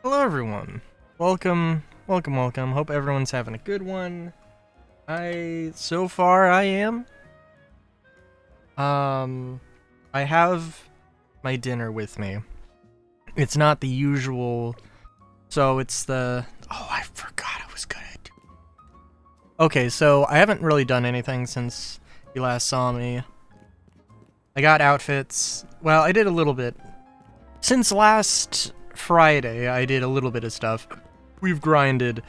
Hello everyone. Welcome. Hope everyone's having a good one. So far I am. I have my dinner with me. It's not the usual, so it's oh, I forgot I was good at. Okay, so I haven't really done anything since you last saw me. I got outfits. Well, I did a little bit. Since last Friday, I did a little bit of stuff. We've grinded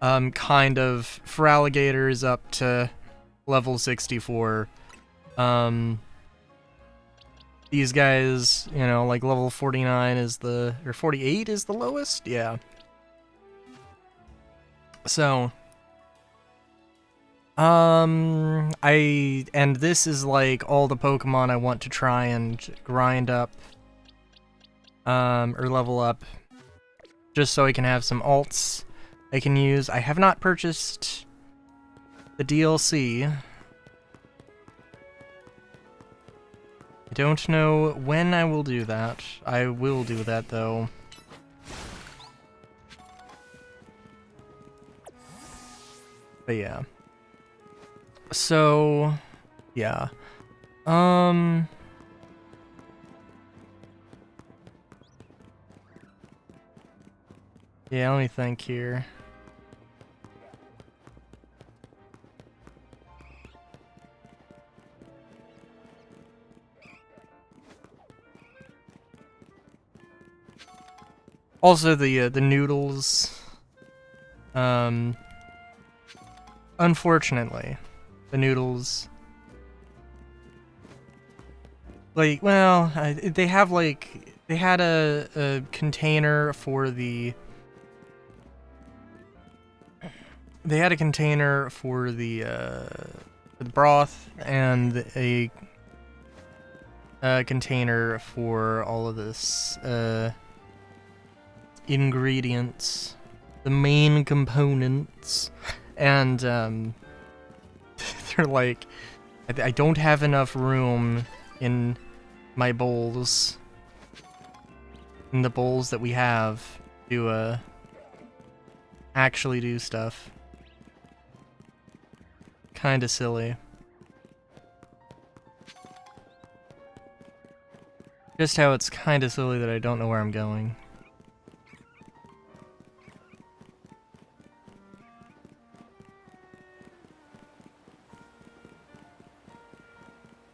kind of for alligators up to level 64. These guys, like level 49 is or 48 is the lowest? Yeah. So, and this is like all the Pokemon I want to try and grind up, or level up, just so I can have some alts I can use. I have not purchased the DLC. I don't know when I will do that. I will do that, though. But yeah. So, yeah. Yeah, let me think here. Also, the noodles. Unfortunately, the noodles. Like, well, they have like they had a container for the. They had a container for the broth and a container for all of this ingredients, the main components, and they're like, I don't have enough room in my bowls, in the bowls that we have, to actually do stuff. Kinda silly. Just how it's kinda silly that I don't know where I'm going.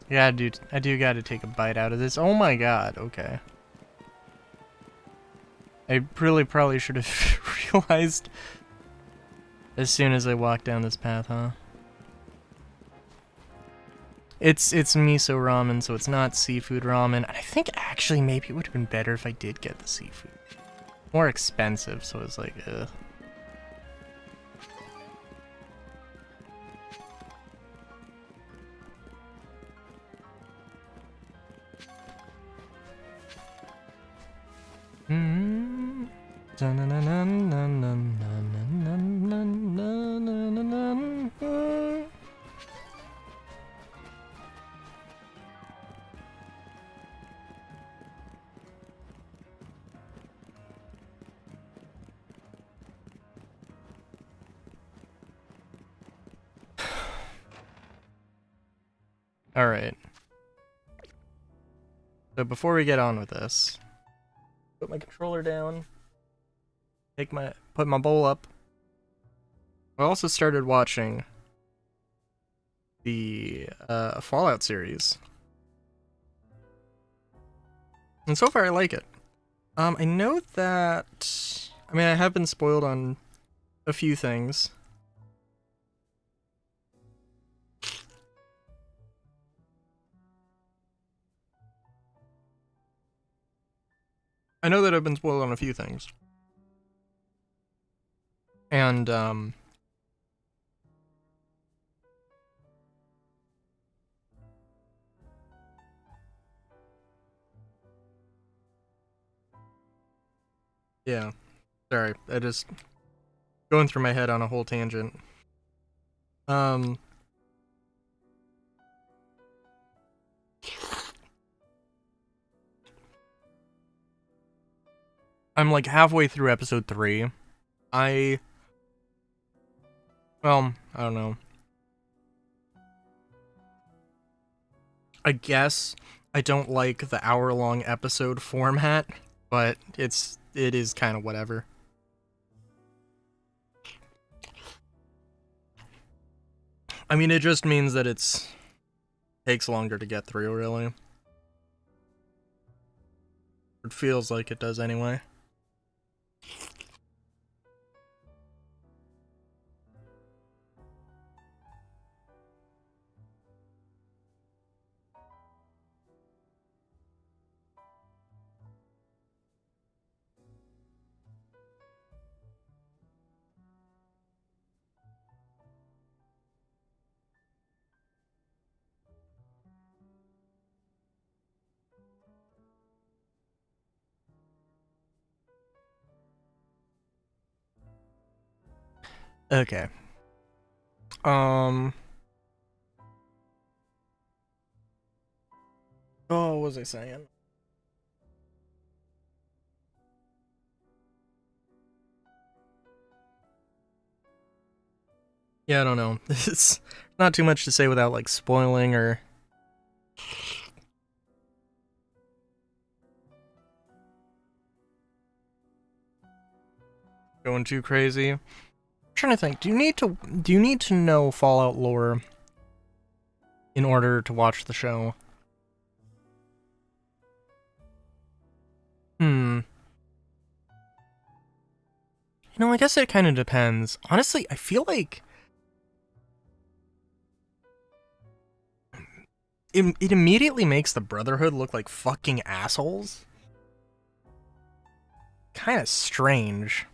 Yeah, dude, I do gotta take a bite out of this. Oh my god, okay. I really probably should have realized as soon as I walked down this path, huh? It's miso ramen, so it's not seafood ramen. I think actually maybe it would have been better if I did get the seafood. More expensive, so it's like, ugh. Alright. So before we get on with this, put my controller down, put my bowl up. I also started watching the Fallout series. And so far I like it. I know that, I mean, I have been spoiled on a few things. I know that I've been spoiled on a few things. And, yeah. Sorry, I just going through my head on a whole tangent. Um, I'm like halfway through episode 3. Well, I don't know. I guess I don't like the hour-long episode format, but it is kind of whatever. I mean, it just means that takes longer to get through, really. It feels like it does anyway. Okay. Oh, what was I saying? Yeah, I don't know. It's not too much to say without, like, spoiling or... going too crazy. I'm trying to think. Do you need to know Fallout lore in order to watch the show? You know, I guess it kind of depends. Honestly, I feel like it immediately makes the Brotherhood look like fucking assholes. Kind of strange.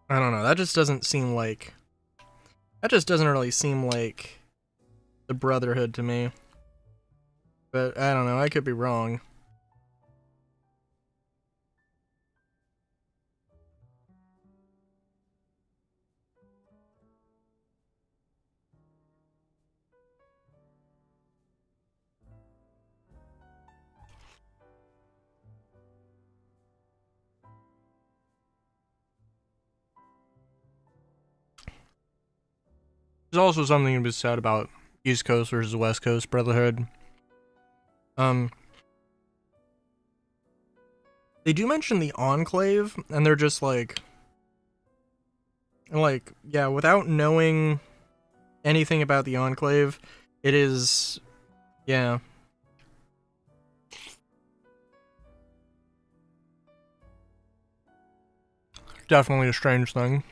I don't know. That just doesn't seem like... That just doesn't really seem like the Brotherhood to me. But I don't know. I could be wrong. There's also something to be said about East Coast versus West Coast Brotherhood. They do mention the Enclave, and they're just like, yeah, without knowing anything about the Enclave, it is, yeah. Definitely a strange thing.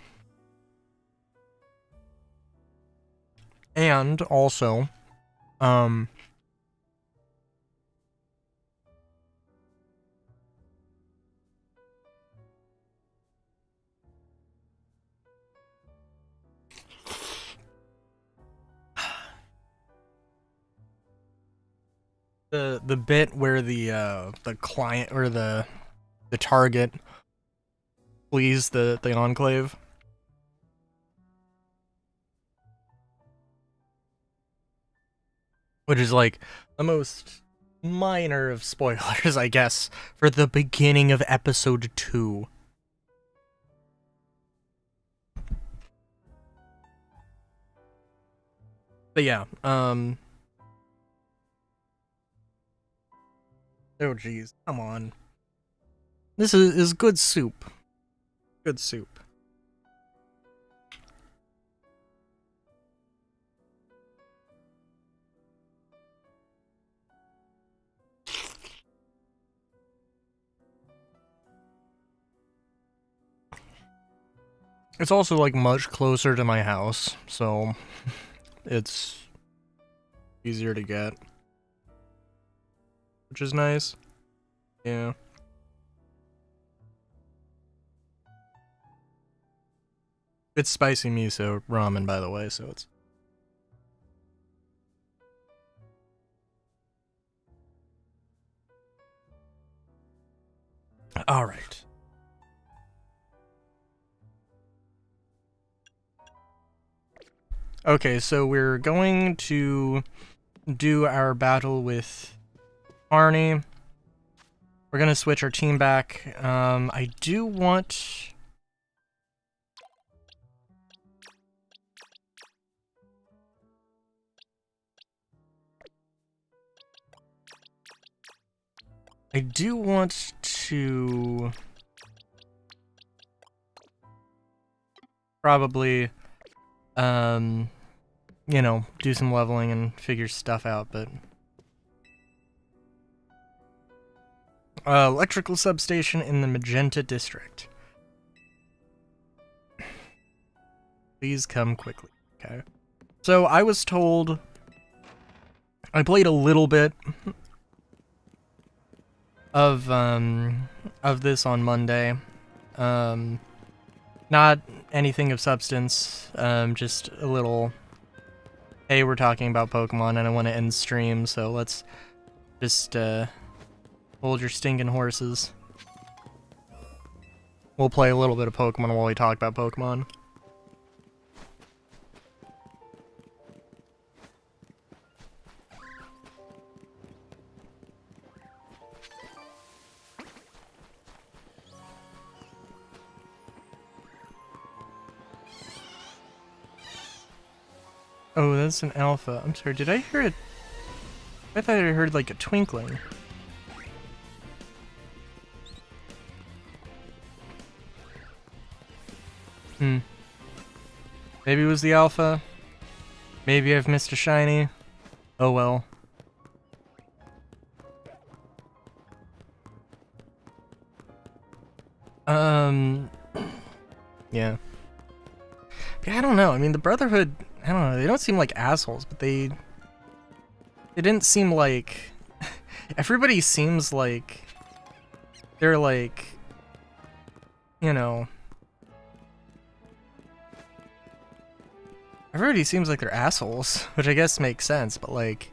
And also, the bit where the client or the target flees the Enclave. Which is like the most minor of spoilers, I guess, for the beginning of episode 2. But yeah, oh geez, come on. This is good soup. Good soup. It's also like much closer to my house, so it's easier to get. Which is nice. Yeah. It's spicy miso ramen, by the way, so it's... Alright. Okay, so we're going to do our battle with Arnie. We're gonna switch our team back. I do want... to probably, you know, do some leveling and figure stuff out, but... electrical substation in the Magenta District. Please come quickly. Okay. So I was told... I played a little bit of this on Monday. Not anything of substance, just a little, hey, we're talking about Pokemon and I want to end stream, so let's just hold your stinking horses. We'll play a little bit of Pokemon while we talk about Pokemon. Oh, that's an alpha. I'm sorry, did I hear it? I thought I heard like a twinkling. Maybe it was the alpha. Maybe I've missed a shiny. Oh well. Yeah. Yeah, I don't know. I mean, the Brotherhood, I don't know, they don't seem like assholes, but they didn't seem like... Everybody seems like they're like, you know... Everybody seems like they're assholes, which I guess makes sense, but like...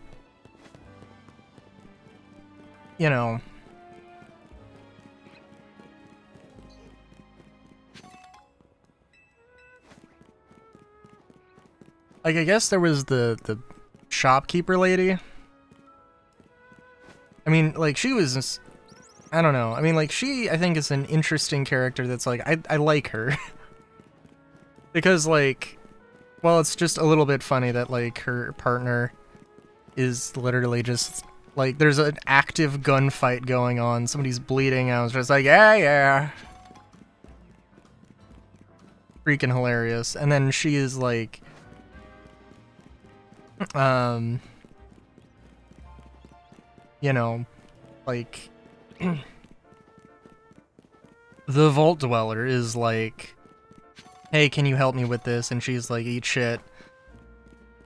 You know... Like, I guess there was the shopkeeper lady. I mean, like, she was just, I don't know. I mean, like, she, I think, is an interesting character that's, like, I like her. Because, like, well, it's just a little bit funny that, like, her partner is literally just, like, there's an active gunfight going on. Somebody's bleeding. I was just like, yeah. Freaking hilarious. And then she is, like... you know, like, the Vault Dweller is like, hey, can you help me with this? And she's like, eat shit.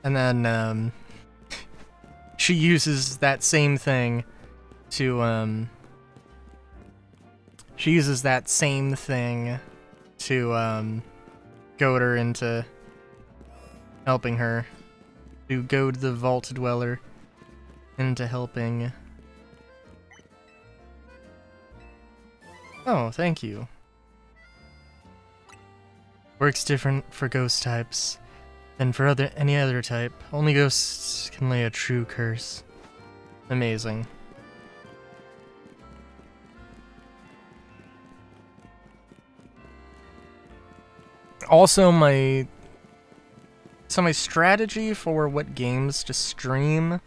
And then, she uses that same thing to, goad her into helping her. To goad the Vault Dweller into helping. Oh, thank you. Works different for ghost types than for any other type. Only ghosts can lay a true curse. Amazing. Also, my strategy for what games to stream,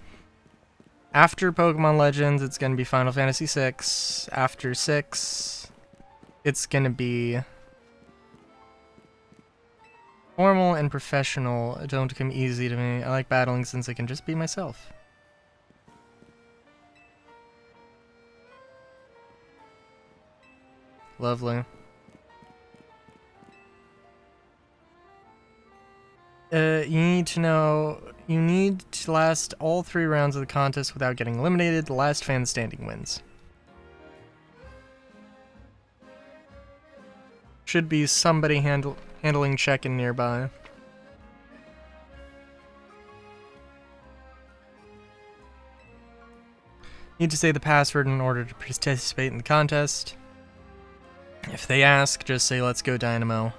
after Pokemon Legends, it's going to be Final Fantasy VI. After 6, it's going to be formal and professional. Don't come easy to me. I like battling since I can just be myself. Lovely. You need to last all 3 rounds of the contest without getting eliminated. The last fan standing wins. Should be somebody handling check-in nearby. Need to say the password in order to participate in the contest. If they ask, just say, "Let's go Dynamo."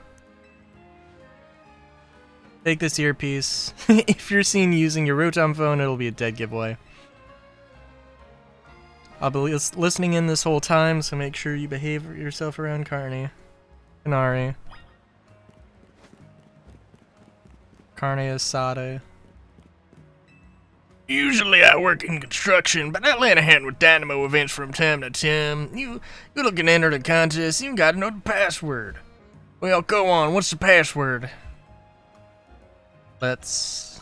Take this earpiece. If you're seen using your Rotom phone, it'll be a dead giveaway. I'll be listening in this whole time, so make sure you behave yourself around Carne. Canary. Carne asada. Usually I work in construction, but I lend a hand with dynamo events from time to time. You looking to enter the contest, you gotta know the password. Well, go on, what's the password? Let's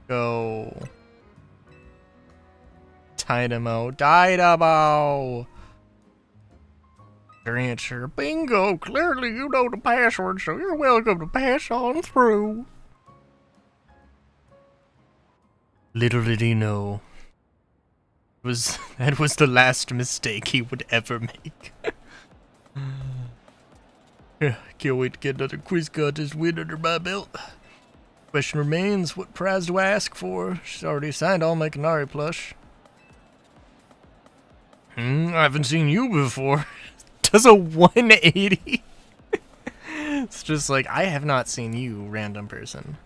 go. Dynamo. Your answer. Bingo! Clearly you know the password, so you're welcome to pass on through. Little did he know. That was the last mistake he would ever make. Can't wait to get another quiz contest win under my belt. Question remains, what prize do I ask for? She's already signed all my Canary plush. I haven't seen you before. Does a 180? It's just like, I have not seen you, random person.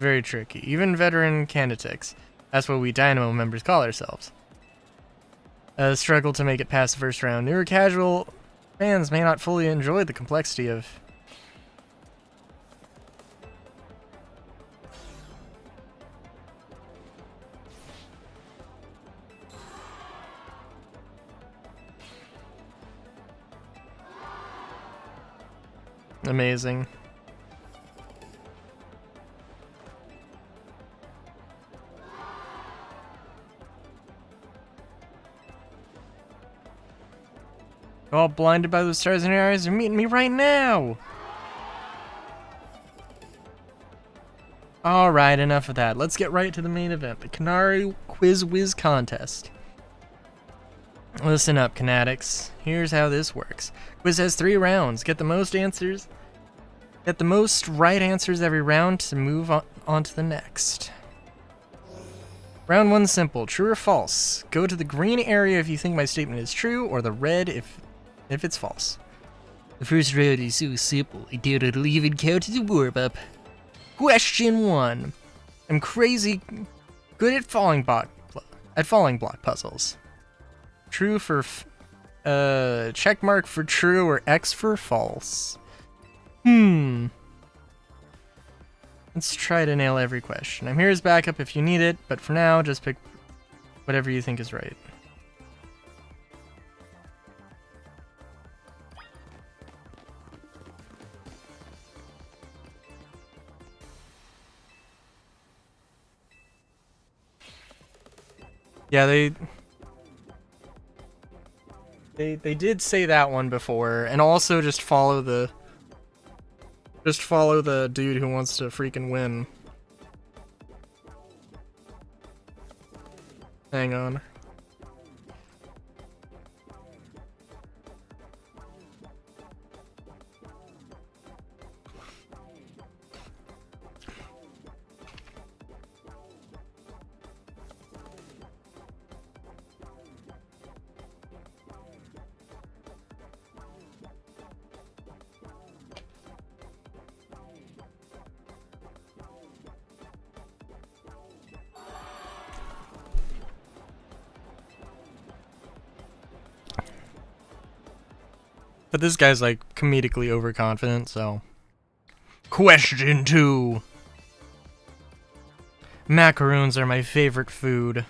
Very tricky. Even veteran Canditix. That's what we Dynamo members call ourselves. Struggle to make it past the first round. Newer casual fans may not fully enjoy the complexity of... Amazing. You're all blinded by those stars in your eyes. You're meeting me right now. Alright, enough of that. Let's get right to the main event, the Canary Quiz Whiz Contest. Listen up, Canatics. Here's how this works. Quiz has 3 rounds. Get the most right answers every round to move on to the next. Round 1 simple. True or false? Go to the green area if you think my statement is true, or the red if it's false. The first round is so simple, I doubt it'll even count as a warm-up. Question 1. I'm crazy good at falling block puzzles. True for check mark for true or X for false. Let's try to nail every question. I'm here as backup if you need it, but for now, just pick whatever you think is right. Yeah, they did say that one before, and also just follow the dude who wants to freaking win. Hang on. But this guy's like comedically overconfident, so. Question 2. Macaroons are my favorite food.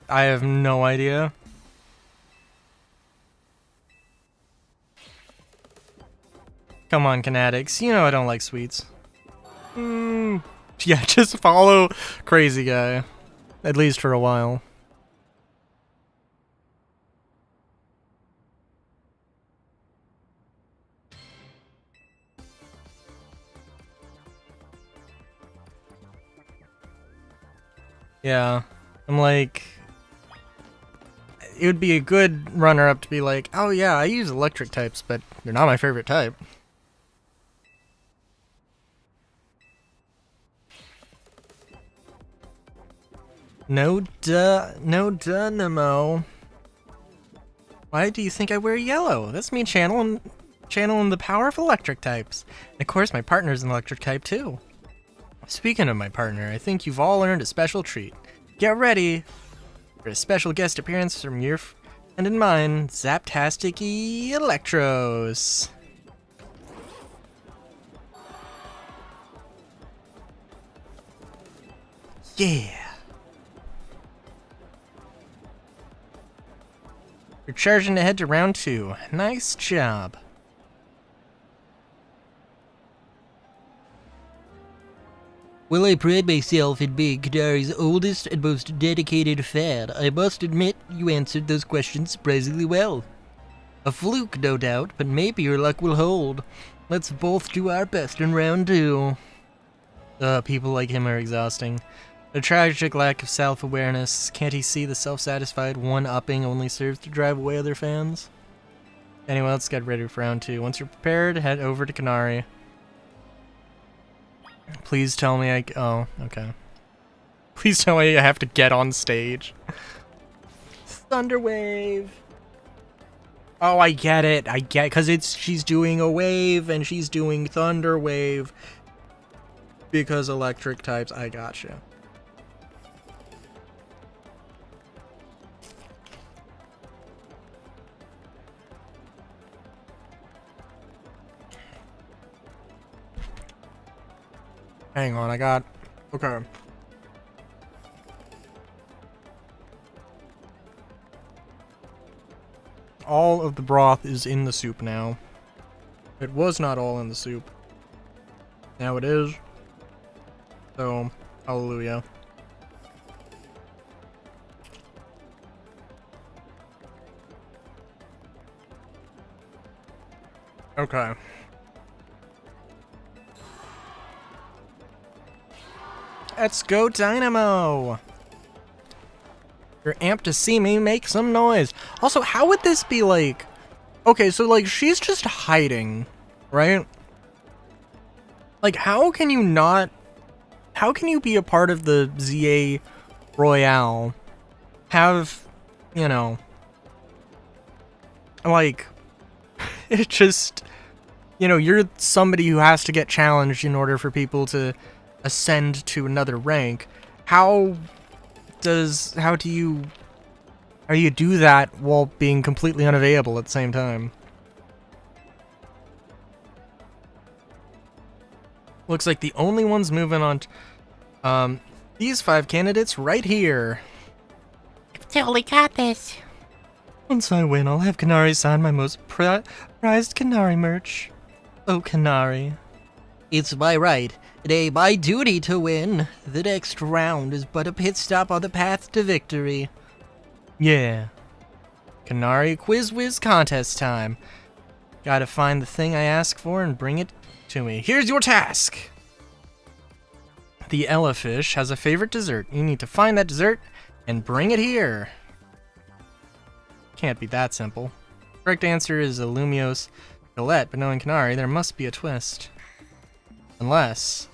I have no idea. Come on, Canatics. You know I don't like sweets. Yeah, just follow Crazy Guy. At least for a while. Yeah. I'm like... It would be a good runner-up to be like, oh yeah, I use electric types, but they're not my favorite type. No Dynamo. Why do you think I wear yellow? That's me channeling channeling the power of electric types. And of course, my partner's an electric type too. Speaking of my partner, I think you've all earned a special treat. Get ready for a special guest appearance from your friend and mine, Zaptastic Electros. Yeah. You're charging ahead to round 2. Nice job. Well, I pride myself in being Kadari's oldest and most dedicated fan. I must admit, you answered those questions surprisingly well. A fluke, no doubt, but maybe your luck will hold. Let's both do our best in round 2. People like him are exhausting. A tragic lack of self-awareness. Can't he see the self-satisfied one-upping only serves to drive away other fans? Anyway, let's get ready for round 2. Once you're prepared, head over to Kanari. Please tell me oh, okay. Please tell me I have to get on stage. Thunderwave! Oh, I get it. Because she's doing a wave and she's doing Thunderwave. Because electric types, I gotcha. Hang on, okay. All of the broth is in the soup now. It was not all in the soup. Now it is. So, hallelujah. Okay. Let's go, Dynamo! You're amped to see me make some noise. Also, how would this be like... Okay, so like, she's just hiding, right? Like, how can you not... How can you be a part of the ZA Royale? Have, you know... Like... It just... You know, you're somebody who has to get challenged in order for people to ascend to another rank. How do you do that while being completely unavailable at the same time? Looks like the only ones moving on these 5 candidates right here. I've totally got this. Once I win, I'll have Kanari sign my most prized Kanari merch. Oh, Kanari. It's my right, and my duty to win. The next round is but a pit stop on the path to victory. Yeah. Kanari Quiz Whiz contest time. Gotta find the thing I ask for and bring it to me. Here's your task! The Elefish has a favorite dessert. You need to find that dessert and bring it here. Can't be that simple. Correct answer is a Lumiose Galette, but knowing Kanari, there must be a twist. Unless...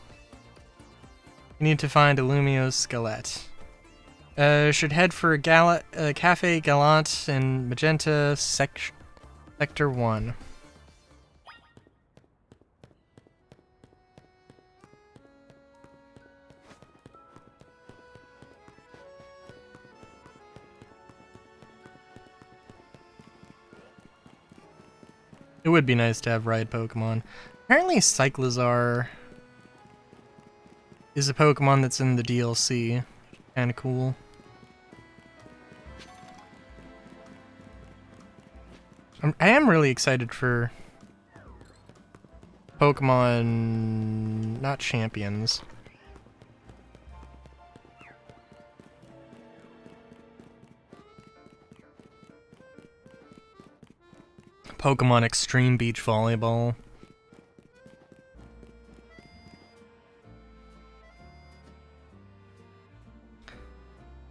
You need to find a Lumiose Galette. Should head for Cafe Gallant in Magenta Sector 1. It would be nice to have ride Pokemon. Apparently Cyclizar is a Pokemon that's in the DLC. Kinda cool. I am really excited for Pokemon... not Champions. Pokemon Extreme Beach Volleyball.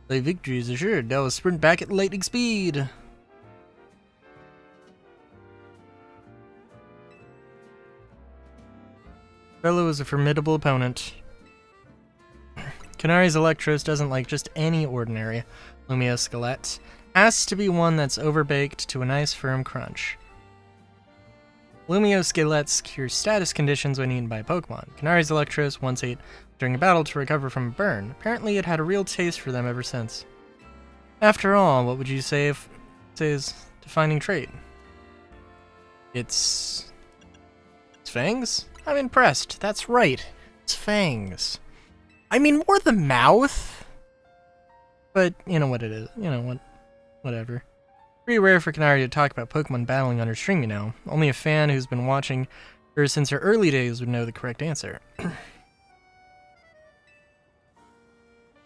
The victory is assured. Now sprint back at lightning speed. Fellow is a formidable opponent. Kanari's Electros doesn't like just any ordinary Lumiose Galette. Has to be one that's overbaked to a nice firm crunch. Lumio Skelets cure status conditions when eaten by Pokemon. Canari's Electros once ate during a battle to recover from a burn. Apparently it had a real taste for them ever since. After all, what would you say if its defining trait? It's fangs? I'm impressed. That's right. It's fangs. I mean, more the mouth. But you know what it is. You know what? Whatever. Pretty rare for Canary to talk about Pokemon battling on her stream, you know. Only a fan who's been watching her since her early days would know the correct answer.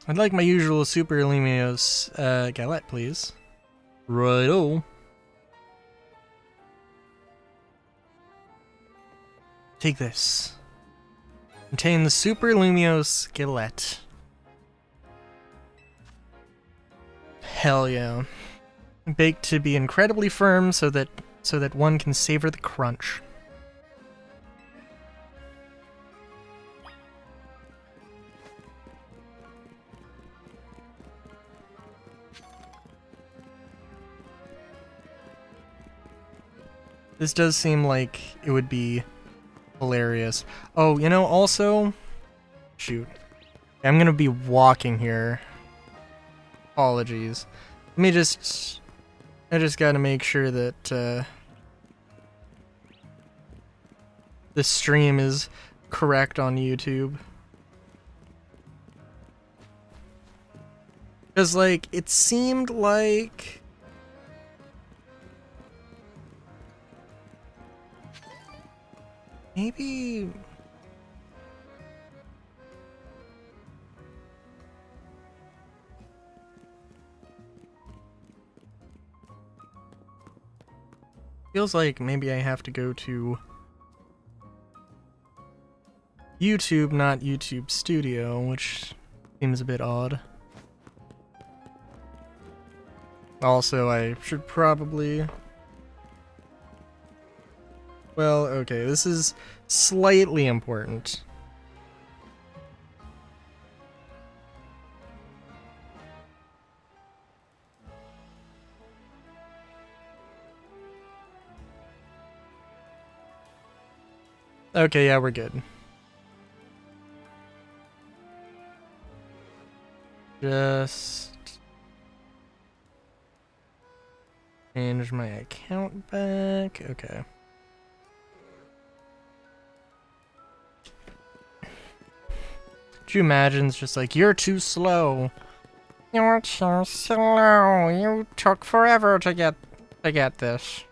I'd like my usual Super Lumiose Galette, please. Righto. Take this. Contain the Super Lumiose Galette. Hell yeah. Baked to be incredibly firm so that one can savor the crunch. This does seem like it would be hilarious. Oh, you know, also, shoot. I'm gonna be walking here. Apologies. I just gotta make sure that the stream is correct on YouTube. Because, like, it seemed like... maybe... feels like maybe I have to go to YouTube, not YouTube Studio, which seems a bit odd. Also, I should probably... well, okay, this is slightly important. Okay, yeah, we're good. Just change my account back. Okay. Could you imagine? It's just like, you're too slow. You're too slow. You took forever to get this.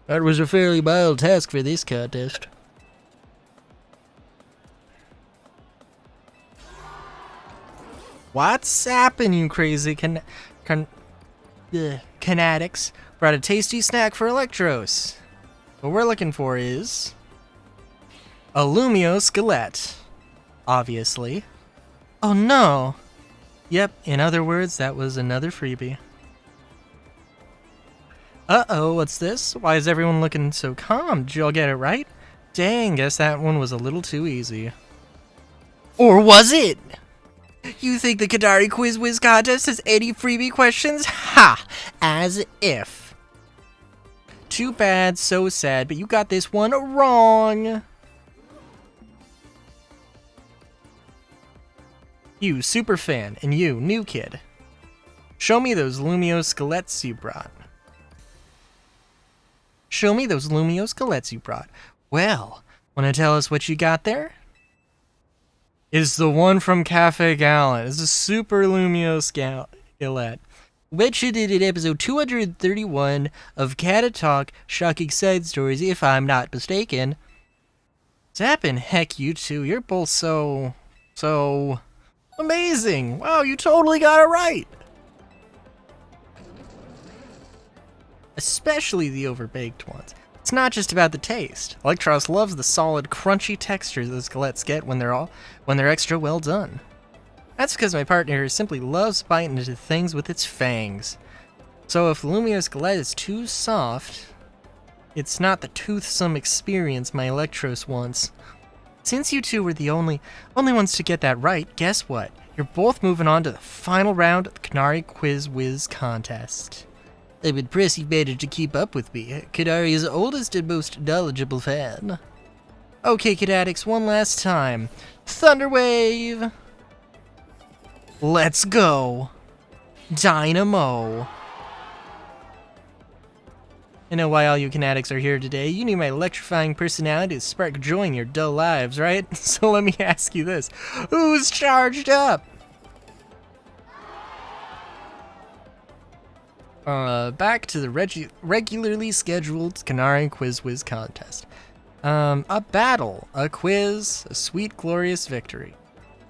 That was a fairly mild task for this contest. What's happening, you crazy Canatics? Brought a tasty snack for Electros. What we're looking for is a Lumiose Galette, obviously. Oh no! Yep, in other words, that was another freebie. Uh-oh, what's this? Why is everyone looking so calm? Did y'all get it right? Dang, guess that one was a little too easy. Or was it? You think the Kadari Quiz Wiz contest has any freebie questions? Ha! As if. Too bad, so sad, but you got this one wrong. You, super fan, and you, new kid. Show me those Lumiose Galettes you brought. Show me those Lumiose Galettes you brought. Well, wanna tell us what you got there? It's the one from Cafe Gallant. It's a Super Lumiose Galette. Which you did in episode 231 of Cata Talk, Shocking Side Stories, if I'm not mistaken. Zappin', heck you two, you're both so amazing. Wow, you totally got it right. Especially the overbaked ones. It's not just about the taste. Electros loves the solid, crunchy texture those galettes get when they're extra well done. That's because my partner here simply loves biting into things with its fangs. So if Lumiose Galette is too soft, it's not the toothsome experience my Electros wants. Since you two were the only ones to get that right, guess what? You're both moving on to the final round of the Canary Quiz Wiz contest. I'm impressed you've managed to keep up with me, Kadari's oldest and most knowledgeable fan. Okay, Kidatics, one last time. Thunderwave! Let's go! Dynamo! I know why all you Kinetics are here today. You need my electrifying personality to spark joy in your dull lives, right? So let me ask you this. Who's charged up? Back to the regularly scheduled Kanari Quiz Wiz contest. A battle, a quiz, a sweet, glorious victory.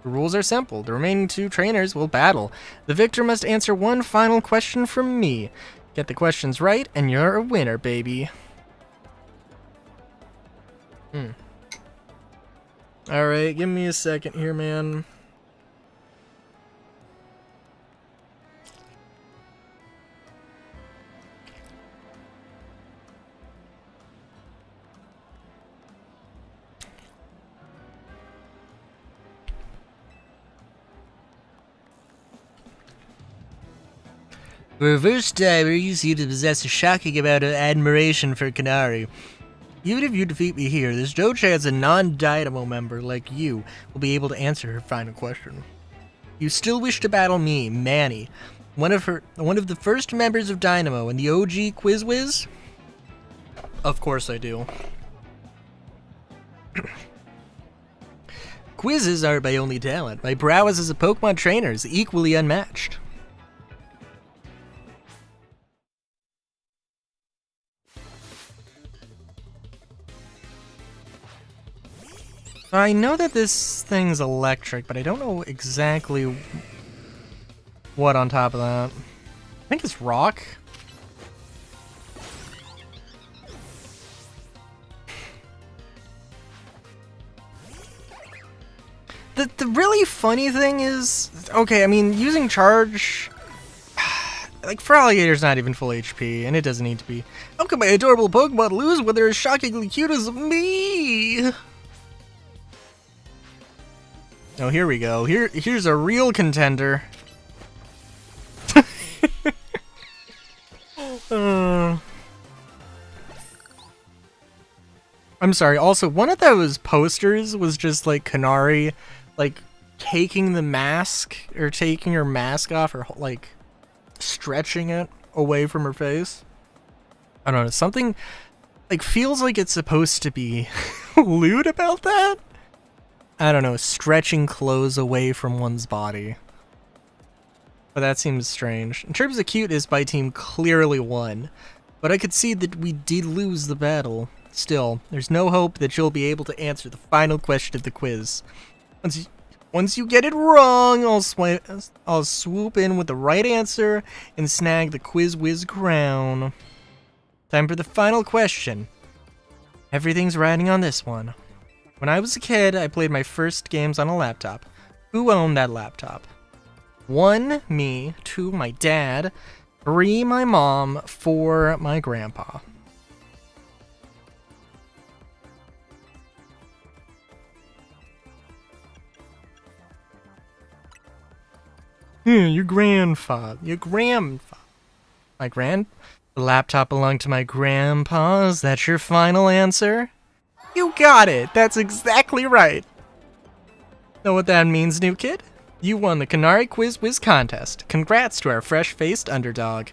The rules are simple. The remaining 2 trainers will battle. The victor must answer one final question from me. Get the questions right, and you're a winner, baby. Alright, give me a second here, man. For a first timer, you seem to possess a shocking amount of admiration for Kanari. Even if you defeat me here, there's no chance a non-Dynamo member like you will be able to answer her final question. You still wish to battle me, Manny, one of the first members of Dynamo and the OG Quiz Wiz? Of course I do. Quizzes aren't my only talent. My prowess as a Pokemon trainer is equally unmatched. I know that this thing's electric, but I don't know exactly what on top of that. I think it's rock. The really funny thing is, okay, I mean, using charge, like, Feraligator's not even full HP, and it doesn't need to be. How can my adorable Pokemon lose when they're as shockingly cute as me? Oh, here we go. Here's a real contender. I'm sorry. Also, one of those posters was just like Kanari, like taking the mask or taking her mask off, or like stretching it away from her face. I don't know. Something like feels like it's supposed to be lewd about that. I don't know, stretching clothes away from one's body. But that seems strange. In terms of cuteness, my team clearly won. But I could see that we did lose the battle. Still, there's no hope that you'll be able to answer the final question of the quiz. Once you get it wrong, I'll swoop in with the right answer and snag the Quiz Wiz crown. Time for the final question. Everything's riding on this one. When I was a kid, I played my first games on a laptop. Who owned that laptop? 1, me. 2, my dad. 3, my mom. 4, my grandpa. Your grandfather. The laptop belonged to my grandpa. Is that your final answer? You got it! That's exactly right! Know what that means, new kid? You won the Kanari Quiz Wiz contest. Congrats to our fresh-faced underdog.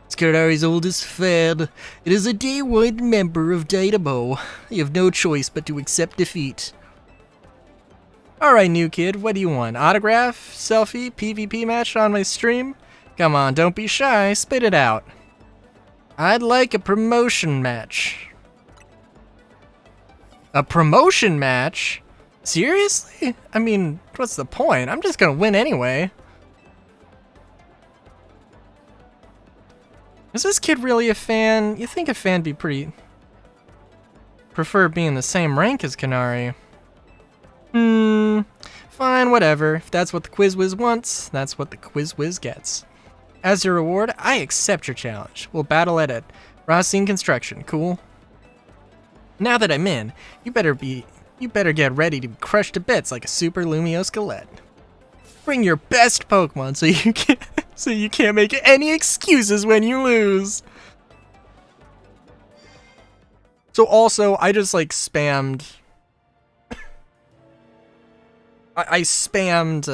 It's Kadari's oldest fan. It is a day 1 member of Dynamo. You have no choice but to accept defeat. Alright, new kid, what do you want? Autograph? Selfie? PvP match on my stream? Come on, don't be shy, spit it out. I'd like a promotion match. A promotion match? Seriously? I mean, what's the point? I'm just gonna win anyway. Is this kid really a fan? You think a fan be pretty... prefer being the same rank as Kanari? Fine, whatever. If that's what the Quiz Wiz wants, that's what the Quiz Wiz gets. As your reward, I accept your challenge. We'll battle it at Racine Construction, cool? Now that I'm in, you better get ready to be crushed to bits like a Super Lumio Skelett. Bring your best Pokemon so you can So you can't make any excuses when you lose. So also, I just like spammed. I spammed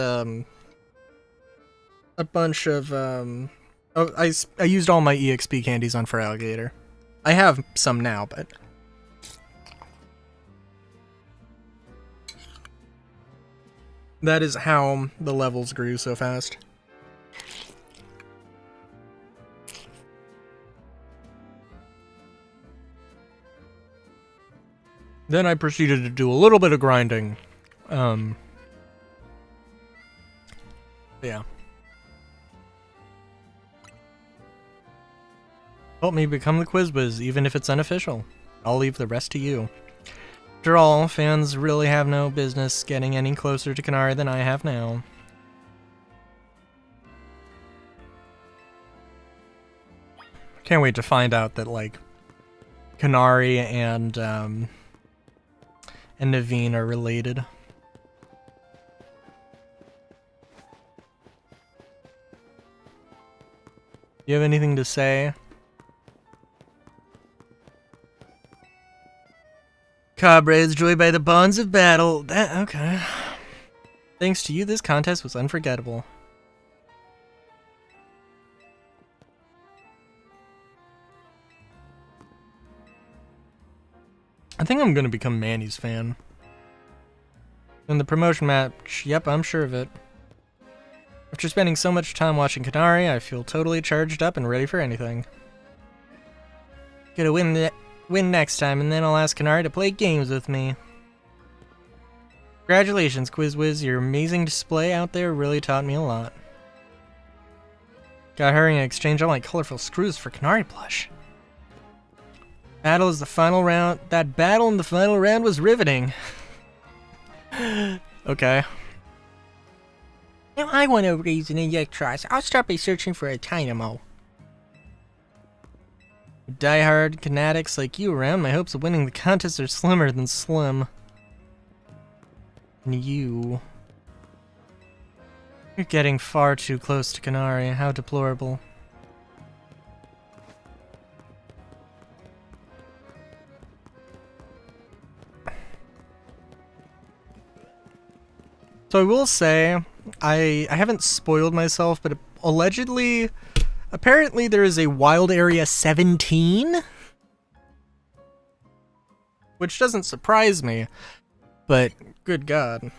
a bunch of I used all my EXP candies on Feraligatr. I have some now, but that is how the levels grew so fast. Then I proceeded to do a little bit of grinding. Yeah. Help me become the QuizWiz, even if it's unofficial. I'll leave the rest to you. After all, fans really have no business getting any closer to Qunari than I have now. Can't wait to find out that, like, Qunari and Naveen are related. You have anything to say? Comrades, joined by the bonds of battle. Okay. Thanks to you, this contest was unforgettable. I think I'm gonna become Manny's fan. In the promotion match, yep, I'm sure of it. After spending so much time watching Qunari, I feel totally charged up and ready for anything. Gonna win next time, and then I'll ask Qunari to play games with me. Congratulations, QuizWiz. Your amazing display out there really taught me a lot. Got hurry and exchange all my colorful screws for Qunari plush. Battle is the final round. That battle in the final round was riveting. Okay. Now I want to raise an Electros. I'll start by searching for a Dynamo. Die-hard fanatics like you around, my hopes of winning the contest are slimmer than slim. And you... You're getting far too close to Qunari. How deplorable. So I will say, I haven't spoiled myself, but allegedly, apparently there is a Wild Area 17? Which doesn't surprise me, but good God.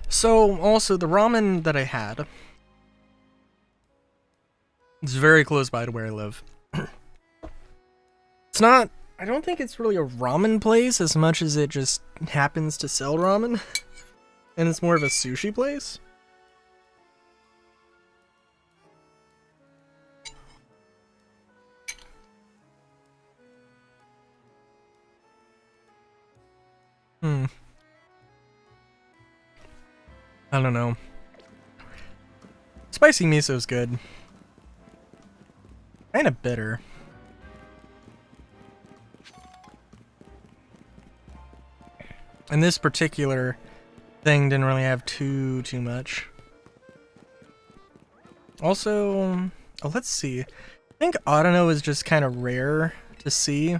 So, also, the ramen that I had is very close by to where I live. It's not, I don't think it's really a ramen place as much as it just happens to sell ramen. And it's more of a sushi place. I don't know. Spicy miso's good. Kinda bitter. And this particular thing didn't really have too much. Also, oh, let's see. I think Audino is just kind of rare to see.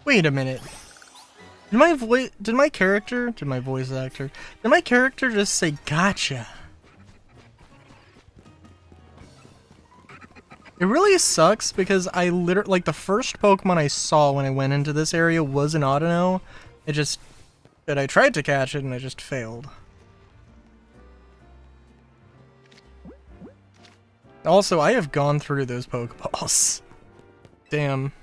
Wait a minute. Did my voice actor, did my character just say gotcha? It really sucks because I literally, like, the first Pokemon I saw when I went into this area was an Audino. But I tried to catch it and I just failed. Also, I have gone through those Pokeballs. Damn.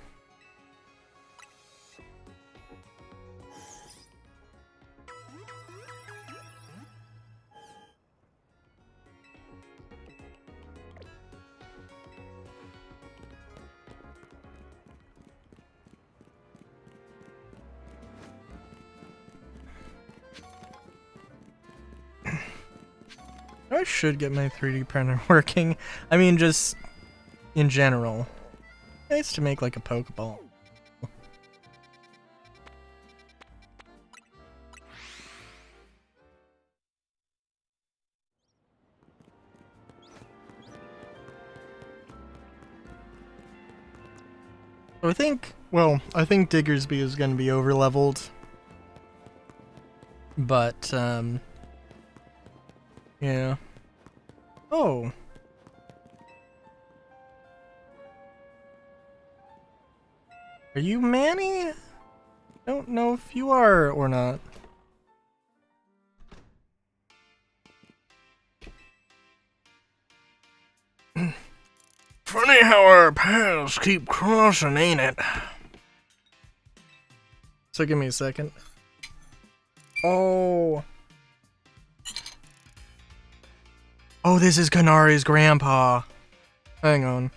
I should get my 3D printer working. I mean, just in general. Nice to make like a Pokeball. So I think Diggersby is going to be over-leveled. But, yeah. Oh. Are you Manny? I don't know if you are or not. Funny how our paths keep crossing, ain't it? So give me a second. Oh. Oh, this is Kanari's grandpa. Hang on.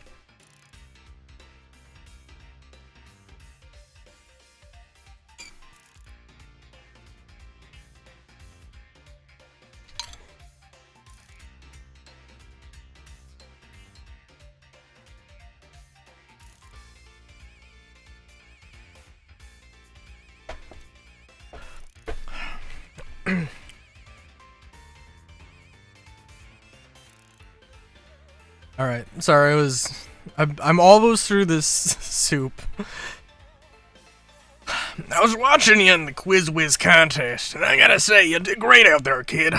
Alright, sorry, I'm almost through this soup. I was watching you in the Quiz Whiz contest, and I gotta say, you did great out there, kid.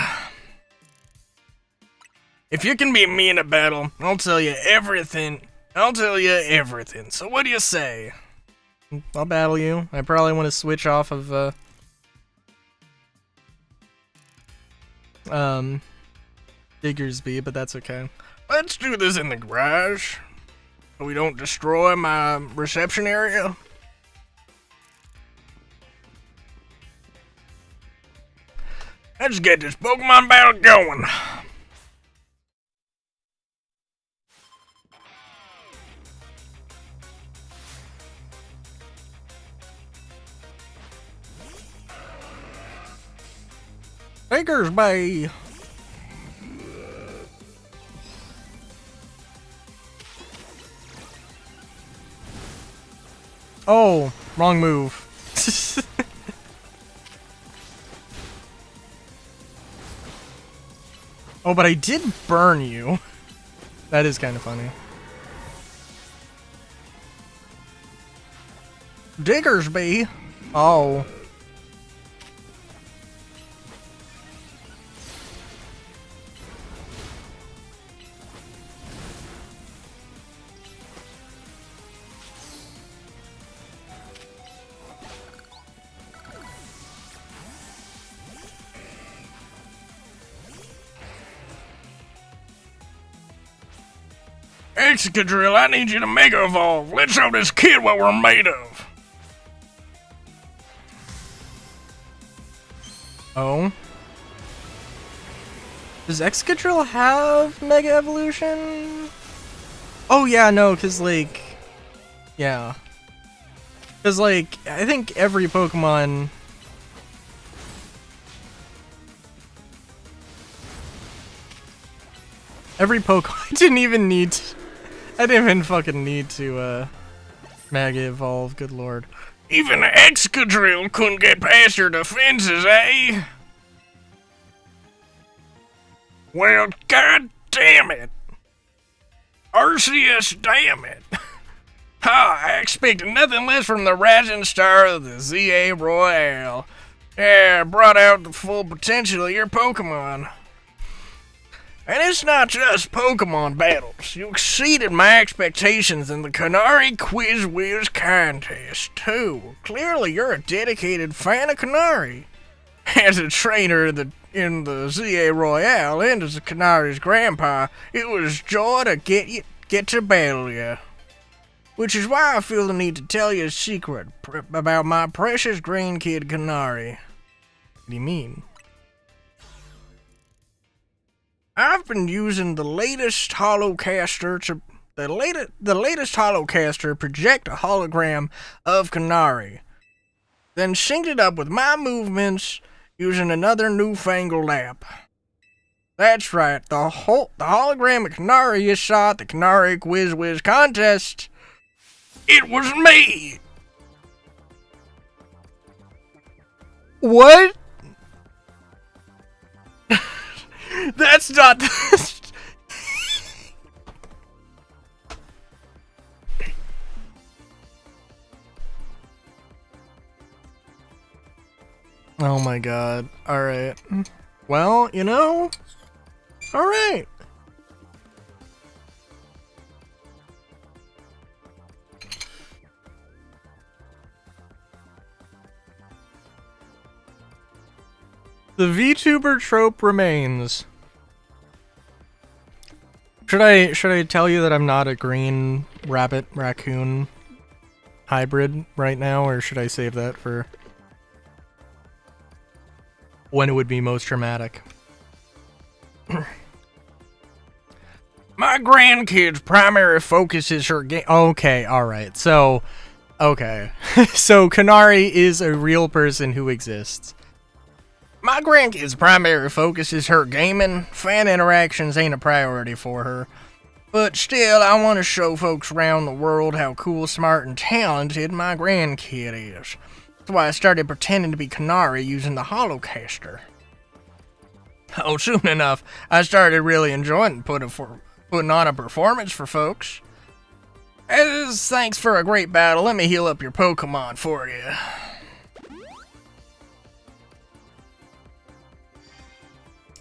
If you can beat me in a battle, I'll tell you everything. So what do you say? I'll battle you. I probably want to switch off of, Diggersby, but that's okay. Let's do this in the garage, so we don't destroy my reception area. Let's get this Pokemon battle going. Diggersby. Oh, wrong move. Oh, but I did burn you. That is kind of funny. Diggersby. Oh. Excadrill, I need you to Mega Evolve. Let's show this kid what we're made of. Oh. Does Excadrill have Mega Evolution? Oh yeah, no, cause like... Yeah. Cause like, I think every Pokemon... I didn't even fucking need to, Mega Evolve, good lord. Even Excadrill couldn't get past your defenses, eh? Well, god damn it. Arceus, damn it. Ha! I expected nothing less from the rising star of the ZA Royale. Yeah, brought out the full potential of your Pokemon. And it's not just Pokemon battles. You exceeded my expectations in the Canary Quiz Whiz contest, too. Clearly, you're a dedicated fan of Canary. As a trainer in the ZA Royale and as a Canary's grandpa, it was joy to get to battle you. Which is why I feel the need to tell you a secret about my precious grandkid Canary. What do you mean? I've been using the latest Holocaster to the latest Holocaster project a hologram of Canary, then synced it up with my movements using another newfangled app. That's right, the hologram of Canary you saw at the Canary Quiz Whiz contest. It was me. What? That's not. Oh my god. Alright. Well, you know. Alright. The VTuber trope remains. Should I tell you that I'm not a green rabbit raccoon hybrid right now, or should I save that for when it would be most dramatic? My grandkid's primary focus is her game. Okay, alright. So, okay. So, Canary is a real person who exists. My grandkid's primary focus is her gaming. Fan interactions ain't a priority for her. But still, I want to show folks around the world how cool, smart, and talented my grandkid is. That's why I started pretending to be Canary using the Holocaster. Oh, soon enough, I started really enjoying putting on a performance for folks. As thanks for a great battle, let me heal up your Pokemon for you.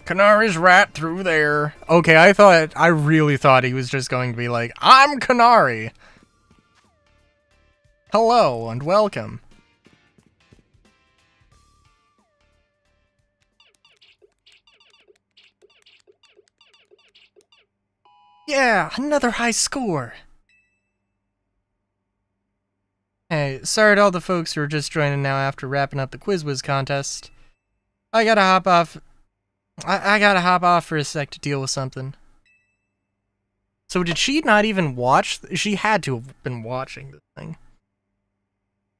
Canary's right through there. Okay, I really thought he was just going to be like, I'm Canary. Hello and welcome. Yeah, another high score. Hey, sorry to all the folks who are just joining now after wrapping up the Quiz Whiz contest. I gotta hop off. I gotta hop off for a sec to deal with something. So did she not even watch? She had to have been watching the thing.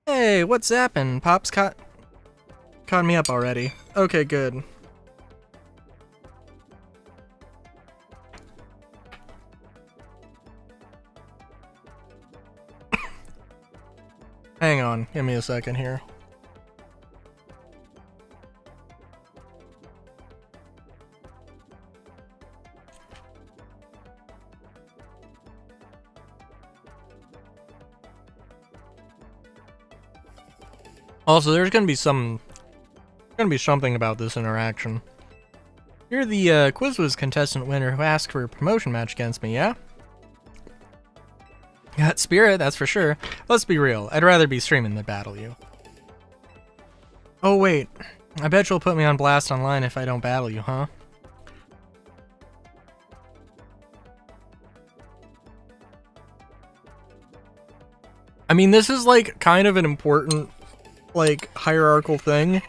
Hey, what's zappin'? Pop's caught me up already. Okay, good. Hang on, give me a second here. Also, there's gonna be something about this interaction. You're the Quiz Whiz contestant winner who asked for a promotion match against me, yeah? Got spirit, that's for sure. Let's be real, I'd rather be streaming than battle you. Oh wait, I bet you'll put me on blast online if I don't battle you, huh? I mean, this is like kind of an important like hierarchical thing.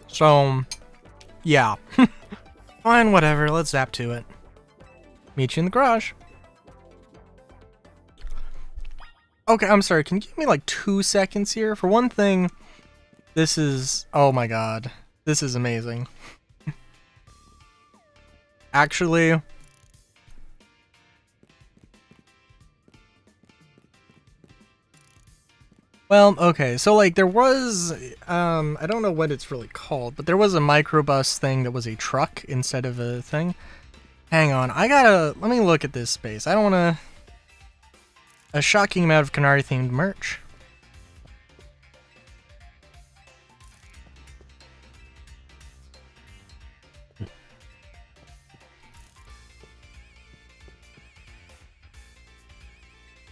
So, yeah. Fine, whatever, let's zap to it. Meet you in the garage. Okay, I'm sorry, can you give me like 2 seconds here? For one thing, this is, oh my god, this is amazing. Actually, Well, okay, so like there was, I don't know what it's really called, but there was a microbus thing that was a truck instead of a thing. Hang on, let me look at this space. I don't want a shocking amount of Canary themed merch.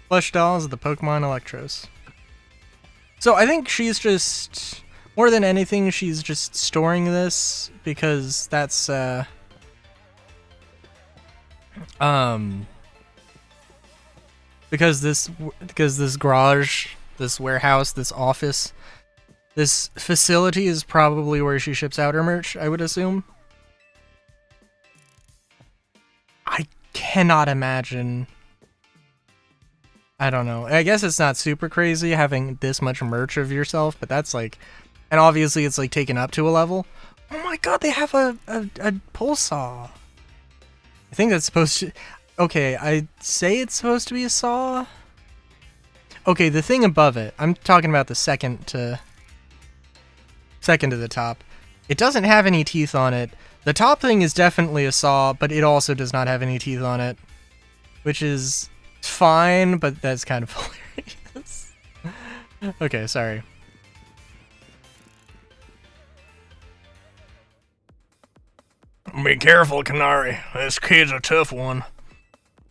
Plush dolls of the Pokemon Electros. So I think she's just, more than anything, she's just storing this because that's, because this garage, this warehouse, this office, this facility is probably where she ships out her merch, I would assume. I cannot imagine. I don't know. I guess it's not super crazy having this much merch of yourself, but that's like, and obviously it's like taken up to a level. Oh my god, they have a pull saw. I think that's supposed to, okay, I say it's supposed to be a saw. Okay, the thing above it, I'm talking about the second to the top. It doesn't have any teeth on it. The top thing is definitely a saw, but it also does not have any teeth on it, which is fine, but that's kind of hilarious. Okay, sorry. Be careful, Canary. This kid's a tough one.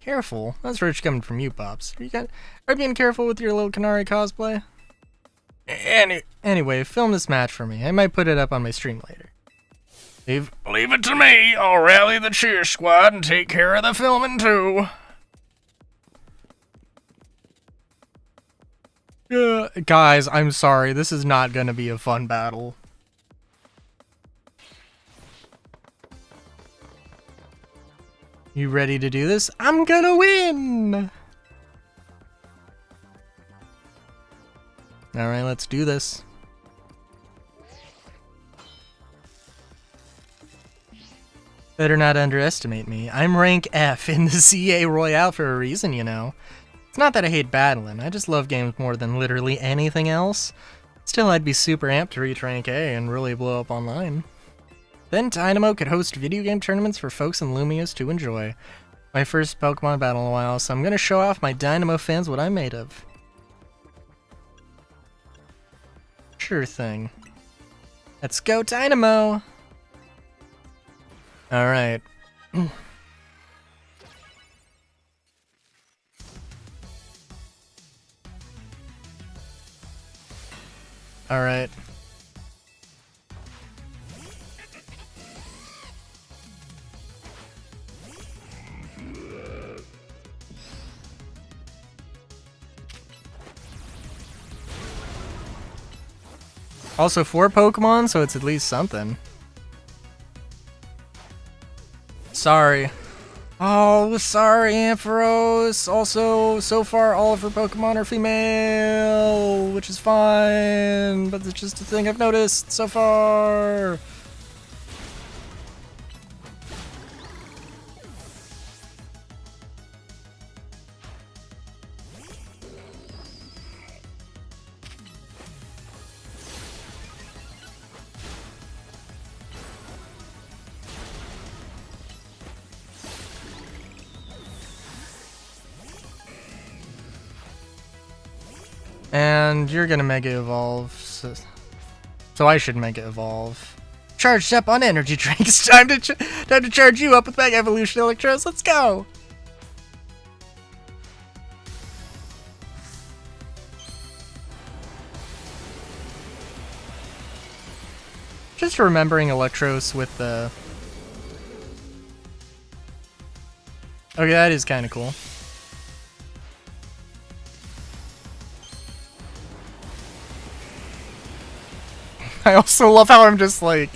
Careful? That's rich coming from you, Pops. Are you being careful with your little Canary cosplay? Anyway, film this match for me. I might put it up on my stream later. Leave it to me. I'll rally the cheer squad and take care of the filming too. Guys, I'm sorry. This is not gonna be a fun battle. You ready to do this? I'm gonna win! Alright, let's do this. Better not underestimate me. I'm rank F in the CA Royale for a reason, you know. It's not that I hate battling, I just love games more than literally anything else. Still, I'd be super amped to reach rank A and really blow up online. Then Dynamo could host video game tournaments for folks in Lumios to enjoy. My first Pokemon battle in a while, so I'm gonna show off my Dynamo fans what I'm made of. Sure thing. Let's go, Dynamo! Alright. Alright. Also 4 Pokemon, so it's at least something. Sorry. Oh, sorry, Ampharos. Also, so far, all of her Pokemon are female, which is fine, but it's just a thing I've noticed so far. And you're gonna Mega Evolve, so I should Mega Evolve. Charged up on energy drinks. Time to charge you up with Mega Evolution Electros. Let's go. Just remembering Electros with the. Okay, that is kind of cool. I also love how I'm just like,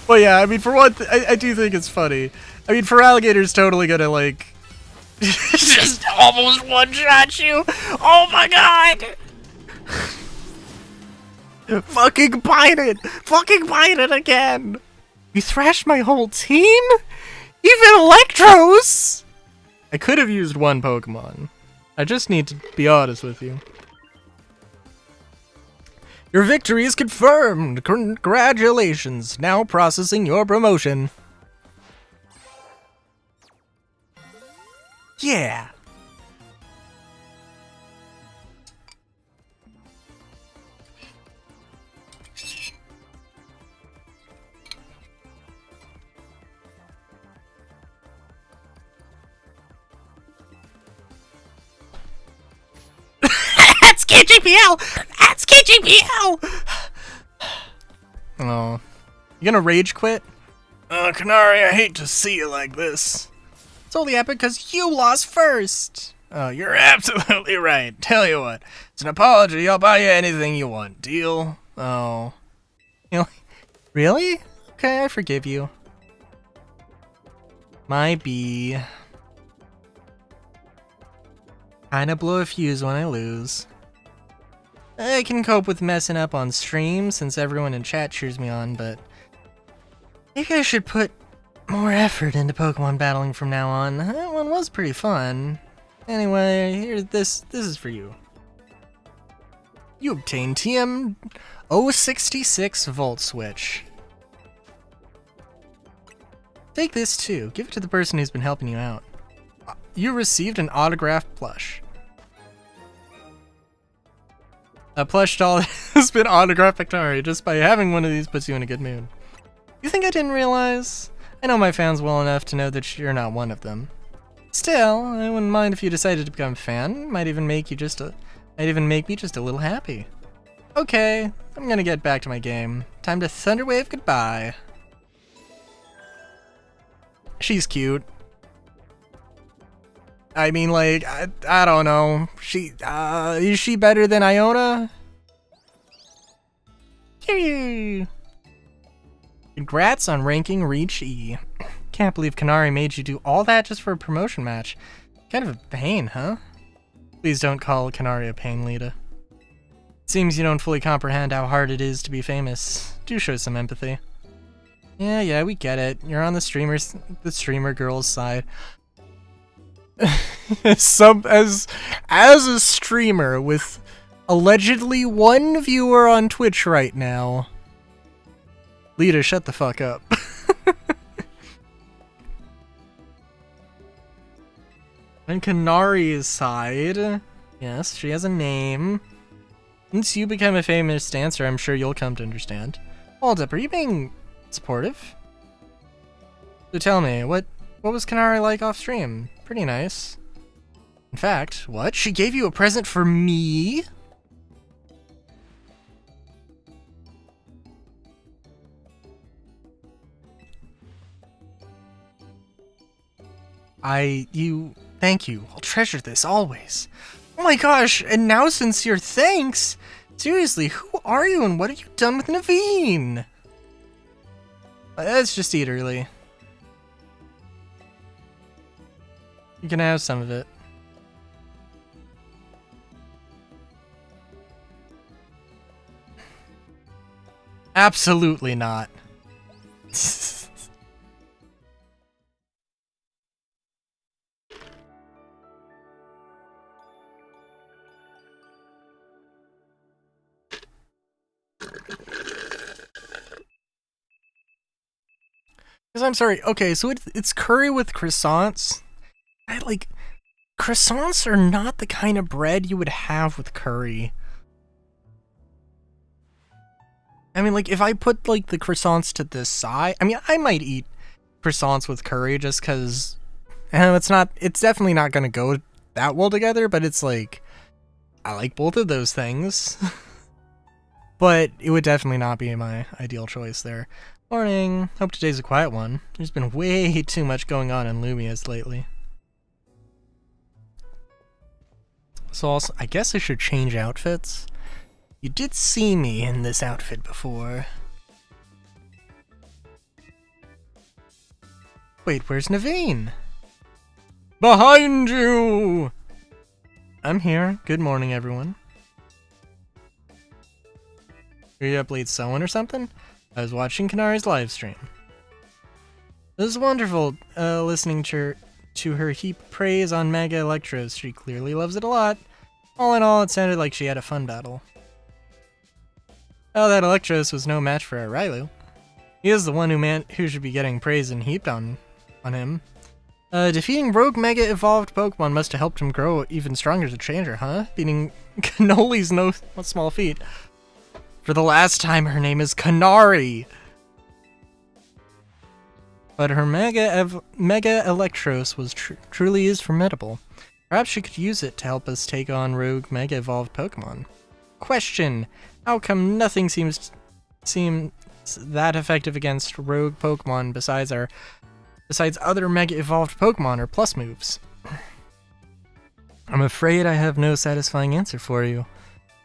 well, yeah, I mean, for one, I do think it's funny. I mean, Feraligator's totally gonna, like, just almost one-shot you. Oh my god! Fucking bite it! Fucking bite it again! You thrashed my whole team? Even Electros? I could have used one Pokemon. I just need to be honest with you. Your victory is confirmed! Congratulations! Now processing your promotion. Yeah! That's KGPL! That's KGPL! Oh. You gonna rage quit? Kanari, I hate to see you like this. It's only happened because you lost first. Oh, you're absolutely right. Tell you what, it's an apology. I'll buy you anything you want. Deal? Oh. You know, really? Okay, I forgive you. My B. Kinda blow a fuse when I lose. I can cope with messing up on stream since everyone in chat cheers me on, but maybe I should put more effort into Pokemon battling from now on. That one was pretty fun. Anyway, here's this is for you. You obtained TM 066 Volt Switch. Take this too. Give it to the person who's been helping you out. You received an autographed plush. A plush doll has been autographed by Kanari. Just by having one of these puts you in a good mood. You think I didn't realize? I know my fans well enough to know that you're not one of them. Still, I wouldn't mind if you decided to become a fan. Might even make me just a little happy. Okay, I'm gonna get back to my game. Time to Thunderwave goodbye. She's cute. I mean, like, I don't know. Is she better than Iona? Yay! Congrats on ranking Reach E. Can't believe Kanari made you do all that just for a promotion match. Kind of a pain, huh? Please don't call Kanari a pain, Lita. Seems you don't fully comprehend how hard it is to be famous. Do show some empathy. Yeah, we get it. You're on the streamer girl's side. As a streamer with allegedly 1 viewer on Twitch right now. Lita, shut the fuck up. On Kanari's side, yes, she has a name. Since you become a famous dancer, I'm sure you'll come to understand. Hold up, are you being supportive? So tell me, what was Kanari like off stream? Pretty nice. In fact, what? She gave you a present for me? Thank you. I'll treasure this always. Oh my gosh, and now sincere thanks? Seriously, who are you and what have you done with Naveen? Let's just eat early. You can have some of it. Absolutely not. Because I'm sorry, okay, so it's curry with croissants. Croissants are not the kind of bread you would have with curry. I mean, like, if I put, like, the croissants to this side, I mean, I might eat croissants with curry just because, it's definitely not gonna go that well together, but it's like, I like both of those things. But it would definitely not be my ideal choice there. Morning. Hope today's a quiet one. There's been way too much going on in Lumia's lately. So also, I guess I should change outfits. You did see me in this outfit before. Wait, where's Naveen? Behind you! I'm here. Good morning, everyone. Are you up late sewing or something? I was watching Kanari's live stream. It was wonderful listening to her heap praise on Mega Electros. She clearly loves it a lot. All in all, it sounded like she had a fun battle. Oh, that Electros was no match for our Railu. He is the one who should be getting praise and heaped on him. Defeating rogue Mega Evolved Pokemon must have helped him grow even stronger as a trainer, huh? Beating Cannoli's no small feat. For the last time, her name is Canary. But her Mega Electros was truly is formidable. Perhaps she could use it to help us take on rogue Mega Evolved Pokemon. Question: how come nothing seems that effective against rogue Pokemon besides other Mega Evolved Pokemon or plus moves? I'm afraid I have no satisfying answer for you.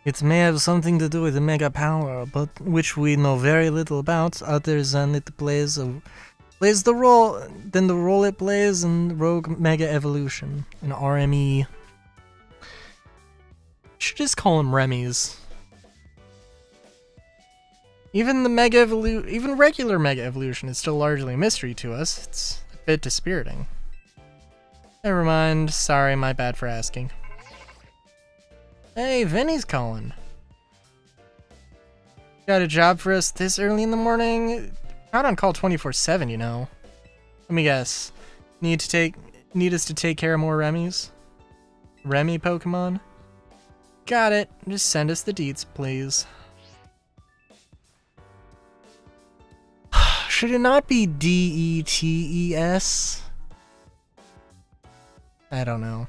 It may have something to do with the Mega Power, but which we know very little about, other than it plays the role it plays in Rogue Mega Evolution, in RME. Should just call him Remy's. Even regular Mega Evolution is still largely a mystery to us. It's a bit dispiriting. Never mind. Sorry, my bad for asking. Hey, Vinny's calling. Got a job for us this early in the morning? Not on call 24/7, you know. Let me guess. Need us to take care of more Remy's? Remy Pokemon? Got it. Just send us the deets, please. Should it not be DETES? I don't know.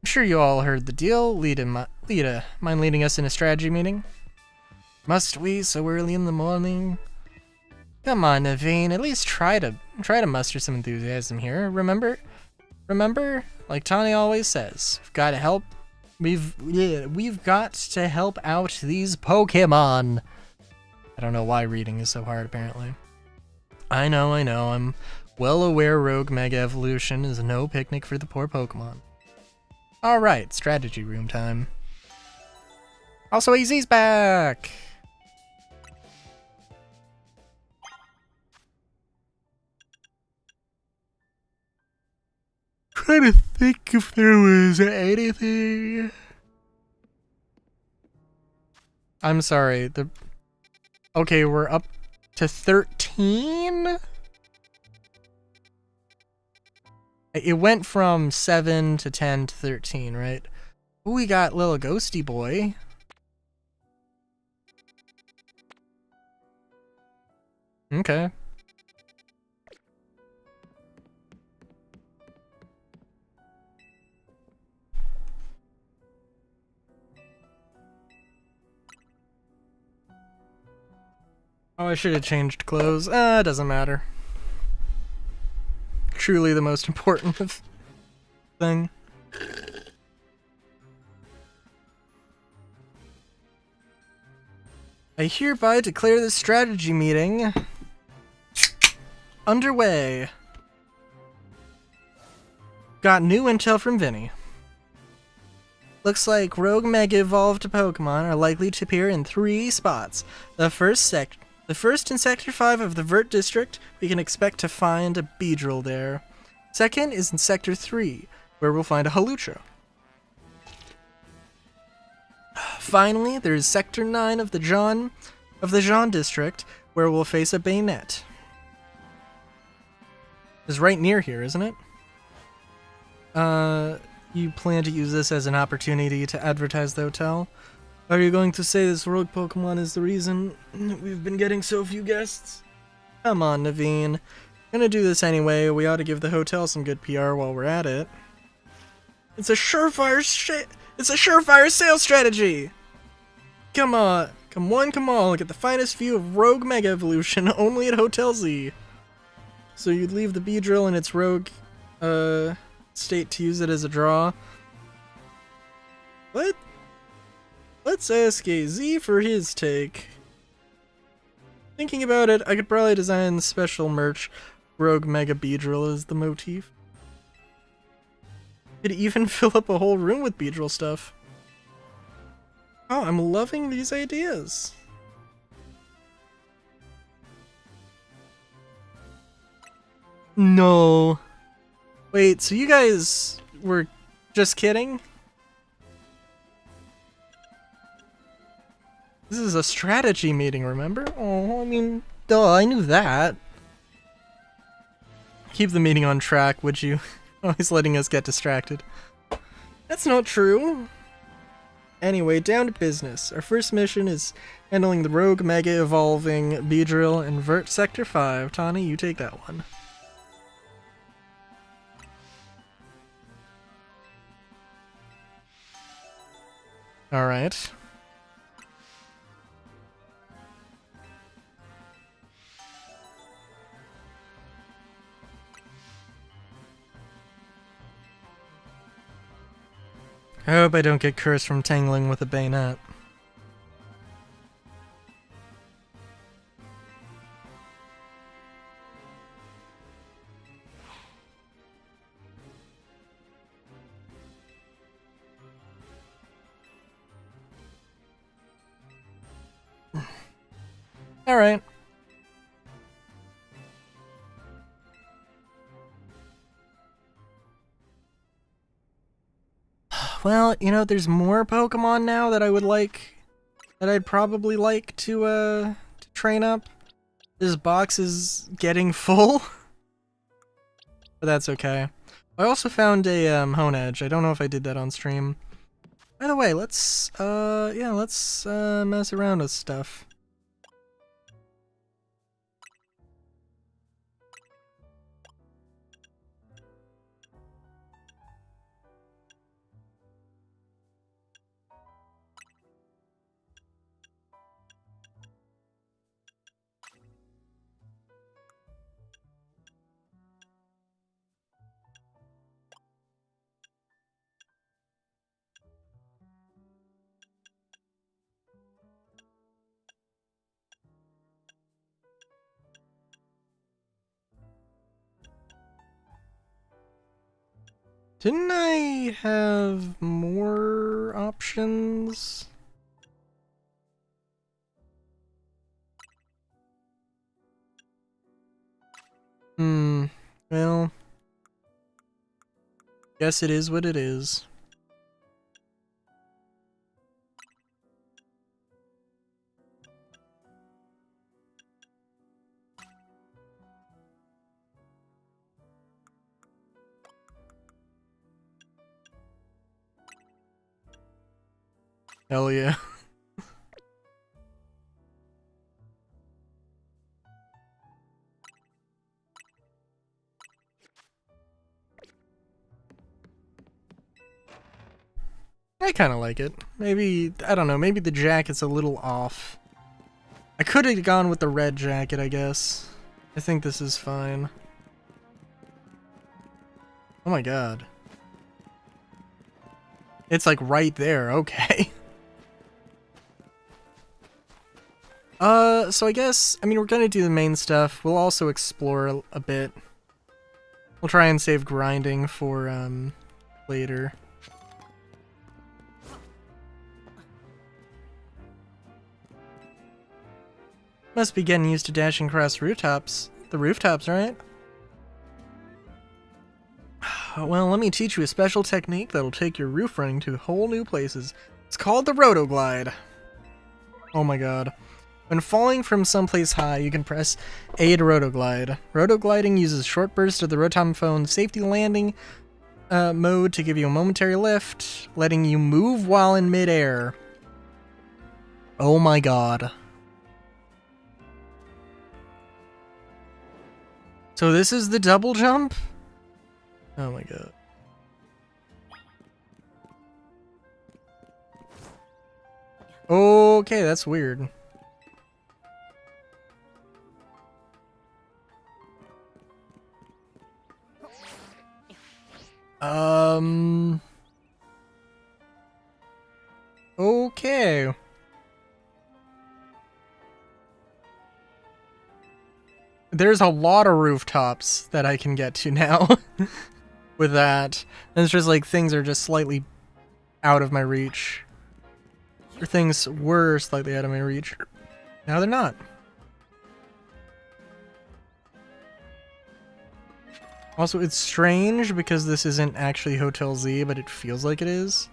I'm sure you all heard the deal. Lita, mind leading us in a strategy meeting? Must we so early in the morning? Come on, Naveen. At least try to muster some enthusiasm here. Remember? Like Tani always says, we've got to help. We've got to help out these Pokemon. I don't know why reading is so hard. Apparently. I know. I'm well aware Rogue Mega Evolution is no picnic for the poor Pokemon. Alright, strategy room time. Also, AZ's back! Trying to think if there was anything. I'm sorry, okay, we're up to 13? It went from 7 to 10 to 13, right? Ooh, we got little Ghosty Boy. Okay. Oh, I should have changed clothes. It doesn't matter. Truly the most important thing. I hereby declare the strategy meeting underway. Got new intel from Vinny. Looks like Rogue Mega Evolved Pokemon are likely to appear in 3 spots. The first in Sector 5 of the Vert District, we can expect to find a Beedrill there. Second is in Sector 3, where we'll find a Hawlucha. Finally, there is Sector 9 of the Jean District, where we'll face a Bayonet. It's right near here, isn't it? You plan to use this as an opportunity to advertise the hotel? Are you going to say this rogue Pokemon is the reason we've been getting so few guests? Come on, Naveen. Gonna do this anyway. We ought to give the hotel some good PR while we're at it. It's a surefire sales strategy! Come on. Come on. Get the finest view of Rogue Mega Evolution only at Hotel Z. So you'd leave the Beedrill in its rogue state to use it as a draw. What? Let's ask AZ for his take. Thinking about it, I could probably design special merch. Rogue Mega Beedrill as the motif. Could even fill up a whole room with Beedrill stuff. Oh, I'm loving these ideas. No. Wait, so you guys were just kidding? This is a strategy meeting, remember? Oh, I mean, duh, I knew that. Keep the meeting on track, would you? Always letting us get distracted. That's not true. Anyway, down to business. Our first mission is handling the rogue mega evolving Beedrill and Vert Sector 5. Tani, you take that one. Alright. I hope I don't get cursed from tangling with a bayonet. Alright. Well, you know, there's more Pokemon now that I'd probably like to train up. This box is getting full. But that's okay. I also found a Honedge. I don't know if I did that on stream. By the way, let's mess around with stuff. Didn't I have more options? Well, guess it is what it is. Hell yeah. I kind of like it. Maybe, I don't know, maybe the jacket's a little off. I could have gone with the red jacket, I guess. I think this is fine. Oh my god. It's like right there, okay. So I guess, I mean, we're gonna do the main stuff. We'll also explore a bit. We'll try and save grinding for, later. Must be getting used to dashing across rooftops. The rooftops, right? Well, let me teach you a special technique that'll take your roof running to whole new places. It's called the Rotoglide. Oh my god. When falling from someplace high, you can press A to Rotoglide. Rotogliding uses short bursts of the Rotom phone's safety landing mode to give you a momentary lift, letting you move while in midair. Oh my god. So this is the double jump? Oh my god. Okay, that's weird. Okay. There's a lot of rooftops that I can get to now with that. And it's just like things are just slightly out of my reach. Or things were slightly out of my reach. Now they're not. Also, it's strange because this isn't actually Hotel Z, but it feels like it is.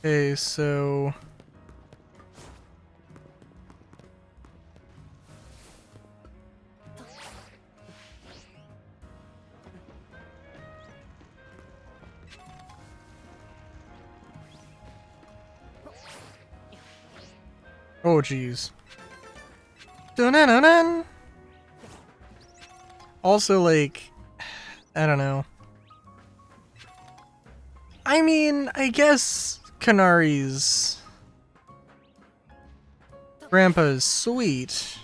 Okay, so... Oh, jeez. Dun-dun-dun-dun! Also, like, I don't know. I mean, I guess Kanari's grandpa is sweet.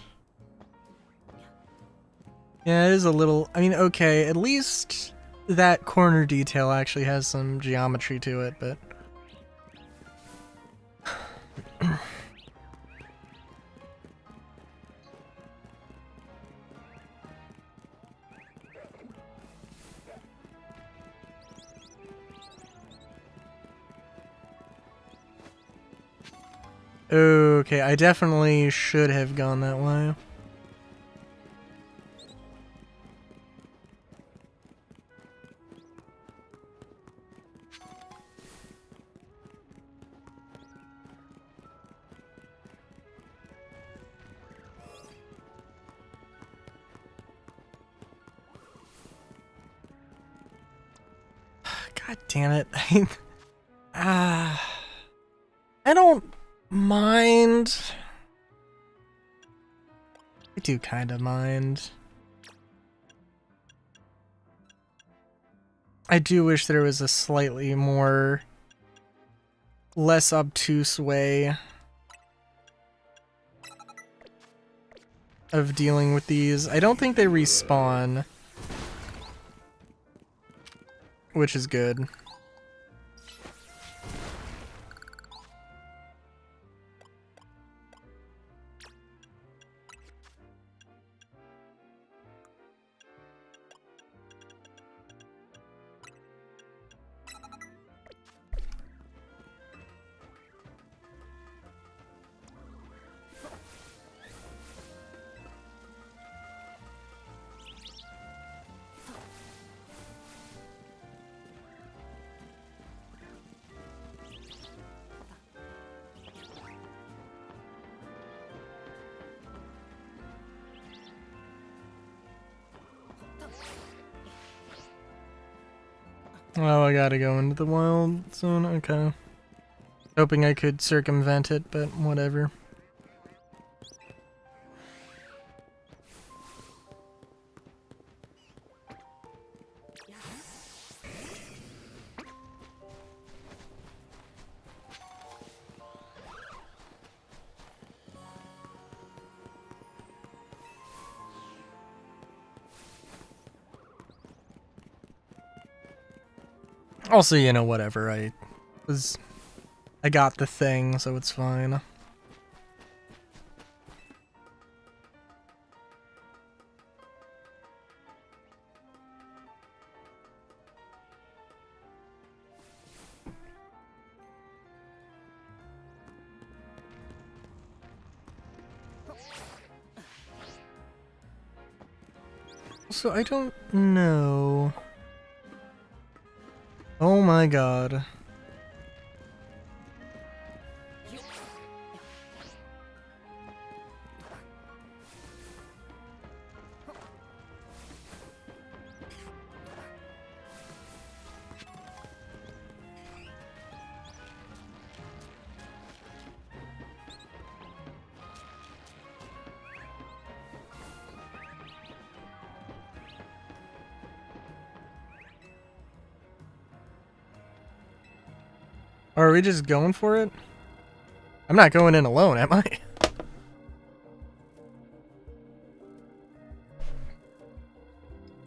Yeah, it is a little... I mean, okay, at least that corner detail actually has some geometry to it, but... Okay, I definitely should have gone that way. God damn it. I don't mind. I do kind of mind. I do wish there was a slightly more less obtuse way of dealing with these. I don't think they respawn, which is good. Oh, I gotta go into the wild zone? Okay. Hoping I could circumvent it, but whatever. Also, you know, whatever. I got the thing, so it's fine. So I don't know. Oh my god. Are we just going for it? I'm not going in alone, am I?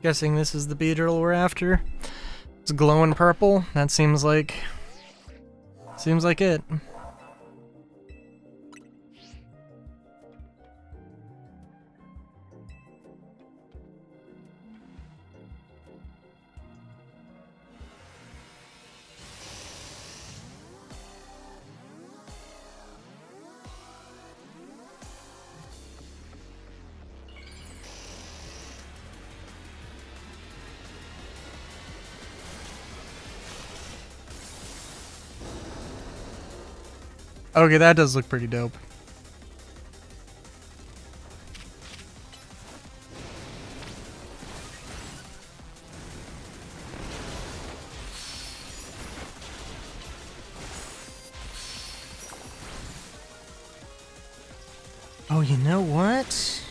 Guessing this is the beetle we're after. It's glowing purple. That seems like it. Okay, that does look pretty dope. Oh, you know what?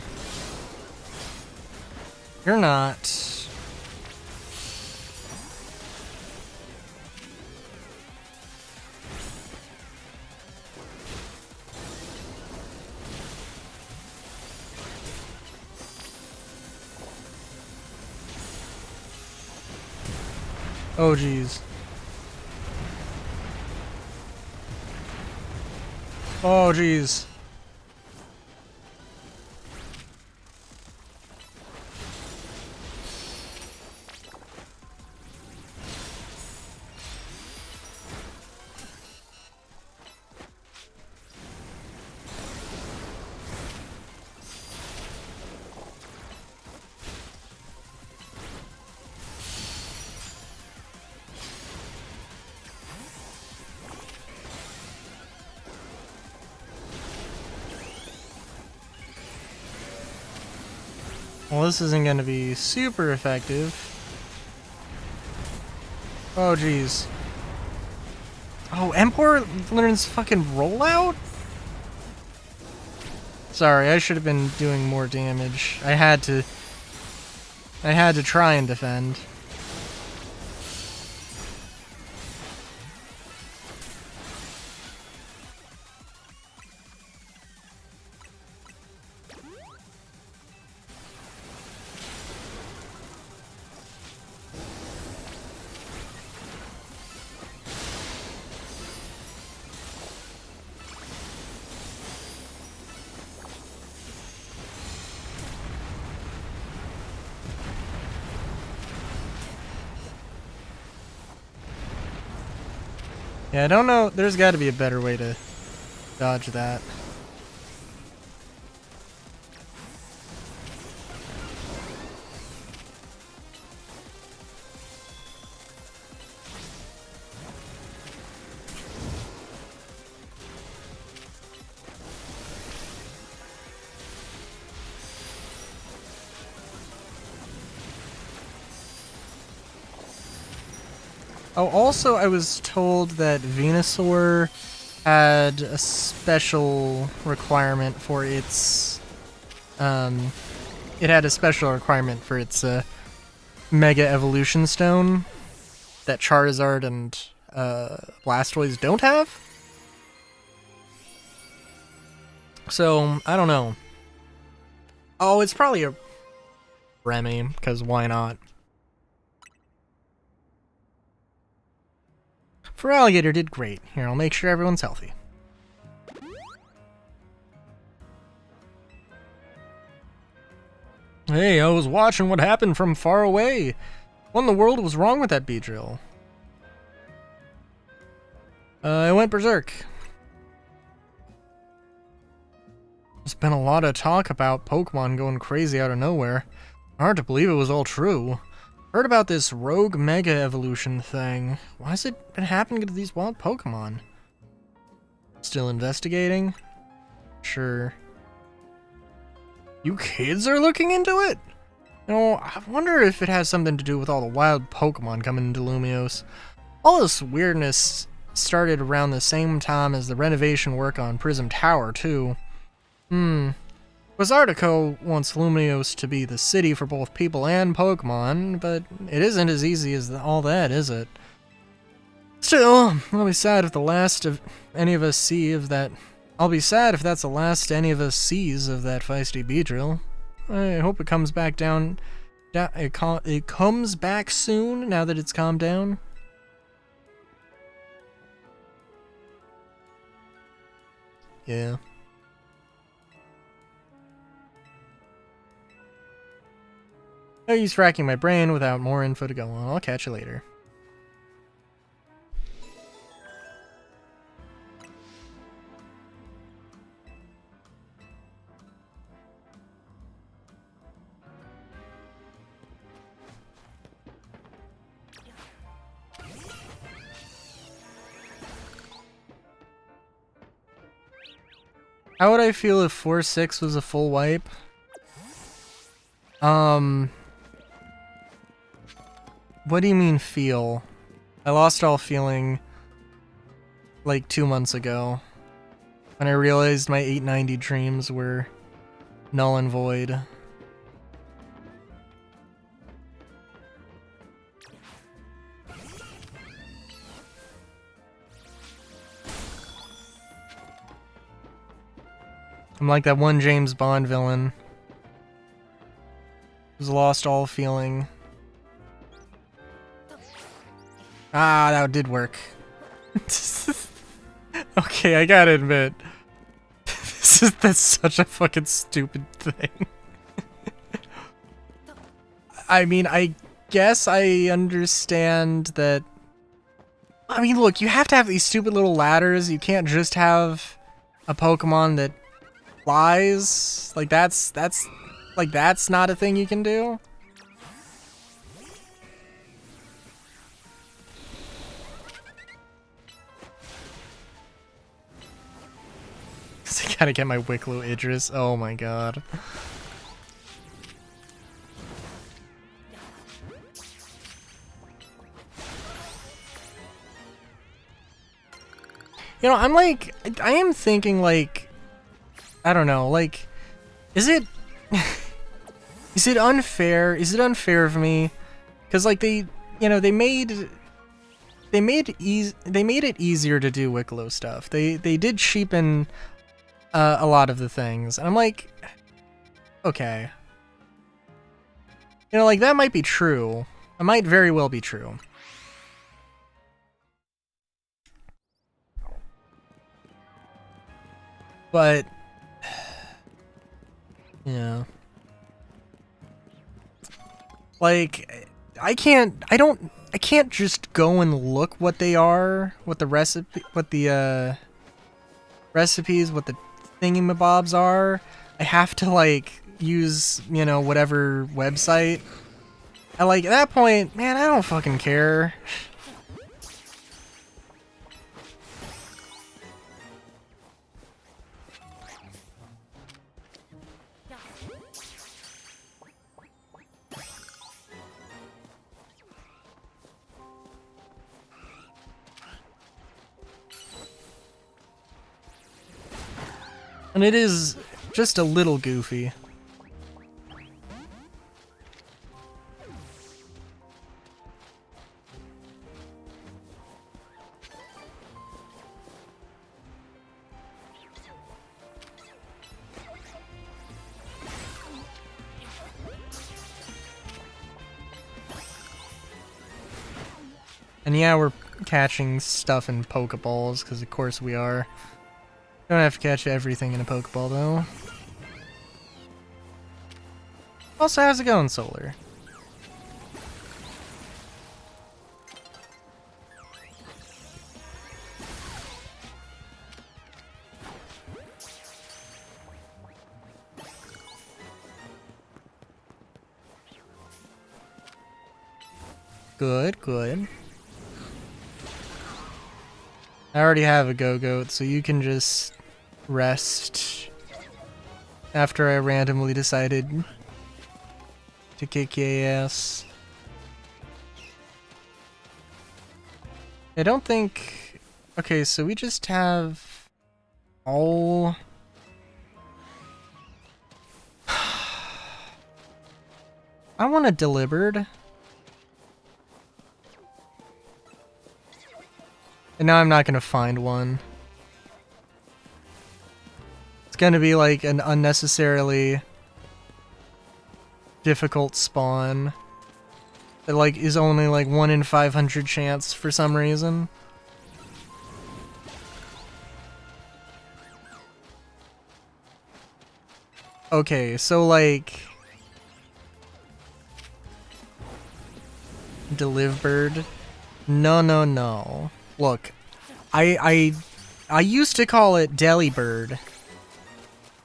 You're not. Oh, jeez. Oh, jeez. Well, this isn't going to be super effective. Oh, jeez. Oh, Emperor learns fucking rollout? Sorry, I should have been doing more damage. I had to try and defend. Yeah, I don't know. There's got to be a better way to dodge that. Oh, also, I was told that Venusaur had a special requirement for its, it had a special requirement for its, Mega Evolution Stone that Charizard and, Blastoise don't have? So, I don't know. Oh, it's probably a Remy, because why not? Feraligatr did great. Here, I'll make sure everyone's healthy. Hey, I was watching what happened from far away. What in the world was wrong with that Beedrill? I went berserk. There's been a lot of talk about Pokemon going crazy out of nowhere. Hard to believe it was all true. Heard about this rogue mega evolution thing. Why has it been happening to these wild Pokemon? Still investigating? Sure. You kids are looking into it? You know, I wonder if it has something to do with all the wild Pokemon coming into Lumiose. All this weirdness started around the same time as the renovation work on Prism Tower, too. Quasartico wants Lumiose to be the city for both people and Pokemon, but it isn't as easy as all that, is it? Still, I'll be sad if the last of any of us see of that. I'll be sad if that's the last any of us sees of that feisty Beedrill. I hope it comes back down. It comes back soon, now that it's calmed down. Yeah. No use racking my brain without more info to go on. I'll catch you later. How would I feel if 4-6 was a full wipe? What do you mean feel? I lost all feeling like 2 months ago when I realized my 890 dreams were null and void. I'm like that one James Bond villain who's lost all feeling. Ah, that did work. Okay, I gotta admit, that's such a fucking stupid thing. I mean, I guess I understand that. I mean, look, you have to have these stupid little ladders. You can't just have a Pokemon that flies. Like that's not a thing you can do. I gotta get my Wicklow Idris. Oh my god. You know, I am thinking like, I don't know, like, is it unfair? Is it unfair of me? Because like they made it easier to do Wicklow stuff. They did cheapen a lot of the things, and I'm like, okay, you know, like that might be true. It might very well be true. But yeah, like I can't just go and look what they are, what the recipes, what the thingamabobs are. I have to like use, you know, whatever website. And like at that point, man, I don't fucking care. And it is just a little goofy. And yeah, we're catching stuff in Pokeballs, because of course we are. Don't have to catch everything in a Pokeball, though. Also, how's it going, Solar? Good, good. I already have a Go-Goat, so you can just rest after I randomly decided to kick your ass. I don't think... Okay, so we just have all... I want a Delivered. And now I'm not gonna find one. It's gonna be like an unnecessarily difficult spawn that like is only like 1 in 500 chance for some reason. Okay, so like Delivebird. No. Look, I used to call it Delibird,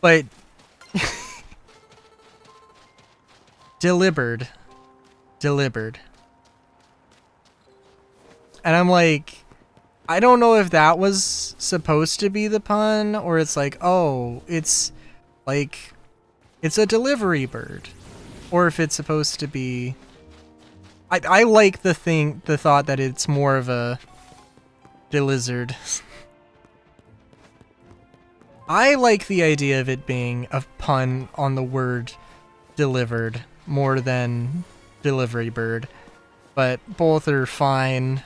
but Delivered. And I'm like, I don't know if that was supposed to be the pun, or it's like, oh, it's like, it's a delivery bird. Or if it's supposed to be... I like the thought that it's more of a delizard. I like the idea of it being a pun on the word delivered more than delivery bird, but both are fine.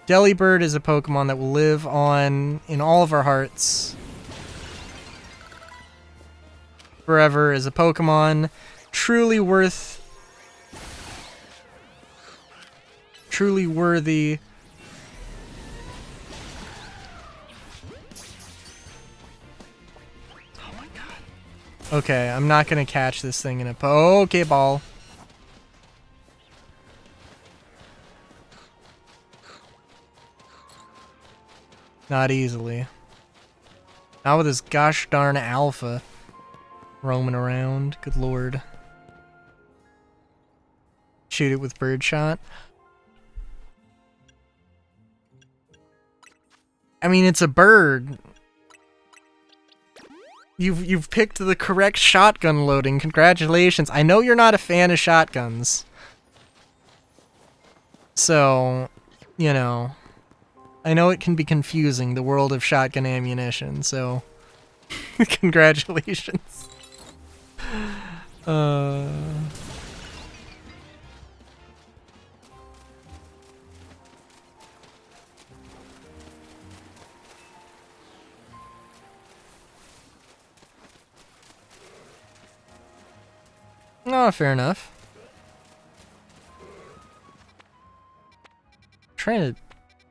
Delibird is a Pokemon that will live on in all of our hearts forever as a Pokemon truly worthy. Oh my god. Okay, I'm not gonna catch this thing in a Pokeball. Not easily. Not with this gosh darn alpha roaming around. Good lord. Shoot it with birdshot. I mean, it's a bird. You've picked the correct shotgun loading. Congratulations. I know you're not a fan of shotguns. So, you know, I know it can be confusing, the world of shotgun ammunition, so congratulations. Oh, fair enough. Trying to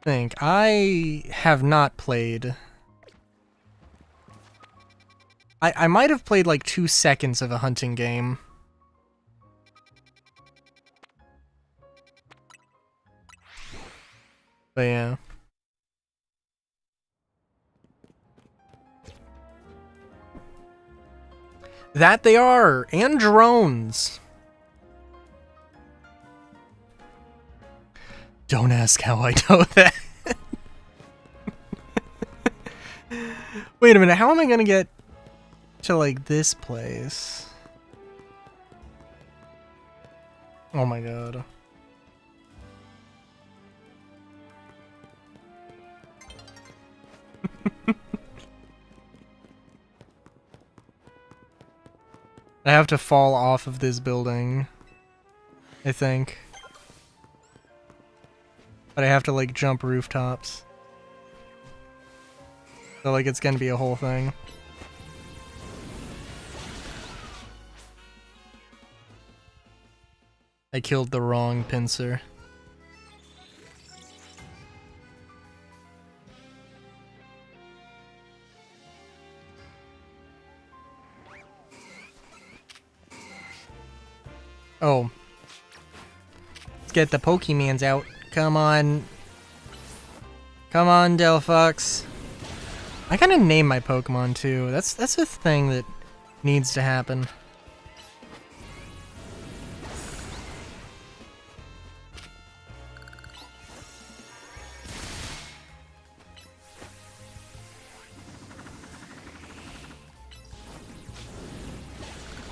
think. I have not played. I might have played like 2 seconds of a hunting game. But yeah. That they are! And drones! Don't ask how I know that. Wait a minute, how am I gonna get to, like, this place? Oh my god. I have to fall off of this building, I think. But I have to, like, jump rooftops. So, like, it's gonna be a whole thing. I killed the wrong pincer. Oh. Let's get the Pokemans out. Come on. Come on, Delphox. I gotta name my Pokemon too. That's a thing that needs to happen.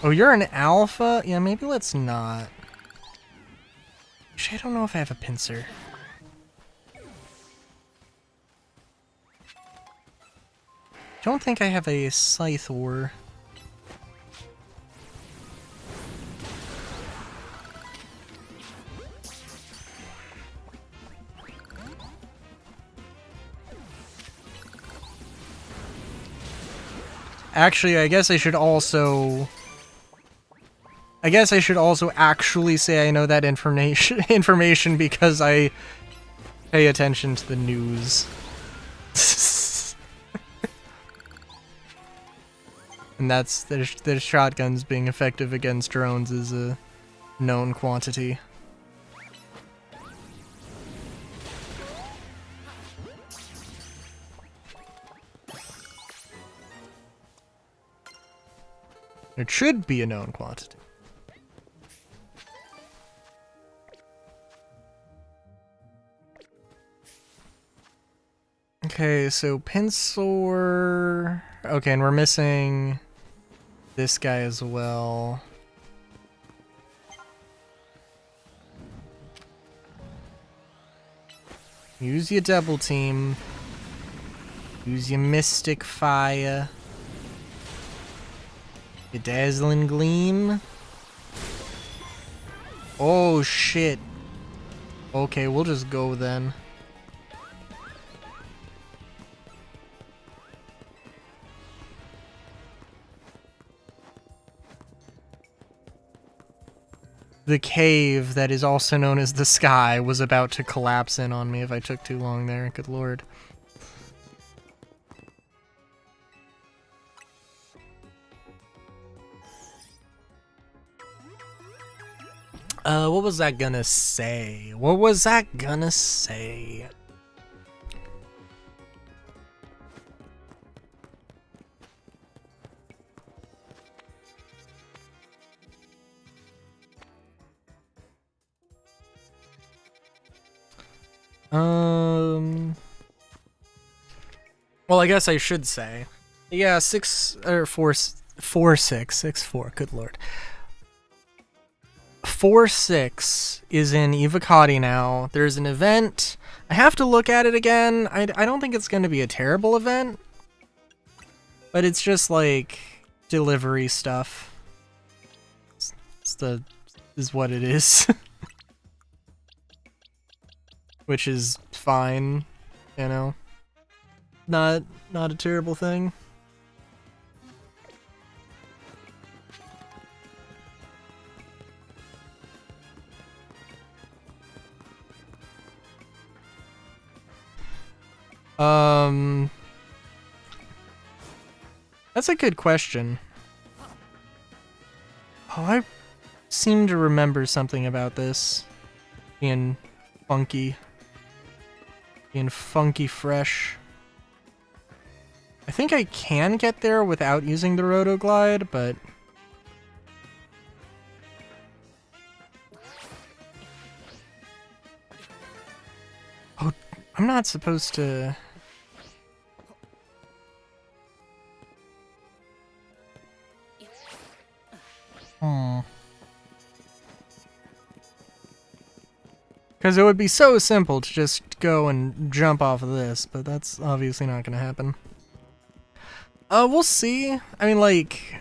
Oh, you're an alpha? Yeah, maybe let's not. Actually, I don't know if I have a pincer. Don't think I have a Scyther. Actually, I guess I should also actually say I know that information because I pay attention to the news. And that's the shotguns being effective against drones is a known quantity. It should be a known quantity. Okay, so Pinsor. Okay, and we're missing this guy as well. Use your double team. Use your Mystic Fire. Your Dazzling Gleam. Oh shit. Okay, we'll just go then. The cave that is also known as the sky was about to collapse in on me if I took too long there. Good lord. What was that gonna say? What was that gonna say? Well, I guess I should say, yeah, 6 or 4, 4 6 6 4. Good lord. 4-6 is in Evocati now. There's an event. I have to look at it again. I don't think it's going to be a terrible event, but it's just like delivery stuff. Is what it is, which is fine, you know. Not a terrible thing. That's a good question. Oh, I seem to remember something about this being funky fresh. I think I can get there without using the Rotoglide, but oh, I'm not supposed to. Because it would be so simple to just go and jump off of this, but that's obviously not going to happen. We'll see. I mean, like,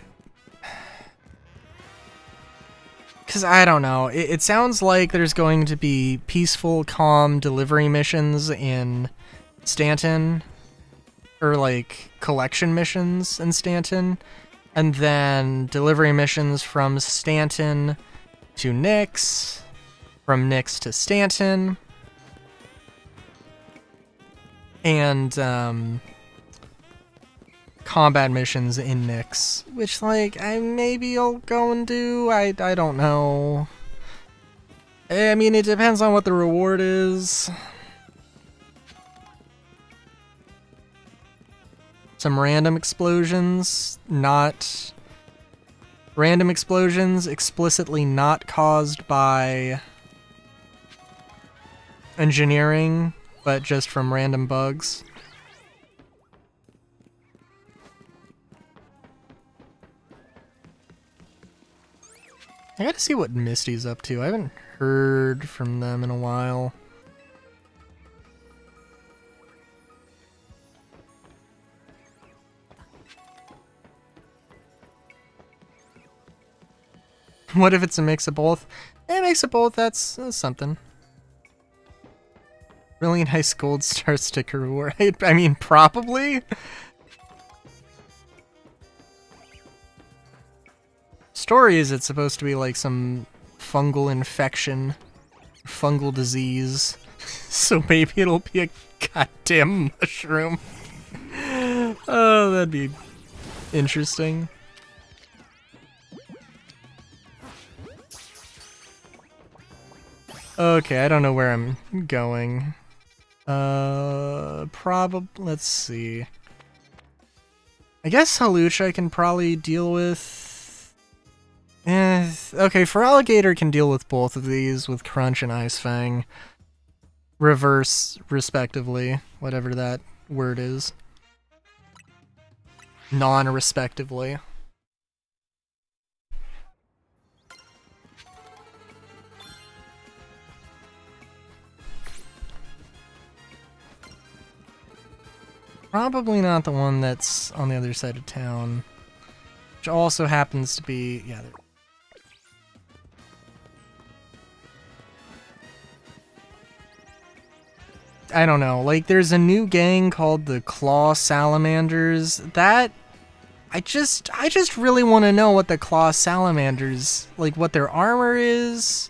because I don't know. It sounds like there's going to be peaceful, calm delivery missions in Stanton, or like collection missions in Stanton, and then delivery missions from Stanton to Nyx, from Nyx to Stanton, and combat missions in Nyx, which, like, maybe I'll go and do. I don't know. I mean, it depends on what the reward is. Some random explosions, not random explosions explicitly not caused by engineering, but just from random bugs. I gotta see what Misty's up to. I haven't heard from them in a while. What if it's a mix of both? A mix of both, that's something. Really nice gold star sticker reward. I mean, probably. Story is it's supposed to be like some fungal infection, fungal disease. So maybe it'll be a goddamn mushroom. Oh, that'd be interesting. Okay, I don't know where I'm going. Probably, let's see. I guess Hawlucha I can probably deal with. Okay, Feraligatr can deal with both of these with Crunch and Ice Fang. Reverse, respectively, whatever that word is. Non-respectively. Probably not the one that's on the other side of town. Which also happens to be... yeah, I don't know, like there's a new gang called the Claw Salamanders. That I just really want to know what the Claw Salamanders, like what their armor is.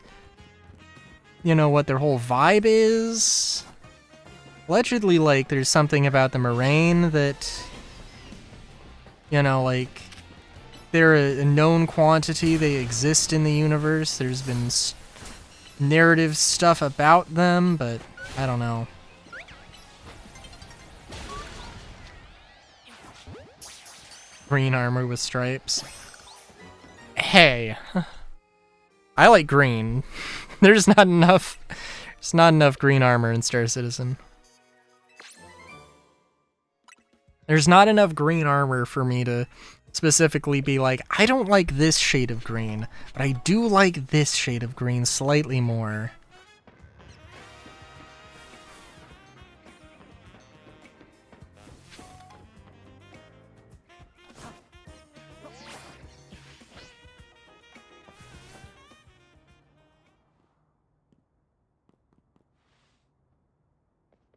You know, what their whole vibe is. Allegedly, like there's something about the Moraine that, you know, like they're a known quantity, they exist in the universe. There's been narrative stuff about them, but I don't know. Green armor with stripes. Hey, I like green. There's not enough green armor in Star Citizen. There's not enough green armor for me to specifically be like, I don't like this shade of green, but I do like this shade of green slightly more.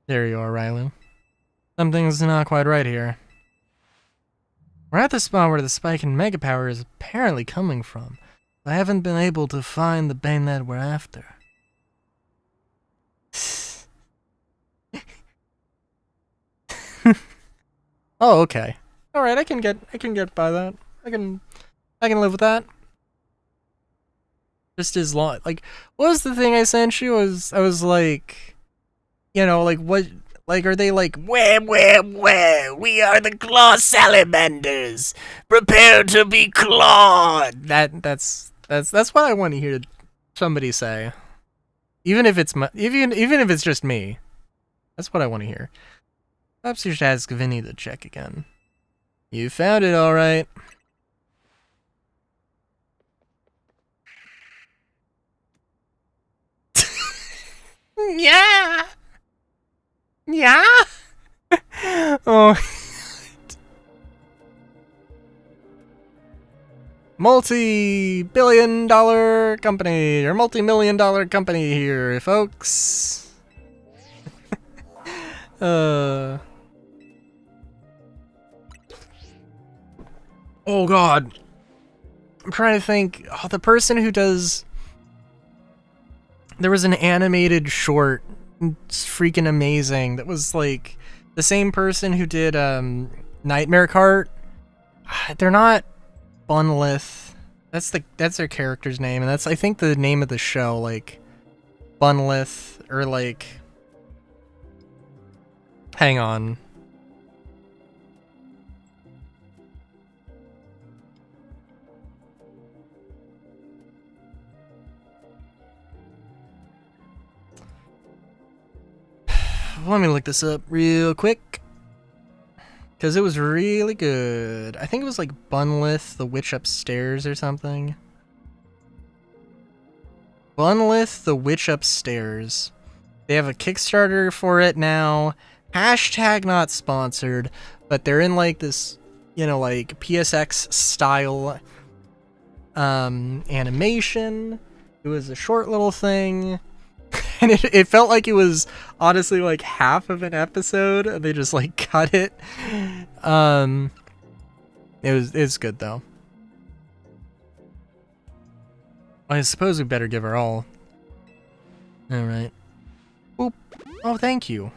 There you are, Rylu. Something's not quite right here. We're at the spot where the spike in mega power is apparently coming from. I haven't been able to find the bayonet we're after. Oh, okay. All right, I can get by that. I can live with that. Just as long, like, what was the thing I sent you? I was like, you know, like what, like are they like, Where, we are the Claw Salamanders. Prepare to be clawed. that's what I want to hear somebody say. Even if it's even if it's just me. That's what I want to hear. Perhaps you should ask Vinny to check again. You found it all right. Yeah. Yeah. Oh. Multi-billion-dollar company, or multi-million-dollar company here, folks. Oh god. I'm trying to think. Oh, the person who does... There was an animated short. It's freaking amazing. That was like the same person who did Nightmare Cart. They're not Bunlith. That's their character's name, and that's I think the name of the show, like Bunlith, or like, hang on. Let me look this up real quick, because it was really good. I think it was like Bunlith, the Witch Upstairs or something. Bunlith, the Witch Upstairs. They have a Kickstarter for it now. Hashtag not sponsored, but they're in like this, you know, like PSX style animation. It was a short little thing. And it felt like it was honestly like half of an episode, and they just like cut it. It's good though. I suppose we better give her all. Alright. Oop. Oh, thank you.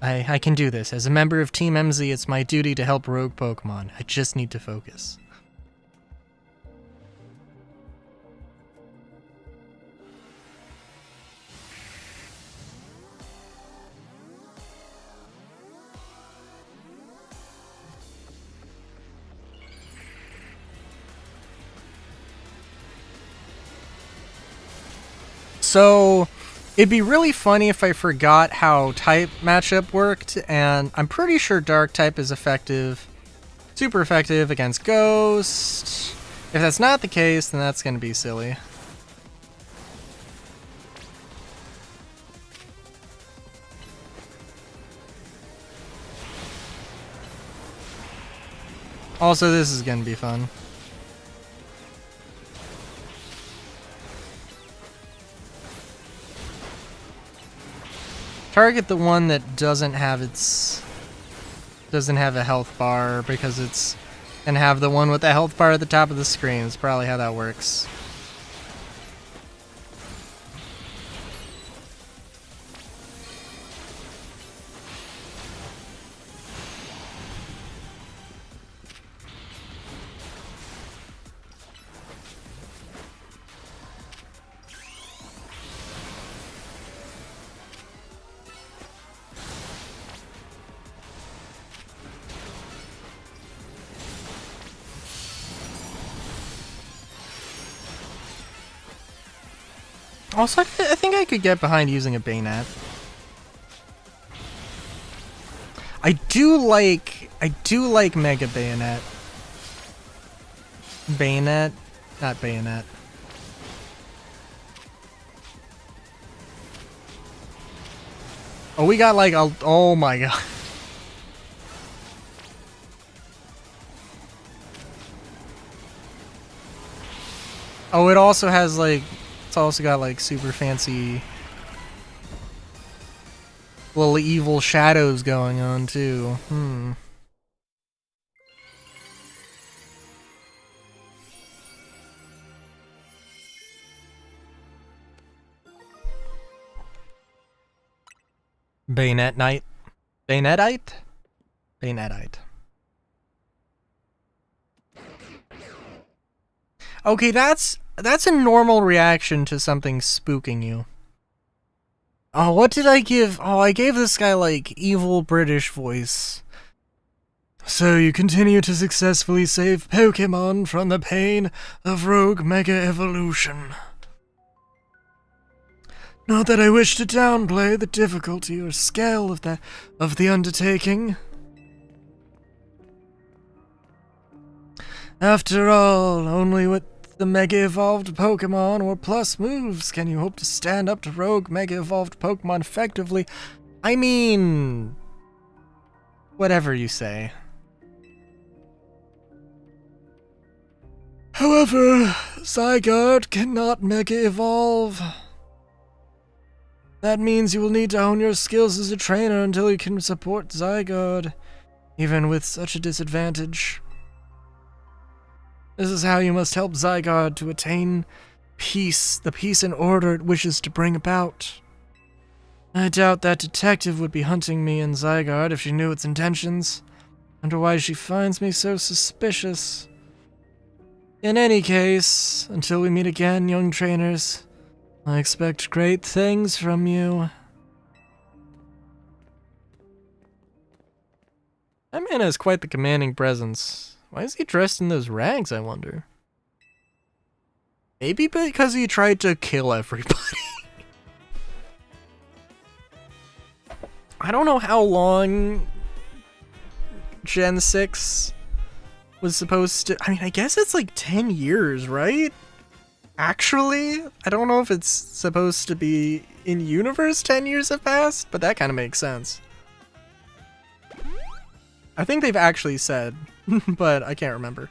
I can do this. As a member of Team MZ, it's my duty to help rogue Pokemon. I just need to focus. So, It'd be really funny if I forgot how type matchup worked, and I'm pretty sure dark type is effective, super effective against ghost. If that's not the case, then that's gonna be silly. Also, this is gonna be fun. Target the one that doesn't have a health bar, because it's gonna have the one with the health bar at the top of the screen. That's probably how that works. Also, I think I could get behind using a Bayonet. I do like Mega Bayonet. Bayonet, not Bayonet. Oh, we got like a, oh my god. Oh, it also has like, it's also got like super fancy little evil shadows going on too. Bayonet Knight. Bayonetite? Bayonetite. Okay, that's a normal reaction to something spooking you. Oh, what did I give? Oh, I gave this guy like evil British voice. So you continue to successfully save Pokemon from the pain of Rogue Mega Evolution. Not that I wish to downplay the difficulty or scale of the undertaking. After all, only with the Mega Evolved Pokemon or Plus moves can you hope to stand up to Rogue Mega Evolved Pokemon effectively. I mean, whatever you say. However, Zygarde cannot Mega Evolve. That means you will need to hone your skills as a trainer until you can support Zygarde, even with such a disadvantage. This is how you must help Zygarde to attain peace, the peace and order it wishes to bring about. I doubt that detective would be hunting me and Zygarde if she knew its intentions. Wonder why she finds me so suspicious. In any case, until we meet again, young trainers, I expect great things from you. That man has quite the commanding presence. Why is he dressed in those rags, I wonder? Maybe because he tried to kill everybody. I don't know how long Gen 6 was supposed to... I mean, I guess it's like 10 years, right? Actually, I don't know if it's supposed to be in-universe 10 years have passed, but that kind of makes sense. I think they've actually said, but I can't remember.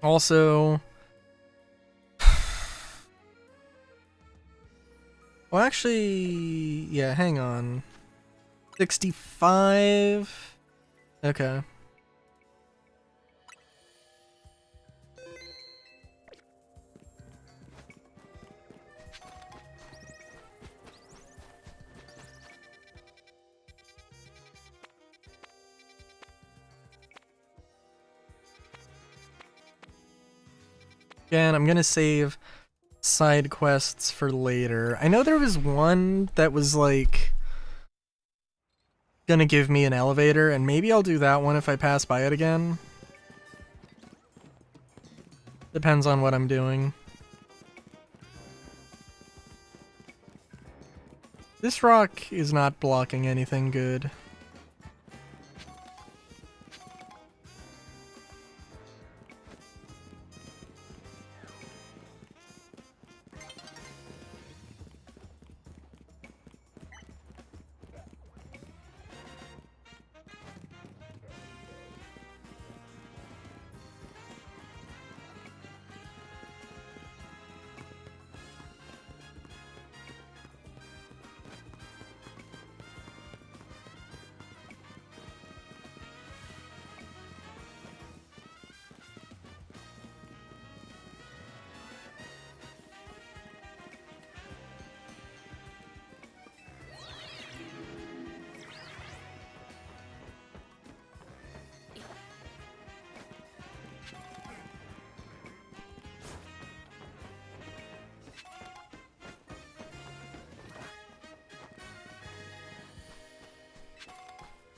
Also, well, actually, yeah, hang on. 65? Okay. Again, I'm gonna save side quests for later. I know there was one that was like gonna give me an elevator, and maybe I'll do that one if I pass by it again. Depends on what I'm doing. This rock is not blocking anything good.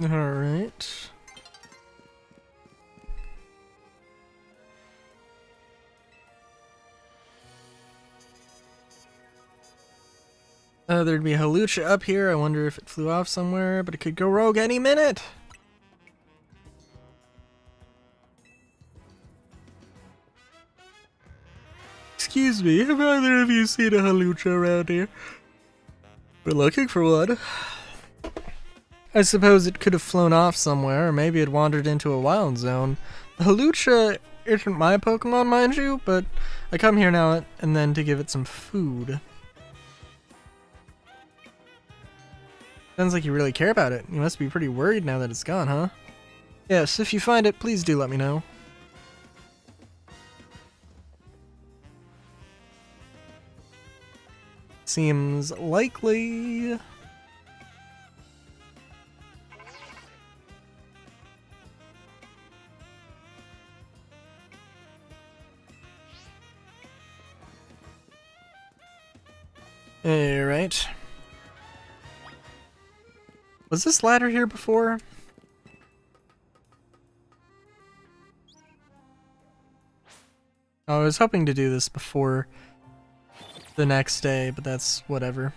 Alright. There'd be a Hawlucha up here. I wonder if it flew off somewhere, but it could go rogue any minute. Excuse me, have either of you seen a Hawlucha around here? We're looking for one. I suppose it could have flown off somewhere, or maybe it wandered into a wild zone. The Hawlucha isn't my Pokemon, mind you, but I come here now and then to give it some food. Sounds like you really care about it. You must be pretty worried now that it's gone, huh? Yes, if you find it, please do let me know. Seems likely. Alright. Was this ladder here before? I was hoping to do this before the next day, but that's whatever.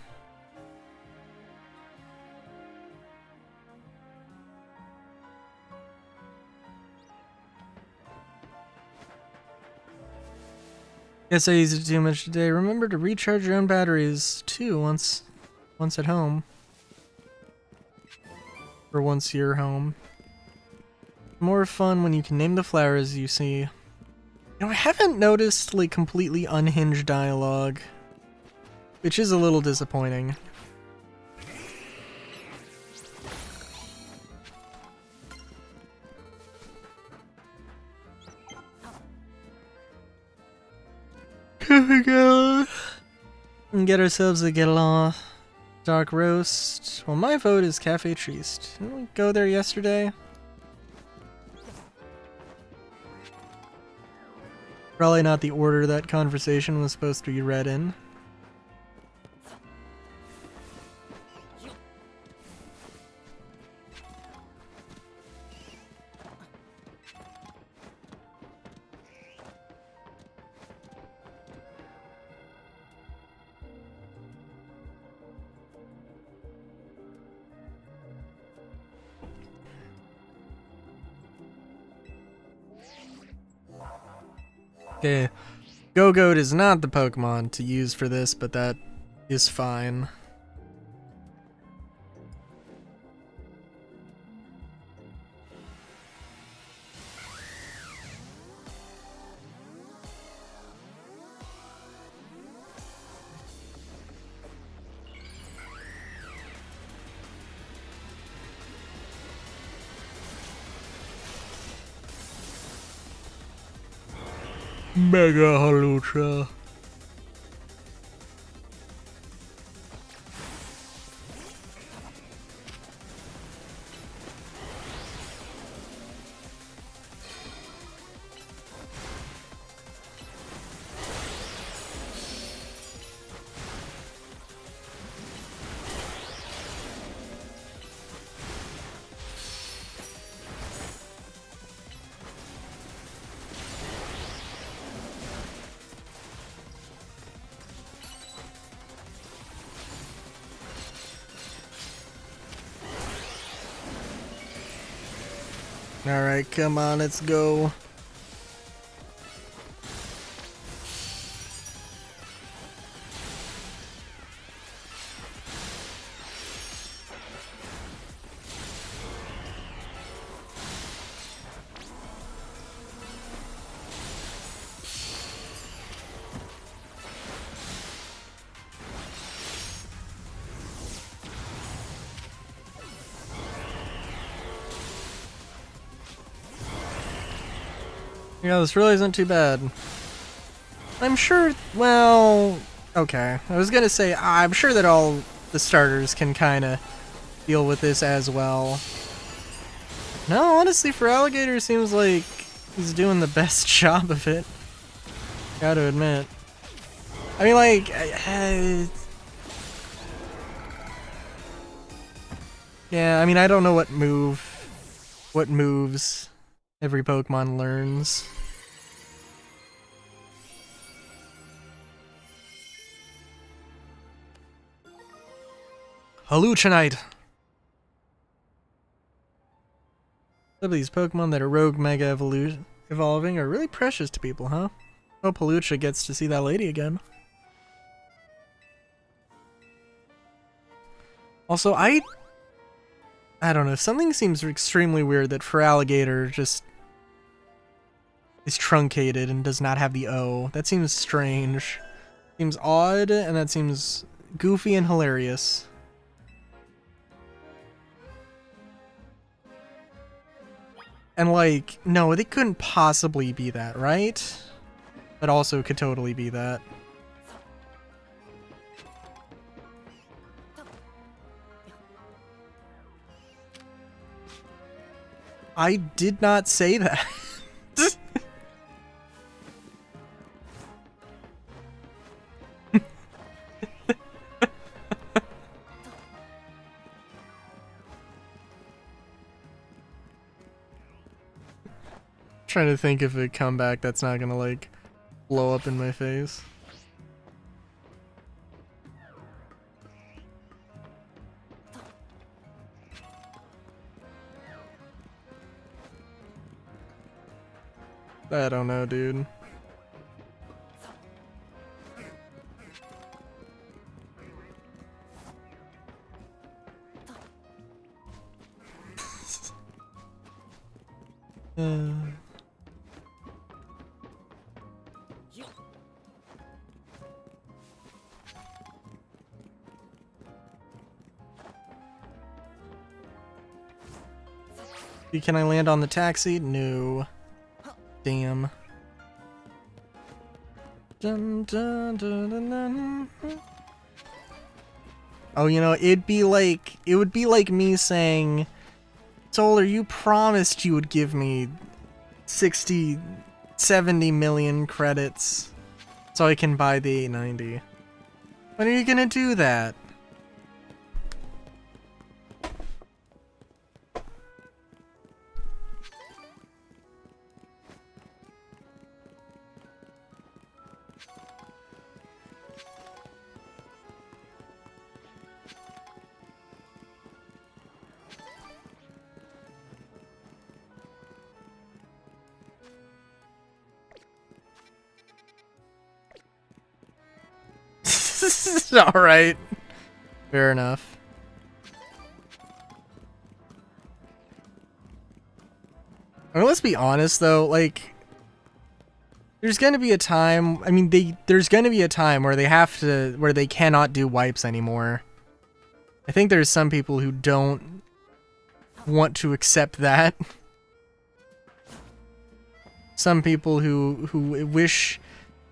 Guess I used it too much today. Remember to recharge your own batteries too once at home. Or once you're home. More fun when you can name the flowers you see. You know, I haven't noticed like completely unhinged dialogue, which is a little disappointing. Here we go. And get ourselves a Galar dark roast. Well, my vote is Cafe Triste. Didn't we go there yesterday? Probably not the order that conversation was supposed to be read in. Okay, Go-Goat is not the Pokemon to use for this, but that is fine. Mega Hawlucha. Alright, come on, let's go. Yeah, this really isn't too bad. I'm sure, well, okay. I was gonna say, I'm sure that all the starters can kind of deal with this as well. No, honestly, for Alligator, seems like he's doing the best job of it. Gotta admit. I mean, like, yeah, I mean, I don't know what moves every Pokemon learns. Hallucinite! Some of these Pokemon that are Rogue Mega evolving are really precious to people, huh? Hope Halucha gets to see that lady again. Also, I don't know, something seems extremely weird that for Alligator just is truncated and does not have the O. That seems strange. Seems odd, and that seems goofy and hilarious. And like, no, they couldn't possibly be that, right? But also could totally be that. I did not say that. Trying to think of a comeback that's not gonna like blow up in my face. I don't know, dude. Can I land on the taxi? No. Damn. Dun, dun, dun, dun, dun. Oh, you know, it would be like me saying, Solar, you promised you would give me 60, 70 million credits so I can buy the 890. When are you gonna do that? Alright. Fair enough. I mean, let's be honest though, like, there's gonna be a time, I mean, there's gonna be a time where where they cannot do wipes anymore. I think there's some people who don't want to accept that. Some people who wish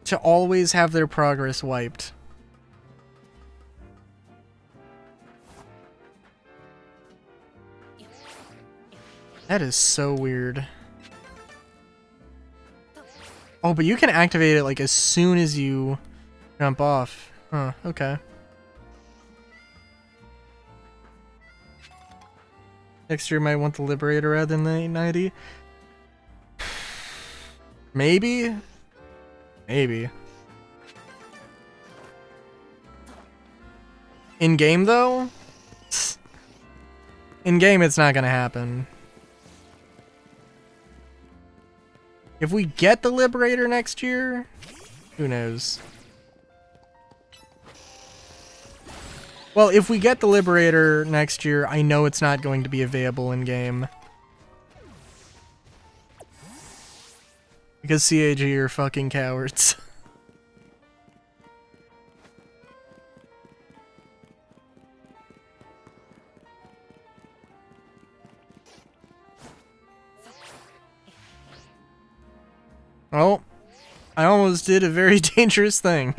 to always have their progress wiped. That is so weird. Oh, but you can activate it like as soon as you jump off. Huh, okay. Next year might want the Liberator rather than the 890. Maybe? Maybe. In-game though? In-game it's not gonna happen. If we get the Liberator next year, who knows? Well, if we get the Liberator next year, I know it's not going to be available in-game. Because CAG are fucking cowards. Oh, I almost did a very dangerous thing.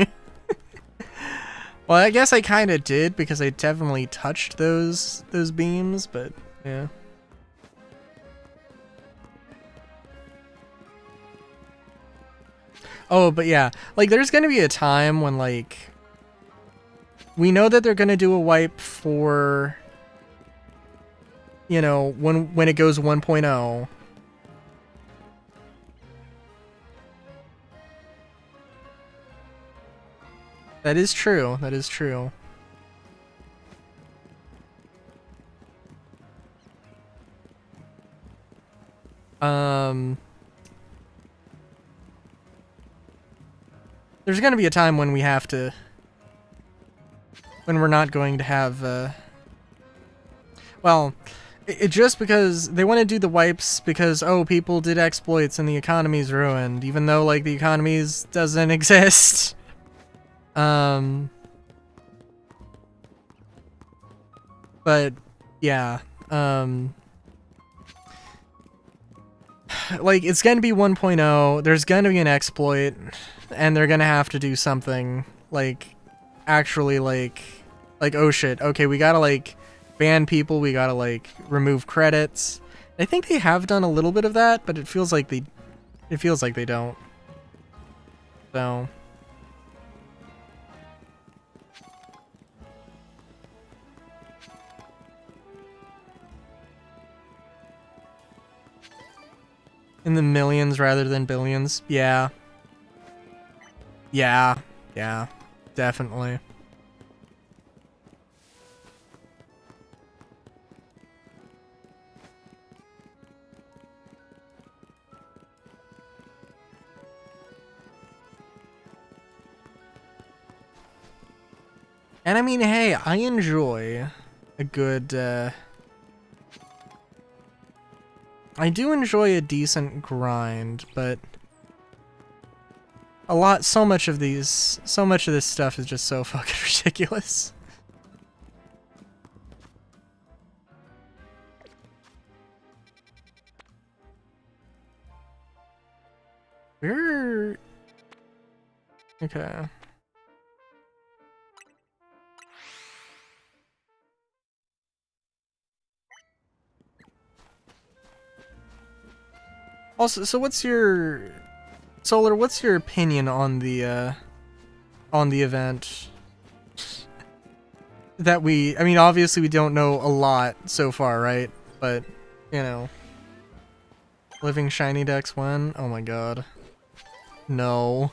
Well, I guess I kind of did because I definitely touched those beams, but yeah. Oh, but yeah, like there's gonna be a time when like we know that they're gonna do a wipe for, you know, when it goes 1.0. That is true. That is true. There's gonna be a time when we have to, when we're not going to have, well, it just because they want to do the wipes because, oh, people did exploits and the economy's ruined, even though, like, the economy's doesn't exist. But, yeah, like, it's gonna be 1.0, there's gonna be an exploit, and they're gonna have to do something, like, actually, like, oh shit, okay, we gotta, like, ban people, we gotta, like, remove credits. I think they have done a little bit of that, but it feels like they don't. So... in the millions rather than billions. Yeah. Yeah. Yeah. Definitely. And I mean, hey, I enjoy a good, I do enjoy a decent grind, but so much of this stuff is just so fucking ridiculous. Okay. Also, so what's your... Solar, what's your opinion on the event? That I mean, obviously we don't know a lot so far, right? But, you know. Living Shiny Dex when? Oh my god. No.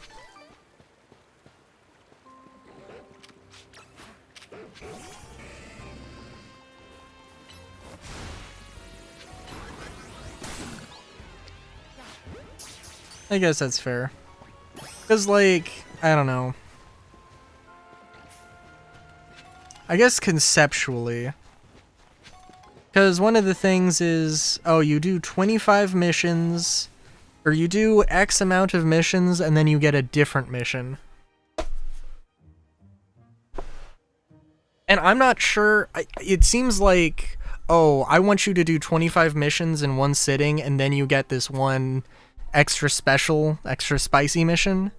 I guess that's fair. Because, like, I don't know. I guess conceptually. Because one of the things is, oh, you do 25 missions, or you do X amount of missions, and then you get a different mission. And I'm not sure, it seems like, oh, I want you to do 25 missions in one sitting, and then you get this one extra special, extra spicy mission.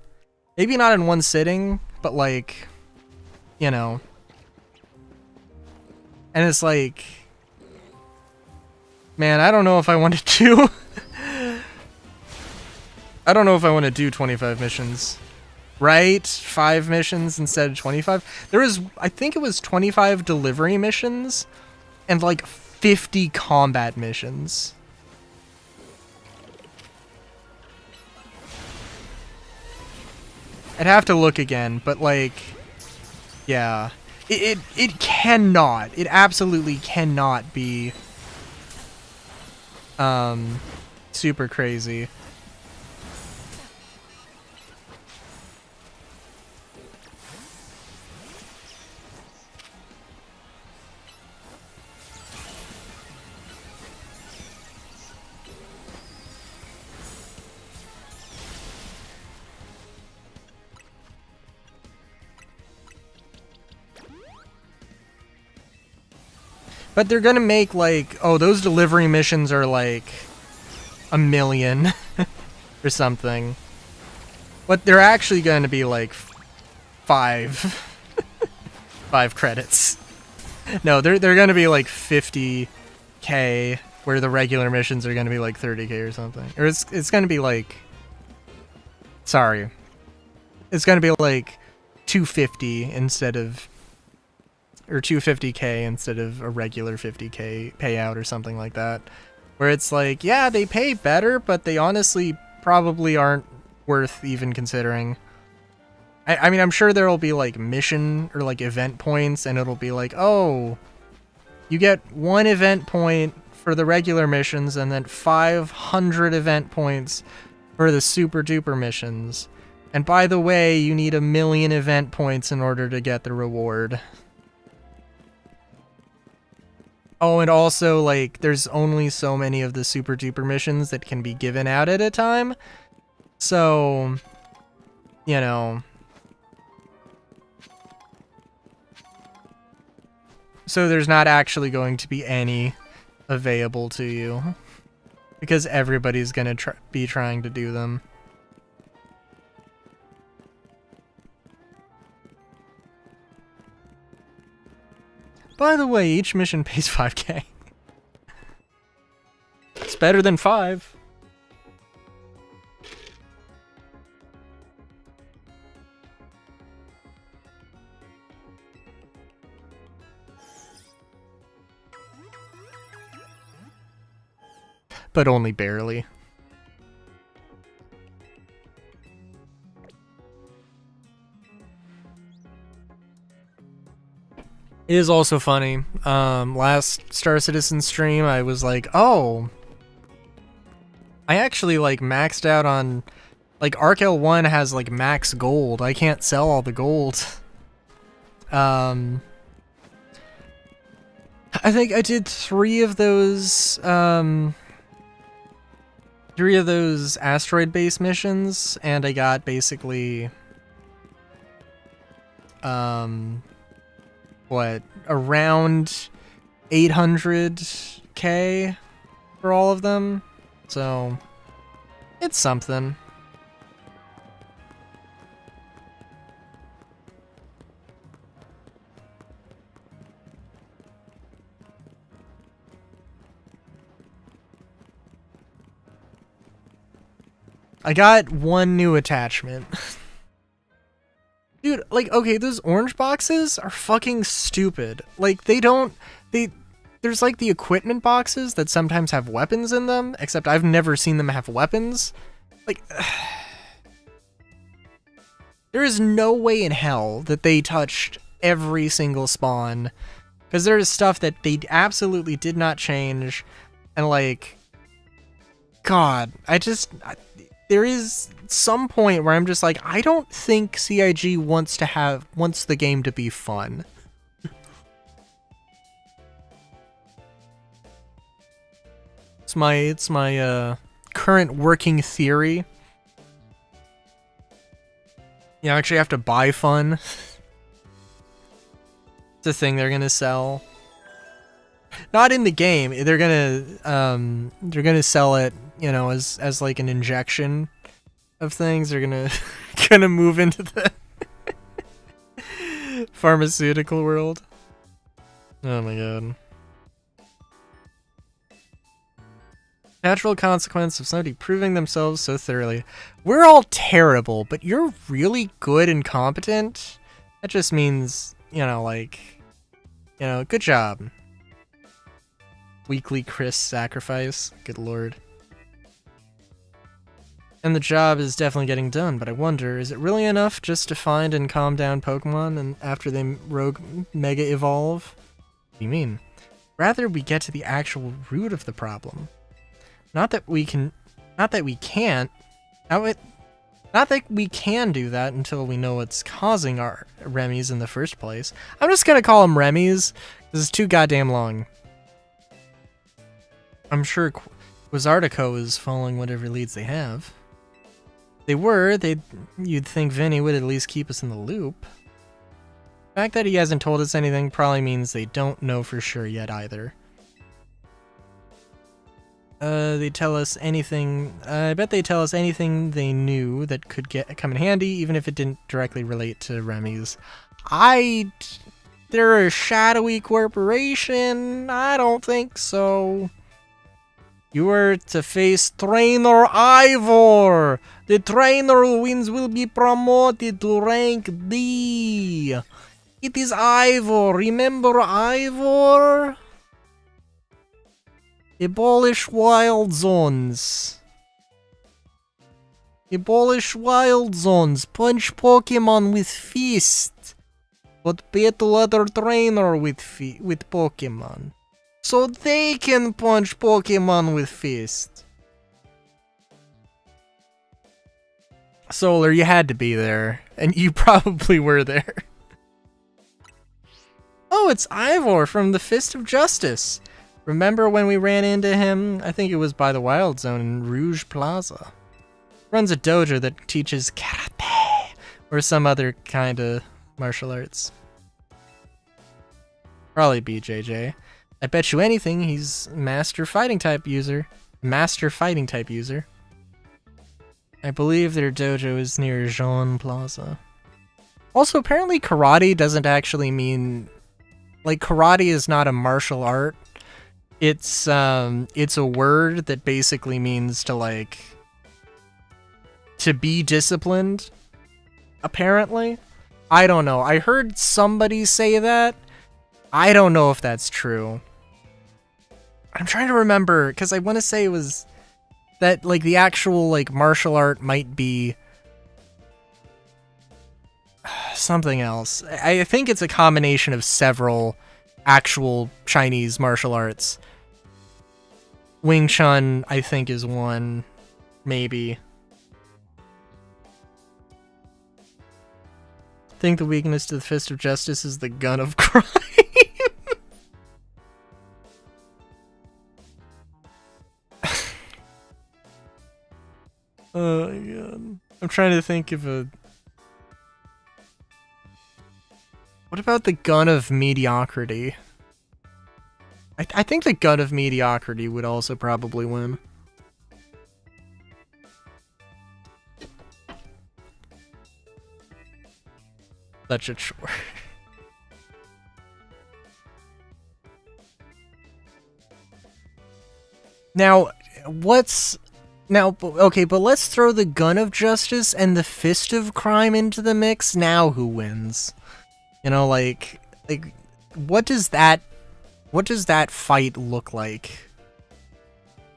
Maybe not in one sitting, but like, you know. And it's like, man, I don't know if I want to do... I don't know if I want to do 25 missions. Right? 5 missions instead of 25? There was, I think it was 25 delivery missions, and like 50 combat missions. I'd have to look again, but like, yeah, it cannot, it absolutely cannot be, super crazy. But they're gonna make like, oh, those delivery missions are like 1 million or something. But they're actually gonna be like 5 credits. No, they're gonna be like 50k, where the regular missions are gonna be like 30k or something. Or it's gonna be like, sorry, it's gonna be like 250 instead of, or 250k instead of a regular 50k payout or something like that. Where it's like, yeah, they pay better, but they honestly probably aren't worth even considering. I mean, I'm sure there'll be like mission or like event points, and it'll be like, oh, you get 1 event point for the regular missions and then 500 event points for the super duper missions. And by the way, you need 1 million event points in order to get the reward. Oh, and also, like, there's only so many of the super duper missions that can be given out at a time. So, you know. So there's not actually going to be any available to you. Because everybody's gonna be trying to do them. By the way, each mission pays 5k. It's better than 5. But only barely. It is also funny. Last Star Citizen stream, I was like, oh, I actually like maxed out on, like, Arc L1 has like max gold. I can't sell all the gold. I think I did 3 of those, 3 of those asteroid-based missions, and I got basically, what, around 800k for all of them, so it's something. I got 1 new attachment. Dude, like, okay, those orange boxes are fucking stupid. Like, there's like the equipment boxes that sometimes have weapons in them, except I've never seen them have weapons. Like, there is no way in hell that they touched every single spawn, because there is stuff that they absolutely did not change, and like, God, there is some point where I'm just like, I don't think CIG wants the game to be fun. It's my current working theory. You actually have to buy fun. It's a thing they're gonna sell. Not in the game. They're gonna sell it, you know, as like an injection of things. They're gonna move into the pharmaceutical world. Oh my god. Natural consequence of somebody proving themselves so thoroughly. We're all terrible, but you're really good and competent. That just means, you know, like, you know, good job. Weekly Chris sacrifice. Good lord. And the job is definitely getting done, but I wonder, is it really enough just to find and calm down Pokemon and after they rogue mega evolve? What do you mean? Rather, we get to the actual root of the problem. Not that we can do that until we know what's causing our Remys in the first place. I'm just gonna call them Remys, because it's too goddamn long. I'm sure Quizartico is following whatever leads they have. If they were, you'd think Vinny would at least keep us in the loop. The fact that he hasn't told us anything probably means they don't know for sure yet either. They tell us anything. I bet they tell us anything they knew that could come in handy, even if it didn't directly relate to Remy's. They're a shadowy corporation. I don't think so. You are to face Trainer Ivor. The trainer who wins will be promoted to rank D. It is Ivor. Remember Ivor? Abolish wild zones. Abolish wild zones. Punch Pokemon with fist. But battle other trainer with Pokemon. So they can punch Pokemon with fist. Solar, you had to be there. And you probably were there. Oh, it's Ivor from the Fist of Justice. Remember when we ran into him? I think it was by the Wild Zone in Rouge Plaza. Runs a dojo that teaches karate or some other kind of martial arts. Probably BJJ. I bet you anything he's master fighting type user. I believe their dojo is near Jean Plaza. Also, apparently karate doesn't actually mean... Like, karate is not a martial art. It's a word that basically means to, like, to be disciplined, apparently. I don't know. I heard somebody say that. I don't know if that's true. I'm trying to remember, because I want to say it was that, like, the actual, like, martial art might be something else. I think it's a combination of several actual Chinese martial arts. Wing Chun, I think, is one, maybe. I think the weakness to the Fist of Justice is the gun of crime. Oh my god. I'm trying to think of a... What about the gun of mediocrity? I think the gun of mediocrity would also probably win. Such a chore. Now, okay, but let's throw the gun of justice and the fist of crime into the mix. Now who wins? You know, like what does that fight look like?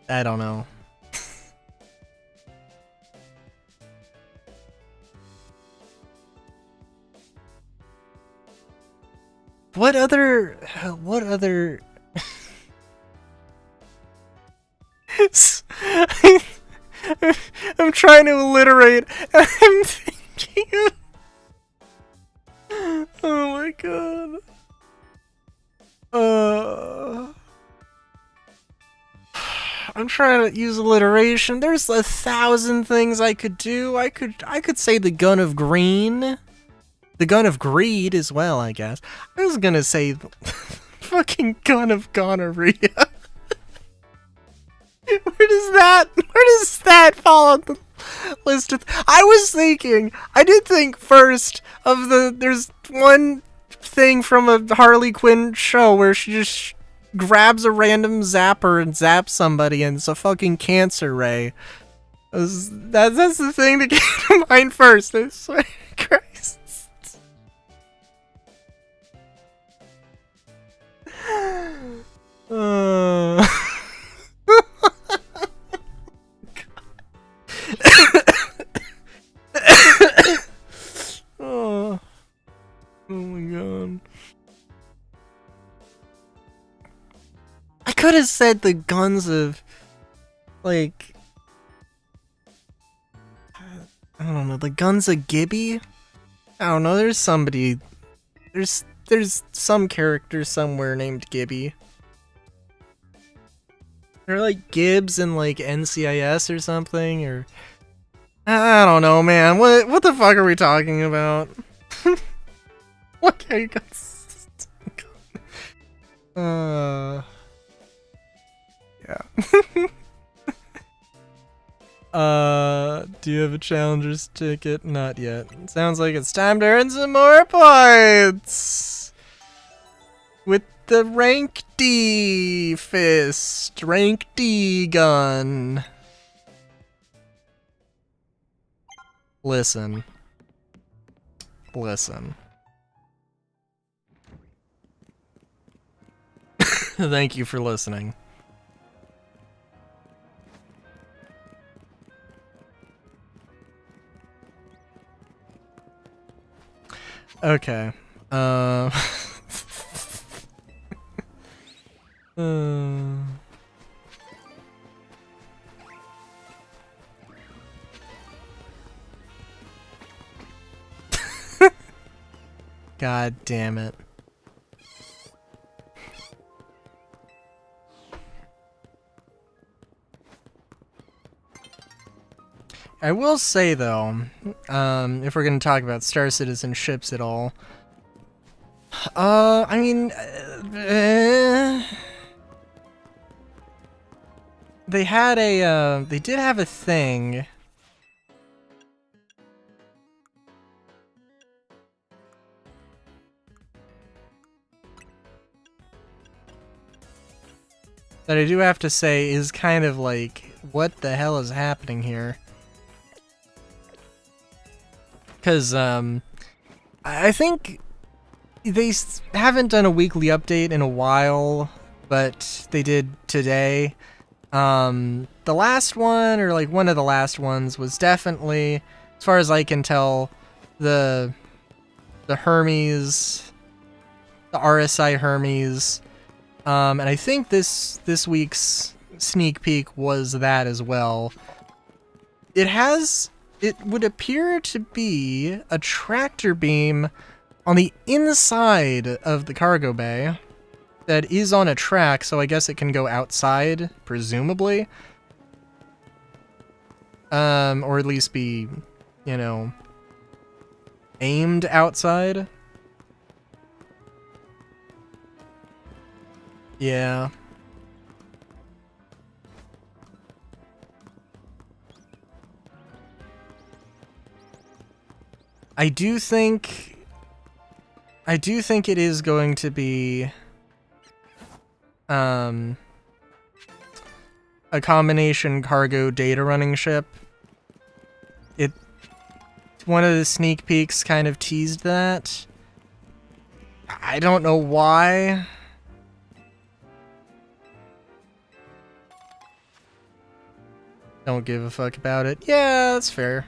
I don't know. What other I'm trying to alliterate. I'm thinking of... Oh my god. I'm trying to use alliteration. There's 1,000 things I could do. I could say the gun of green. The gun of greed as well, I guess. I was gonna say fucking gun of gonorrhea. Where does that fall on the list of... I did think first of there's one thing from a Harley Quinn show where she just grabs a random zapper and zaps somebody and it's a fucking cancer ray. That's the thing that came to mind first, I swear to Christ. Oh my god. I could have said the guns of, like, I don't know, the guns of Gibby? I don't know, there's somebody, there's some character somewhere named Gibby. They're like Gibbs in like NCIS or something, or I don't know, man. What the fuck are we talking about? Look how you got. Yeah. Do you have a challenger's ticket? Not yet. Sounds like it's time to earn some more points. With the rank D fist, rank D gun. Listen. Thank you for listening. Okay. God damn it. I will say though, if we're gonna talk about Star Citizen ships at all, I mean, they had a, they did have a thing. That I do have to say is kind of like, what the hell is happening here? Because, I think they haven't done a weekly update in a while, but they did today. The last one, or like one of the last ones, was definitely, as far as I can tell, the Hermes, the RSI Hermes, and I think this week's sneak peek was that as well. It would appear to be a tractor beam on the inside of the cargo bay that is on a track, so I guess it can go outside, presumably. Or at least be, you know, aimed outside. Yeah. I do think it is going to be a combination cargo data running ship. One of the sneak peeks kind of teased that. I don't know why. Don't give a fuck about it. Yeah, that's fair.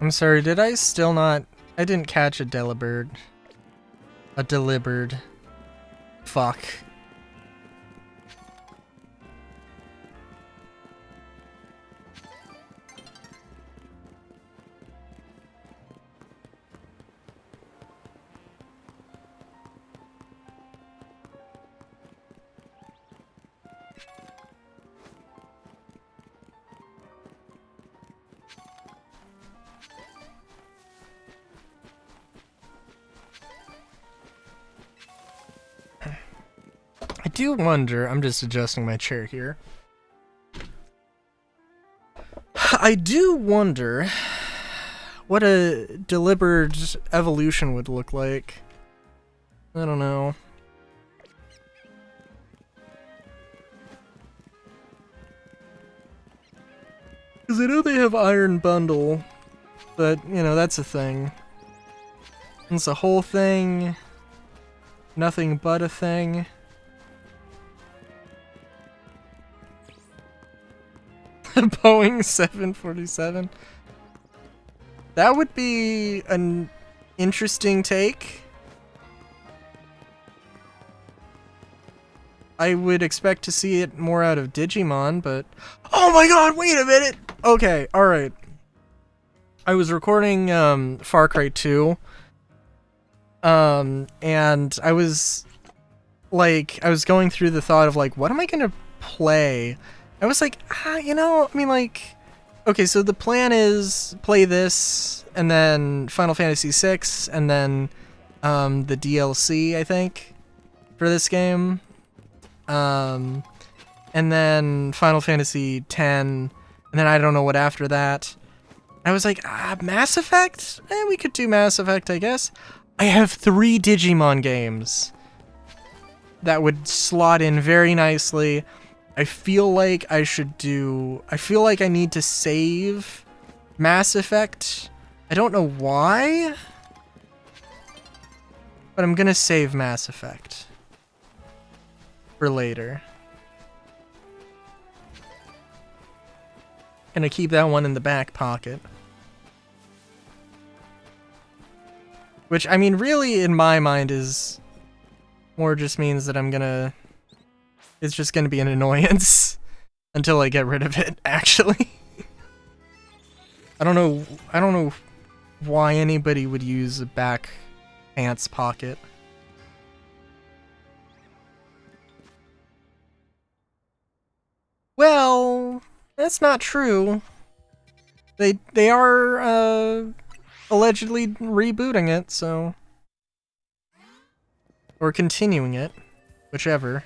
I'm sorry, did I still not... I didn't catch a Delibird. A Delibird. Fuck. I do wonder, I'm just adjusting my chair here. I do wonder what a deliberate evolution would look like. I don't know. Because I know they have Iron Bundle, but, you know, that's a thing. It's a whole thing. Nothing but a thing. Boeing 747. That would be an interesting take. I would expect to see it more out of Digimon, but... Oh my god, wait a minute! Okay, alright. I was recording Far Cry 2, And I was going through the thought of like, what am I gonna play? I was like, you know, I mean, like, okay, so the plan is play this, and then Final Fantasy VI, and then the DLC, I think, for this game. And then Final Fantasy X, and then I don't know what after that. I was like, Mass Effect? We could do Mass Effect, I guess. I have 3 Digimon games that would slot in very nicely. I feel like I need to save Mass Effect. I don't know why, but I'm gonna save Mass Effect for later. Gonna keep that one in the back pocket. Which, I mean, really, in my mind, is more just means that it's just gonna be an annoyance until I get rid of it, actually. I don't know why anybody would use a back pants pocket. Well, that's not true. They are allegedly rebooting it, so, or continuing it, whichever.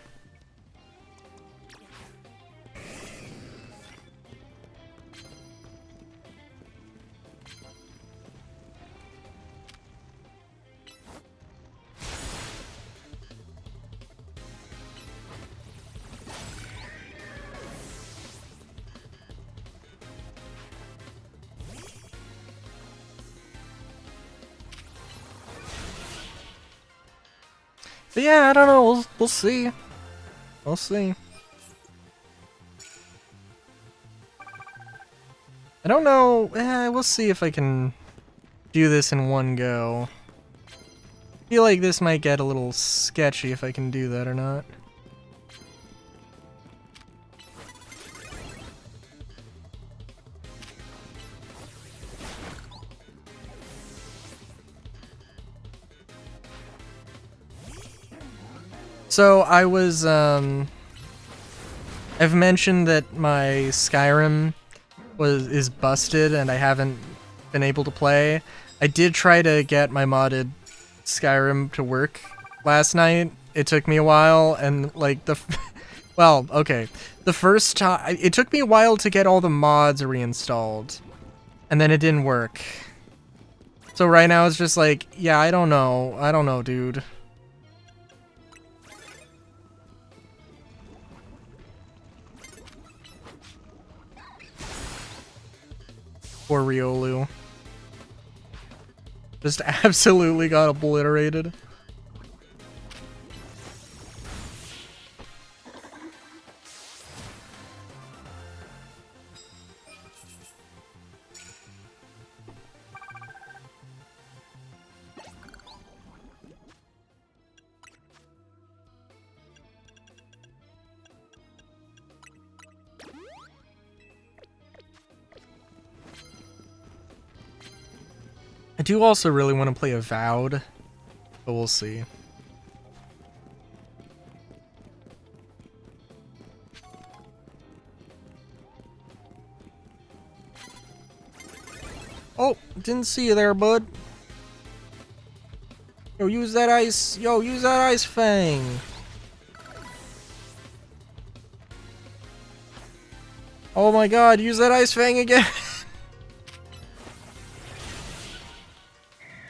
But yeah, I don't know. We'll see. We'll see. I don't know. We'll see if I can do this in one go. I feel like this might get a little sketchy if I can do that or not. So I was, I've mentioned that my Skyrim is busted and I haven't been able to play. I did try to get my modded Skyrim to work last night. It took me a while, and like well, okay. The first time, it took me a while to get all the mods reinstalled, and then it didn't work. So right now it's just like, yeah, I don't know, dude. Poor Riolu. Just absolutely got obliterated. I do also really want to play Avowed, but we'll see. Oh, didn't see you there, bud. Yo, use that ice. Yo, use that ice fang. Oh my god, use that ice fang again.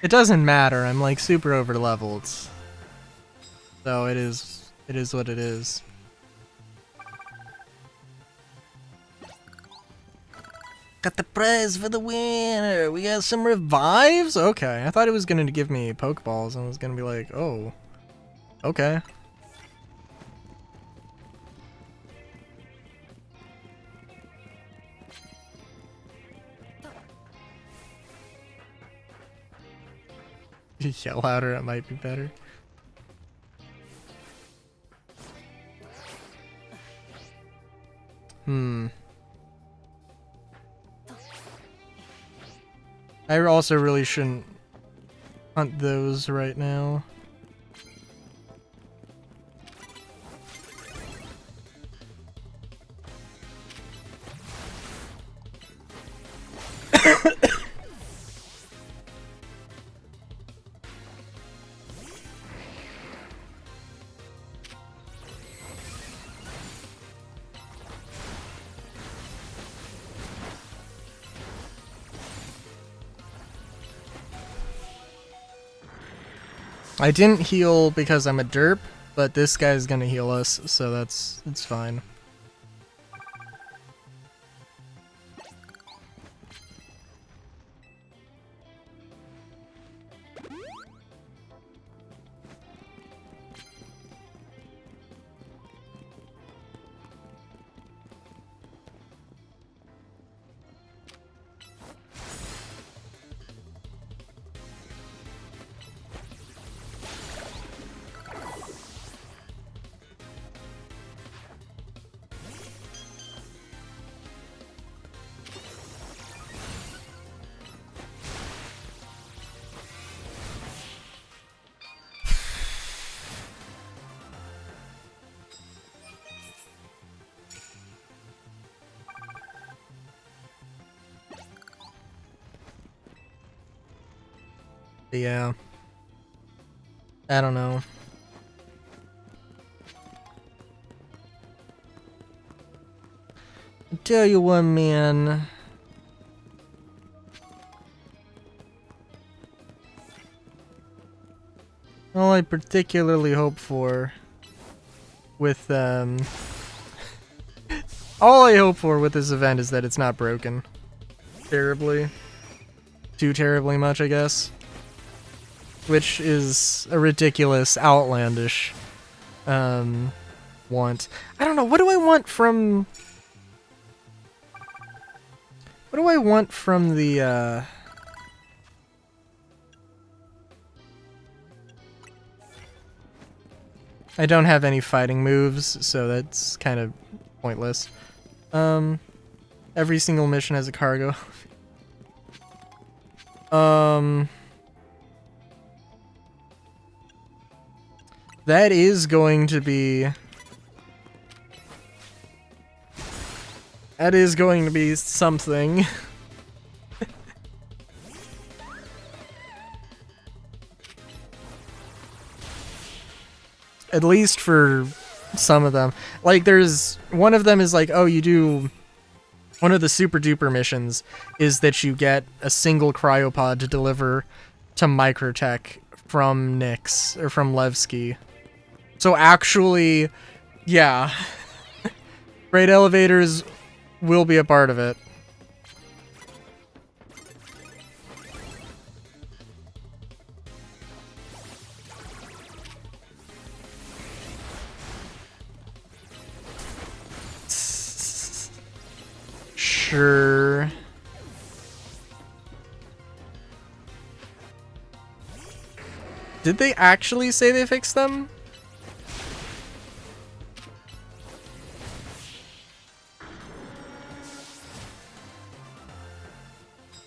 It doesn't matter, I'm like super over leveled. So it is what it is. Got the prize for the winner! We got some revives? Okay, I thought it was gonna give me Pokeballs and I was gonna be like, oh. Okay. Yell louder, it might be better. I also really shouldn't hunt those right now. I didn't heal because I'm a derp, but this guy's gonna heal us, so it's fine. Yeah. I don't know. I tell you what, man. All I particularly hope for with all I hope for with this event is that it's not broken terribly. Too terribly much, I guess. Which is a ridiculous, outlandish want. I don't know, what do I want from... What do I want from the, I don't have any fighting moves, so that's kind of pointless. Every single mission has a cargo. That is going to be... That is going to be something. At least for some of them. Like, there's... One of them is like, oh, you do... One of the super duper missions is that you get a single cryopod to deliver to Microtech from Nyx, or from Levski. So actually, yeah. Freight elevators will be a part of it. Sure. Did they actually say they fixed them?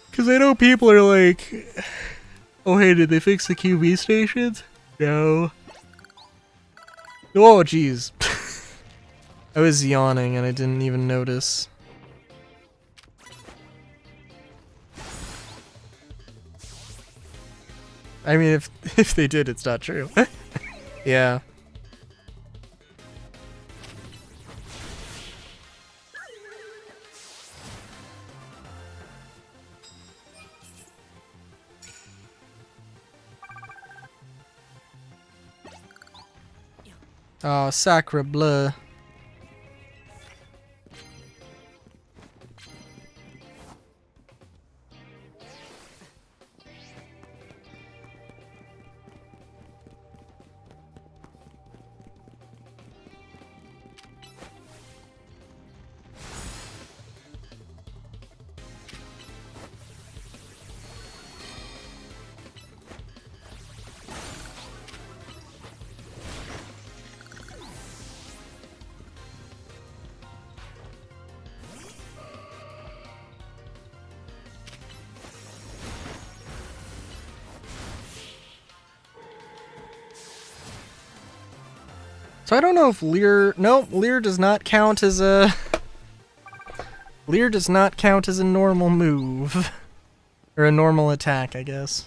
Because I know people are like, oh hey, did they fix the QB stations? No. Oh jeez. I was yawning and I didn't even notice. I mean, if they did, it's not true. Yeah. Oh, sacre bleu. So I don't know if Leer... Nope, Leer does not count as a... Leer does not count as a normal move. Or a normal attack, I guess.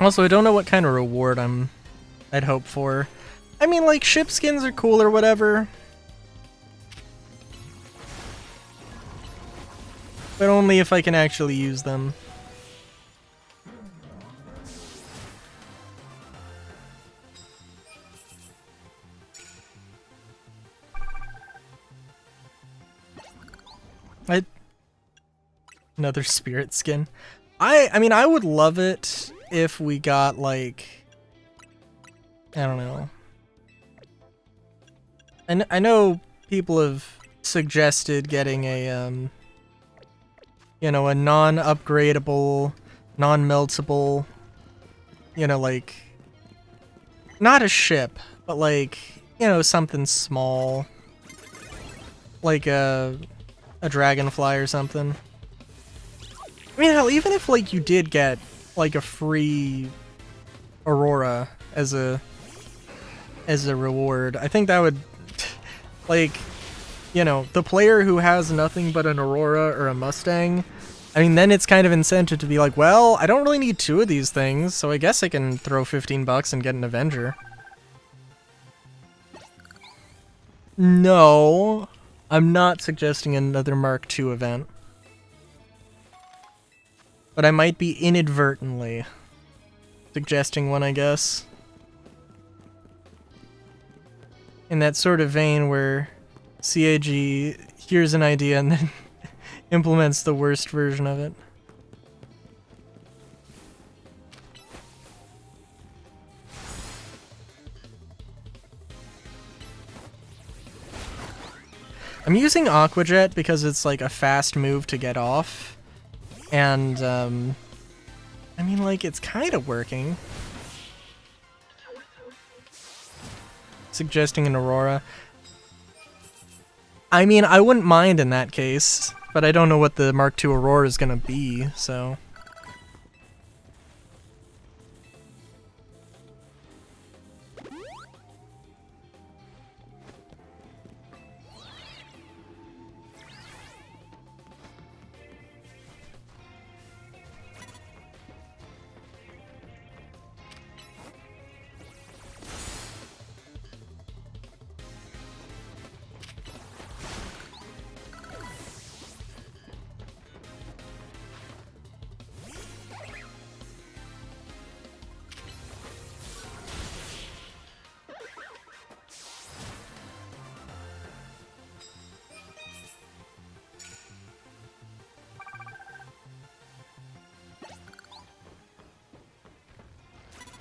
Also, I don't know what kind of reward I'd hope for. I mean, like, ship skins are cool or whatever. But only if I can actually use them. Another spirit skin. I mean, I would love it if we got, like, I don't know. And I know people have suggested getting a, you know, a non-upgradable, non-meltable, you know, like, not a ship, but like, you know, something small, like a dragonfly or something. I mean, hell, even if, like, you did get, like, a free Aurora as a reward, I think that would, like, you know, the player who has nothing but an Aurora or a Mustang, I mean, then it's kind of incentive to be like, well, I don't really need two of these things, so I guess I can throw $15 and get an Avenger. No, I'm not suggesting another Mark II event. But I might be inadvertently suggesting one, I guess. In that sort of vein where CAG hears an idea and then implements the worst version of it. I'm using Aquajet because it's like a fast move to get off. And, I mean, like, it's kind of working. Suggesting an Aurora. I mean, I wouldn't mind in that case, but I don't know what the Mark II Aurora is gonna be, so...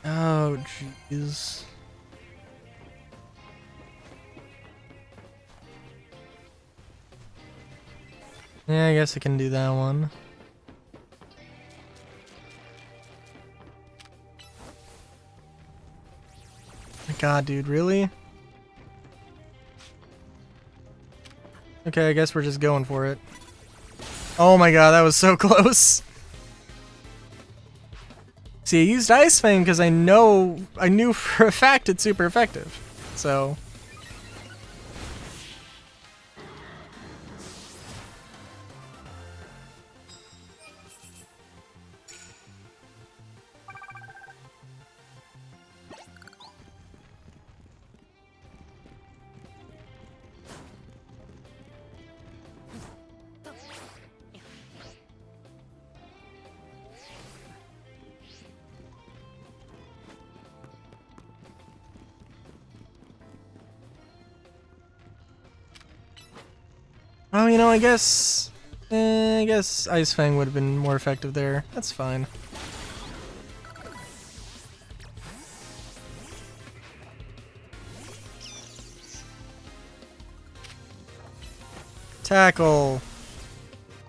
Oh, jeez. Yeah, I guess I can do that one. My God, dude, really? Okay, I guess we're just going for it. Oh my God, that was so close. See, I used Ice Fang because I knew for a fact it's super effective. So. Oh, you know, I guess I guess Ice Fang would have been more effective there. That's fine. Tackle!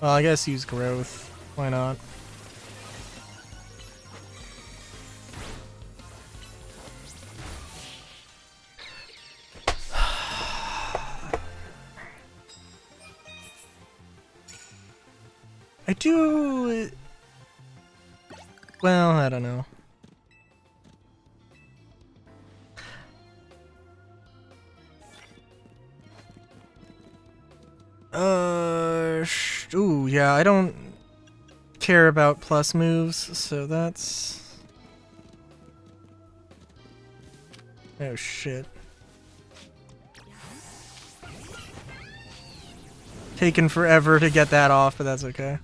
Well, I guess use growth. Why not? I do... Well, I don't know. Ooh, yeah, I don't care about plus moves, so that's... Oh, shit. Taken forever to get that off, but that's okay.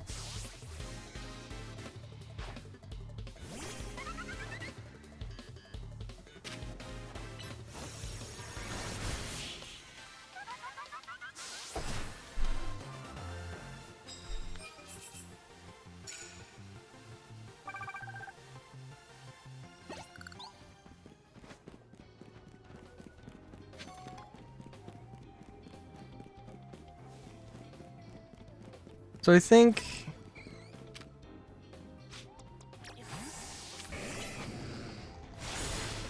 So I think...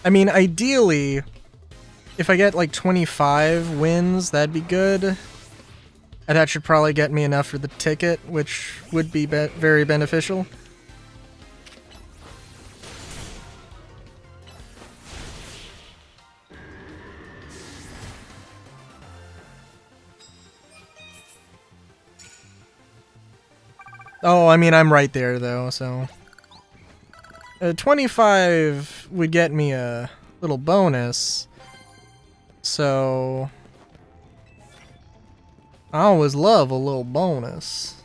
I mean, ideally, if I get like 25 wins, that'd be good. And that should probably get me enough for the ticket, which would be very beneficial. Oh, I mean, I'm right there, though, so... 25 would get me a little bonus. So... I always love a little bonus.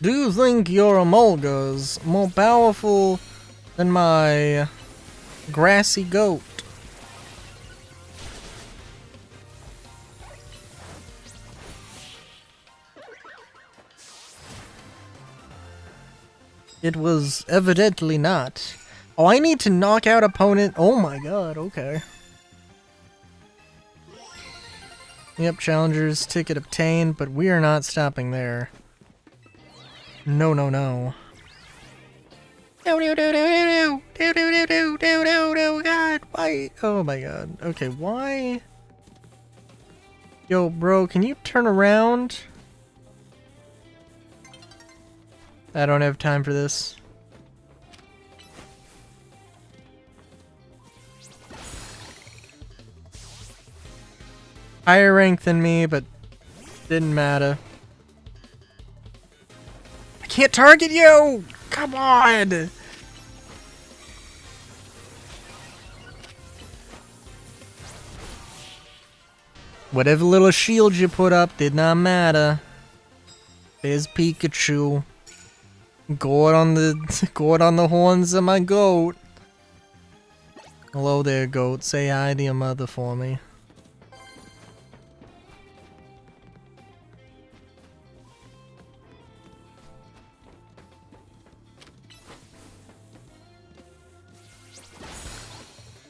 Do you think your Emolga's more powerful than my grassy goat? It was evidently not. Oh, I need to knock out opponent. Oh my god, okay. Yep, challengers ticket obtained, but we are not stopping there. No, no, no. God, why? Oh my god. Okay, why? Yo, bro, can you turn around? I don't have time for this. Higher rank than me, but didn't matter. I can't target you! Come on! Whatever little shield you put up did not matter. There's Pikachu. Gourd on the horns of my goat. Hello there, goat. Say hi to your mother for me.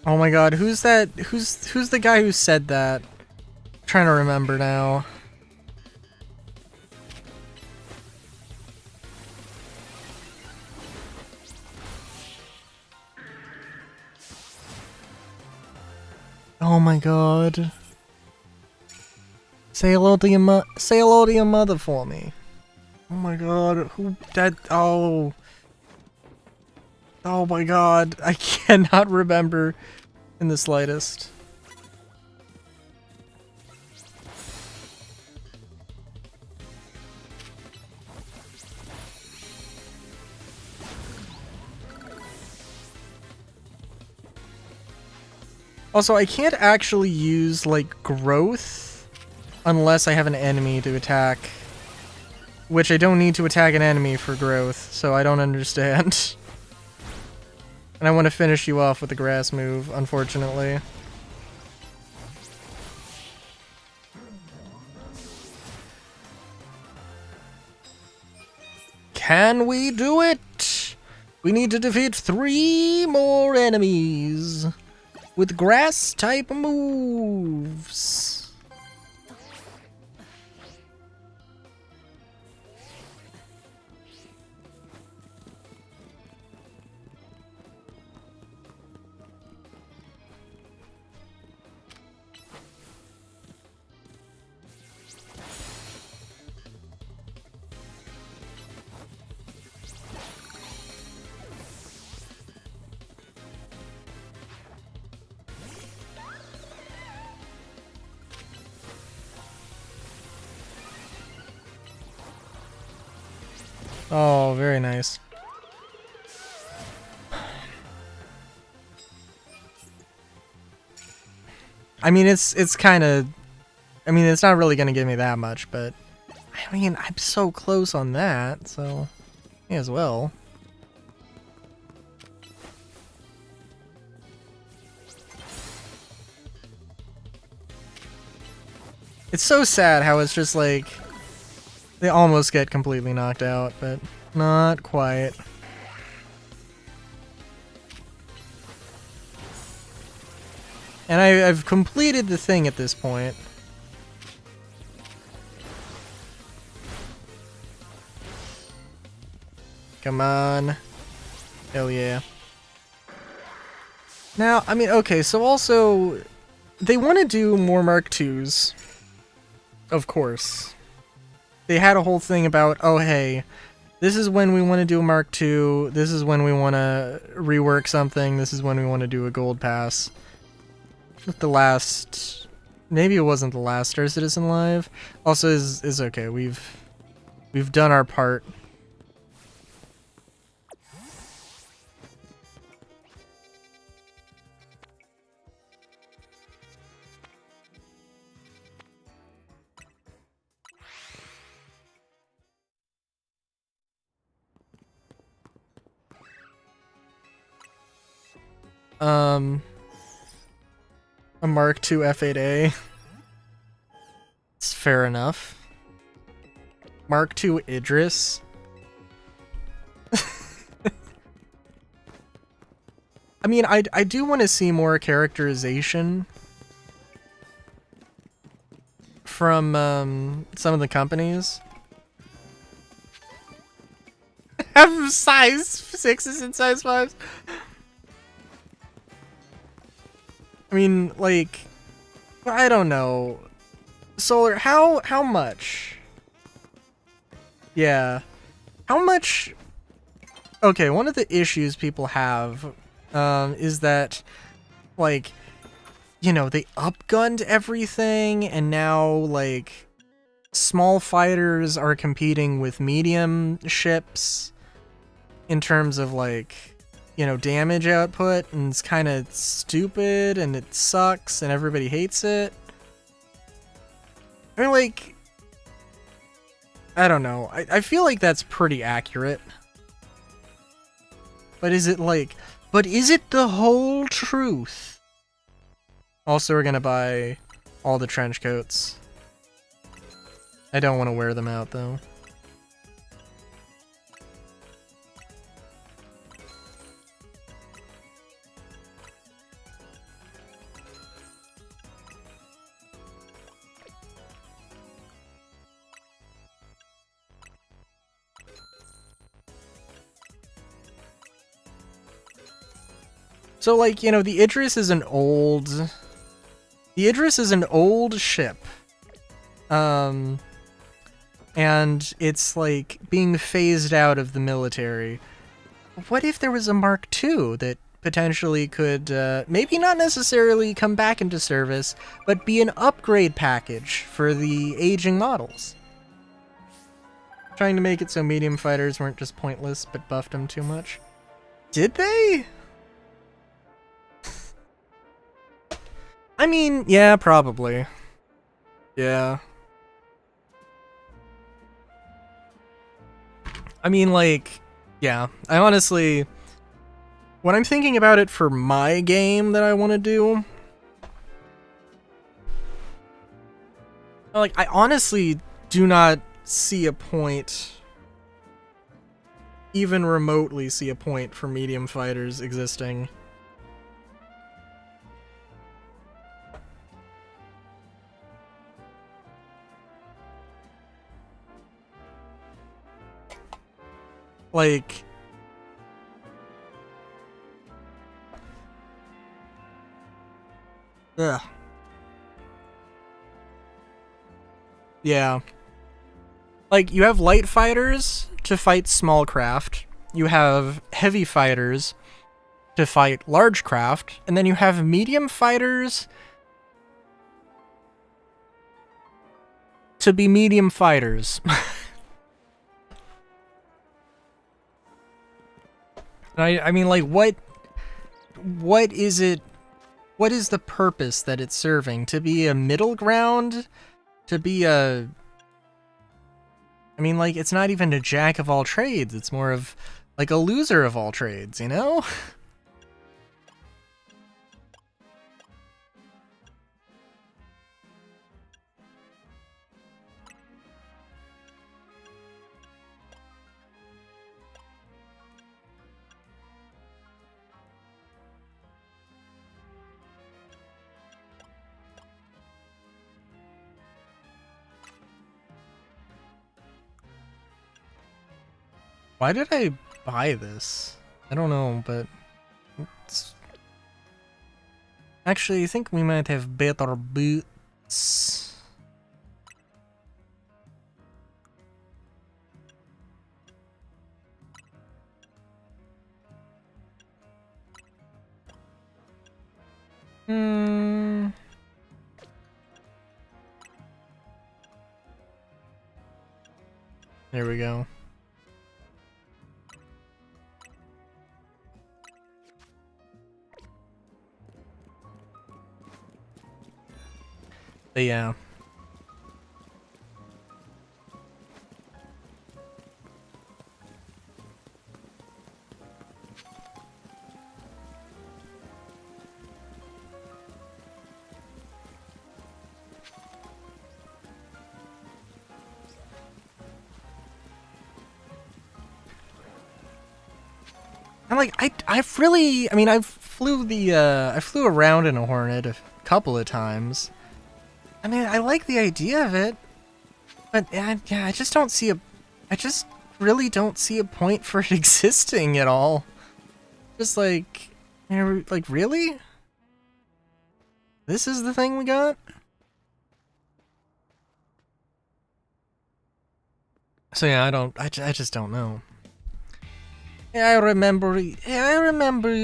Oh my god, who's that? Who's the guy who said that? I'm trying to remember now. Oh my god. Say hello to your mother for me. Oh my god, who that? Oh. Oh my god, I cannot remember in the slightest. Also, I can't actually use, like, growth unless I have an enemy to attack. Which I don't need to attack an enemy for growth, so I don't understand. And I want to finish you off with the grass move, unfortunately. Can we do it? We need to defeat 3 more enemies with grass type moves. Oh, very nice. I mean, it's kind of... I mean, it's not really going to give me that much, but... I mean, I'm so close on that, so... May as well. It's so sad how it's just like... They almost get completely knocked out, but not quite. And I've completed the thing at this point. Come on. Hell yeah. Now, I mean, okay, so also... They want to do more Mark IIs. Of course. They had a whole thing about, oh hey, this is when we want to do a Mark II, this is when we want to rework something, this is when we want to do a gold pass. With the last... Maybe it wasn't the last Star Citizen Live. Also is okay, we've done our part. A Mark II F8A. It's fair enough. Mark II Idris. I mean, I do want to see more characterization from some of the companies. Have size 6s and size 5s. I mean, like, I don't know. Solar, how much? Yeah. How much? Okay, one of the issues people have is that, like, you know, they upgunned everything, and now, like, small fighters are competing with medium ships in terms of, like, you know, damage output, and it's kind of stupid, and it sucks, and everybody hates it. I mean, like, I don't know. I feel like that's pretty accurate. But is it like... But is it the whole truth? Also, we're gonna buy all the trench coats. I don't want to wear them out, though. So, like, you know, the Idris is an old... The Idris is an old ship. And it's, like, being phased out of the military. What if there was a Mark II that potentially could, maybe not necessarily come back into service, but be an upgrade package for the aging models? Trying to make it so medium fighters weren't just pointless, but buffed them too much. Did they? I mean, yeah, probably. Yeah. I mean, like, yeah. I honestly, when I'm thinking about it for my game that I want to do, like, I honestly do not see a point, even remotely see a point for medium fighters existing. Like, ugh. Yeah. Like, you have light fighters to fight small craft, you have heavy fighters to fight large craft, and then you have medium fighters to be medium fighters. I mean, like, what is it, what is the purpose that it's serving? To be a middle ground? To be a... I mean, like, it's not even a jack of all trades, it's more of, like, a loser of all trades, you know? Why did I buy this? I don't know, but... It's... Actually, I think we might have better boots. There we go. But yeah. And like, I've really, I mean, I flew around in a Hornet a couple of times. I mean, I like the idea of it, but yeah, I just don't see I just really don't see a point for it existing at all. Just like, like, really? This is the thing we got? So yeah, I just don't know. Yeah, I remember you,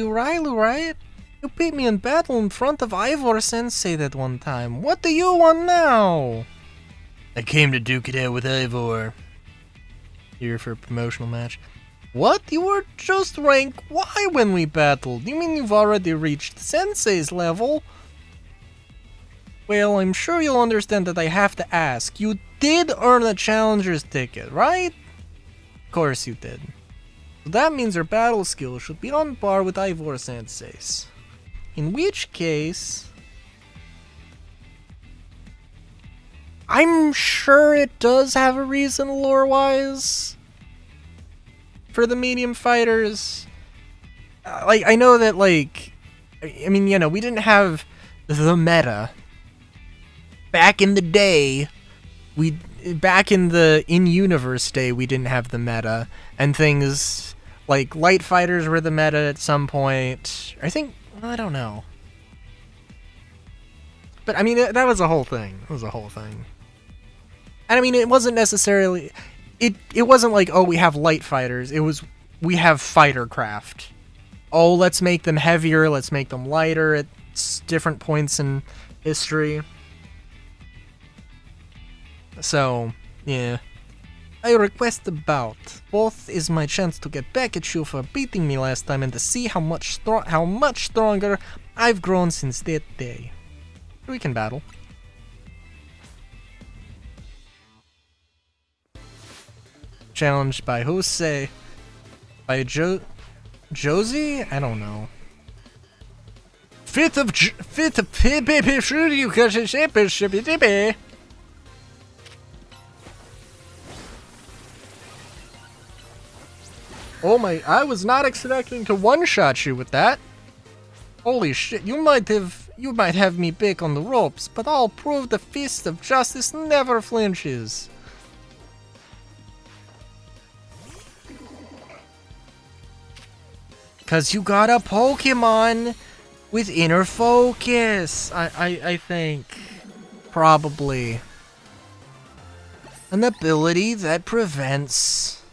Railu, right? You beat me in battle in front of Ivor Sensei that one time. What do you want now? I came to duke it out with Ivor. Here for a promotional match. What? You were just rank Y when we battled. You mean you've already reached Sensei's level? Well, I'm sure you'll understand that I have to ask. You did earn a challenger's ticket, right? Of course you did. So that means your battle skill should be on par with Ivor Sensei's. In which case... I'm sure it does have a reason lore-wise for the medium fighters. Like, I know that, like... I mean, you know, we didn't have the meta. Back in the day, back in the in-universe day, we didn't have the meta. And things like light fighters were the meta at some point. I think, I don't know. But I mean, that was a whole thing. It was a whole thing. And I mean, it wasn't necessarily, it wasn't like, oh, we have light fighters. It was, we have fighter craft. Oh, let's make them heavier, let's make them lighter at different points in history. So, yeah. I request a bout. Both is my chance to get back at you for beating me last time and to see how much stronger I've grown since that day. We can battle. Challenged by Jose. By Josie? I don't know. Fifth of Oh my, I was not expecting to one-shot you with that. Holy shit, you might have me back on the ropes, but I'll prove the fist of justice never flinches. Cause you got a Pokemon with inner focus, I think. Probably. An ability that prevents...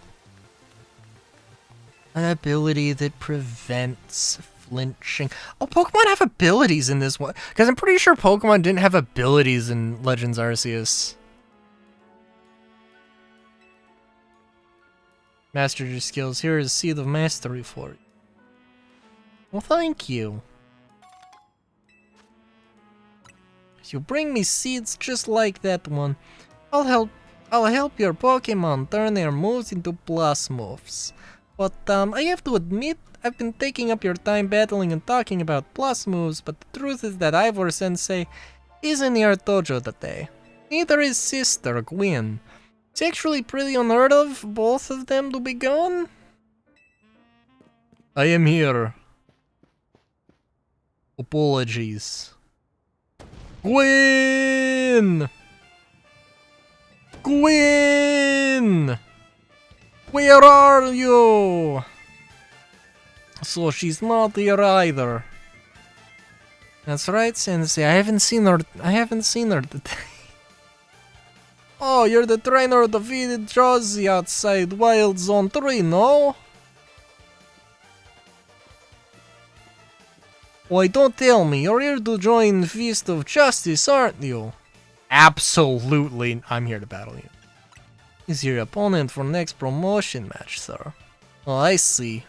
flinching. Oh, Pokemon have abilities in this one. Because I'm pretty sure Pokemon didn't have abilities in Legends Arceus. Mastered your skills. Here is Seed of Mastery for you. Well, thank you. You bring me seeds just like that one. I'll help your Pokemon turn their moves into plus moves. But I have to admit, I've been taking up your time battling and talking about plus moves, but the truth is that Ivor Sensei isn't near Dojo today. Neither is sister, Gwen. It's actually pretty unheard of, both of them to be gone. I am here. Apologies. Gwen! Gwen! Where are you? So she's not here either. That's right, Sensei. I haven't seen her today. Oh, you're the trainer who defeated Josie outside Wild Zone 3, no? Why, don't tell me. You're here to join Feast of Justice, aren't you? Absolutely. I'm here to battle you. Is your opponent for next promotion match, sir? Oh, I see.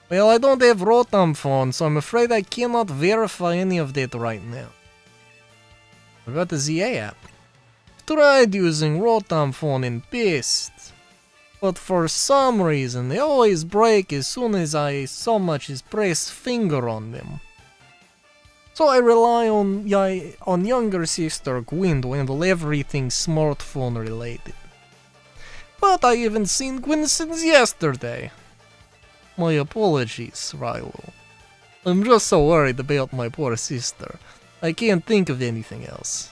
Well, I don't have Rotom phone, so I'm afraid I cannot verify any of that right now. What about the ZA app? Tried using Rotom phone in Beast, but for some reason they always break as soon as I so much as press finger on them. So I rely on younger sister Gwen to handle everything smartphone related. But I haven't seen Gwen since yesterday. My apologies, Rilo. I'm just so worried about my poor sister. I can't think of anything else.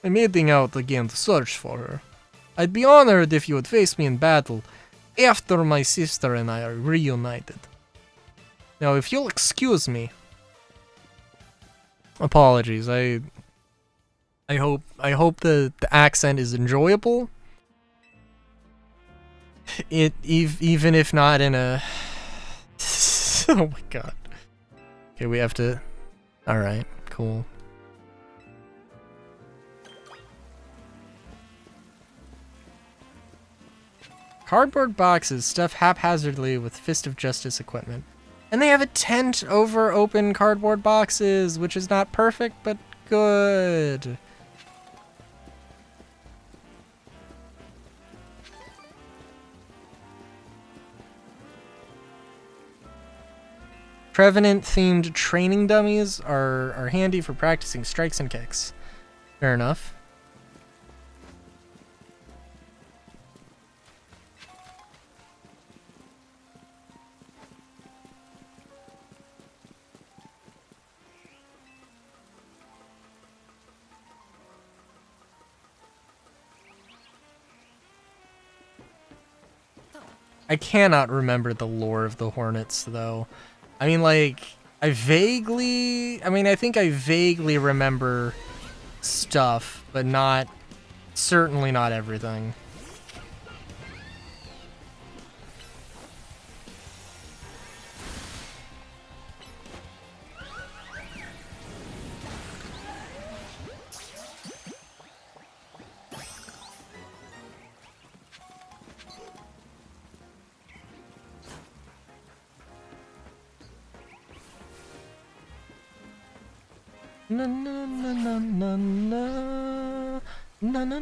I'm heading out again to search for her. I'd be honored if you would face me in battle after my sister and I are reunited. Now, if you'll excuse me. Apologies. I hope the accent is enjoyable. Even if not in a oh my god. Okay, we have to. All right, cool. Cardboard boxes stuffed haphazardly with Fist of Justice equipment. And they have a tent over open cardboard boxes, which is not perfect, but good. Trevenant-themed training dummies are handy for practicing strikes and kicks. Fair enough. I cannot remember the lore of the Hornets, though. I mean, like, I think I vaguely remember stuff, but certainly not everything. Na na na na na na na na.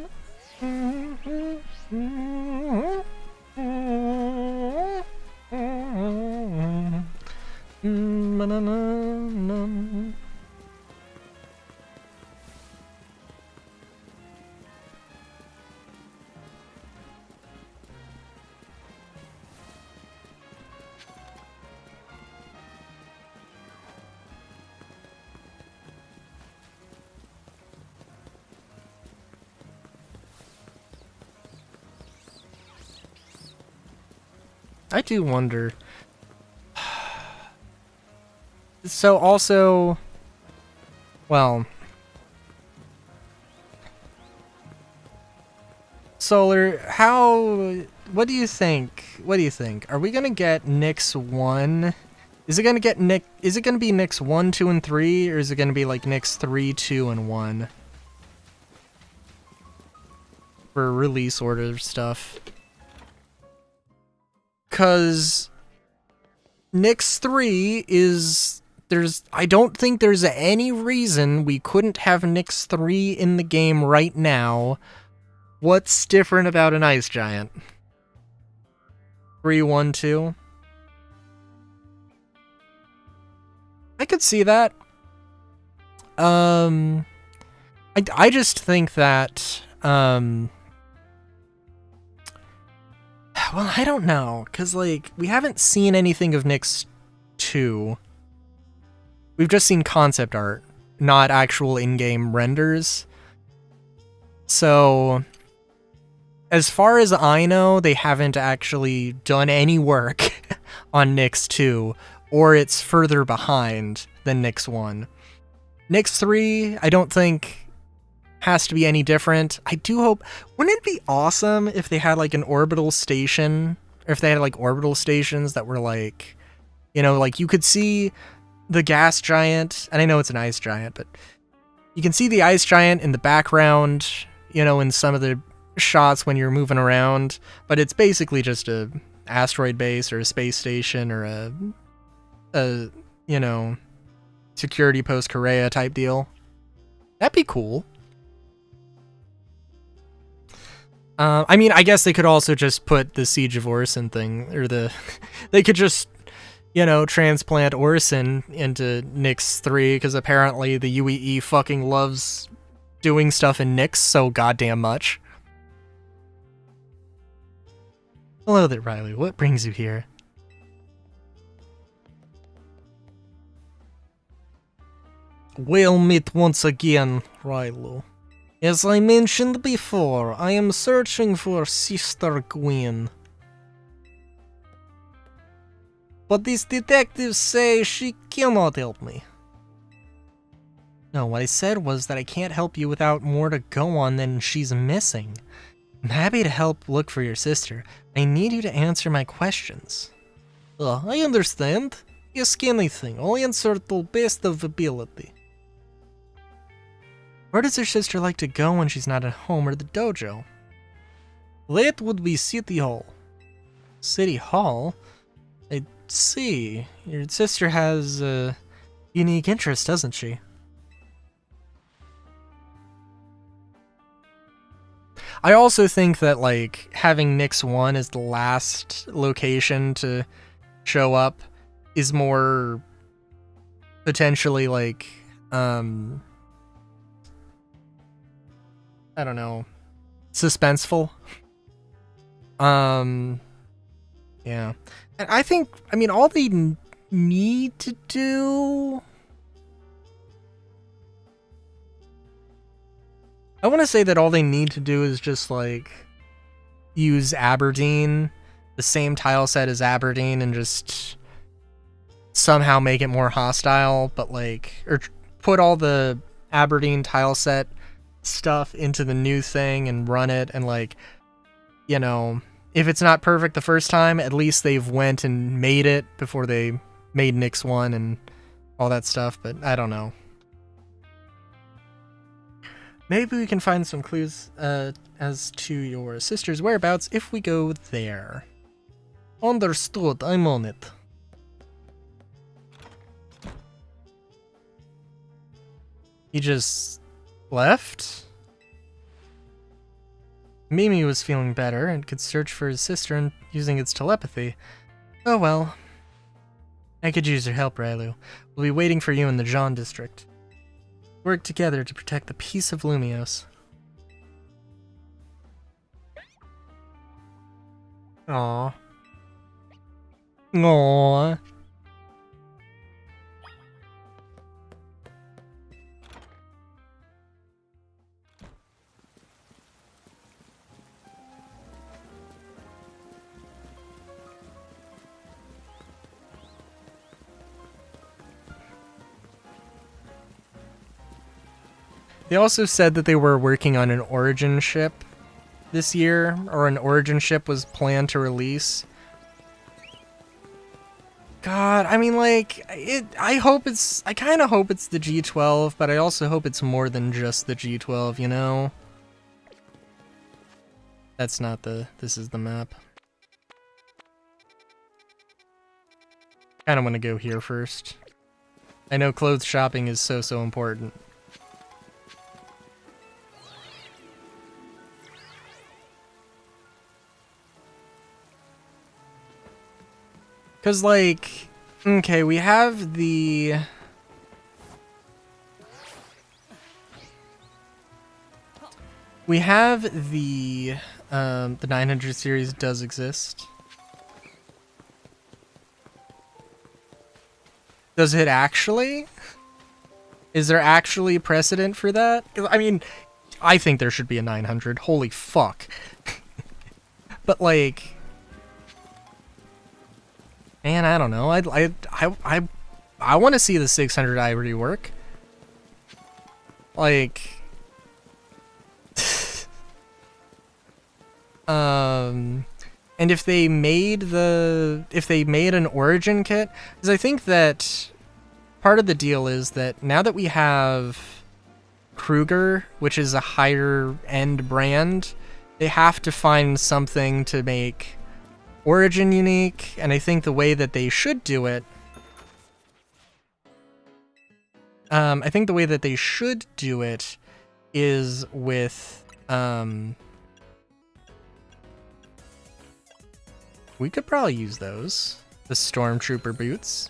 I do wonder. So also, well, Solar, what do you think? What do you think? Are we gonna get Nyx 1? Is it gonna be Nyx 1, 2, and 3, or is it gonna be like Nyx 3, 2, and 1? For release order stuff. Cause Nyx 3 is I don't think there's any reason we couldn't have Nyx 3 in the game right now. What's different about an ice giant? 3, 1, 2? I could see that. I just think that well, I don't know, because, like, we haven't seen anything of Nyx 2. We've just seen concept art, not actual in-game renders. So, as far as I know, they haven't actually done any work on Nyx 2, or it's further behind than Nyx 1. Nyx 3, I don't think has to be any different. I do hope... Wouldn't it be awesome if they had, like, an orbital station? Or if they had, like, orbital stations that were, like... You know, like, you could see the gas giant, and I know it's an ice giant, but... You can see the ice giant in the background, you know, in some of the shots when you're moving around, but it's basically just a asteroid base or a space station or a you know, security post Correa type deal. That'd be cool. I mean, I guess they could also just put the Siege of Orison thing, or they could just, you know, transplant Orison into Nyx 3, because apparently the UEE fucking loves doing stuff in Nyx so goddamn much. Hello there, Riley. What brings you here? We'll meet once again, Riley. As I mentioned before, I am searching for Sister Gwen. But these detectives say she cannot help me. No, what I said was that I can't help you without more to go on than she's missing. I'm happy to help look for your sister. I need you to answer my questions. I understand. Ask anything. I'll answer to the best of ability. Where does her sister like to go when she's not at home or the dojo? That would be City Hall. City Hall? I see. Your sister has a unique interest, doesn't she? I also think that, like, having Nyx 1 as the last location to show up is more potentially, like, I don't know, suspenseful. Yeah. And I think, I mean, all they need to do... I want to say that all they need to do is just, like, use Aberdeen, the same tile set as Aberdeen, and just somehow make it more hostile, but, like, or put all the Aberdeen tile set stuff into the new thing and run it, and, like, you know, if it's not perfect the first time, at least they've went and made it before they made Nyx 1 and all that stuff, but I don't know. Maybe we can find some clues as to your sister's whereabouts if we go there. Understood, I'm on it. He just left? Mimi was feeling better and could search for his sister using its telepathy. Oh well. I could use your help, Rylu. We'll be waiting for you in the Jean district. Work together to protect the peace of Lumios. Aww. Aww. They also said that they were working on an Origin ship this year, or an Origin ship was planned to release. God, I mean, like, I kind of hope it's the G12, but I also hope it's more than just the G12, you know? That's not this is the map. Kind of want to go here first. I know clothes shopping is so important. Because, like, okay, we have the... We have the 900 series does exist. Does it actually? Is there actually precedent for that? I mean, I think there should be a 900. Holy fuck. But, like... Man, I don't know. I want to see the 600i rework. Like, and if they made an Origin kit, because I think that part of the deal is that now that we have Kruger, which is a higher end brand, they have to find something to make Origin unique, and I think the way that they should do it, is with, we could probably use those, the Stormtrooper boots.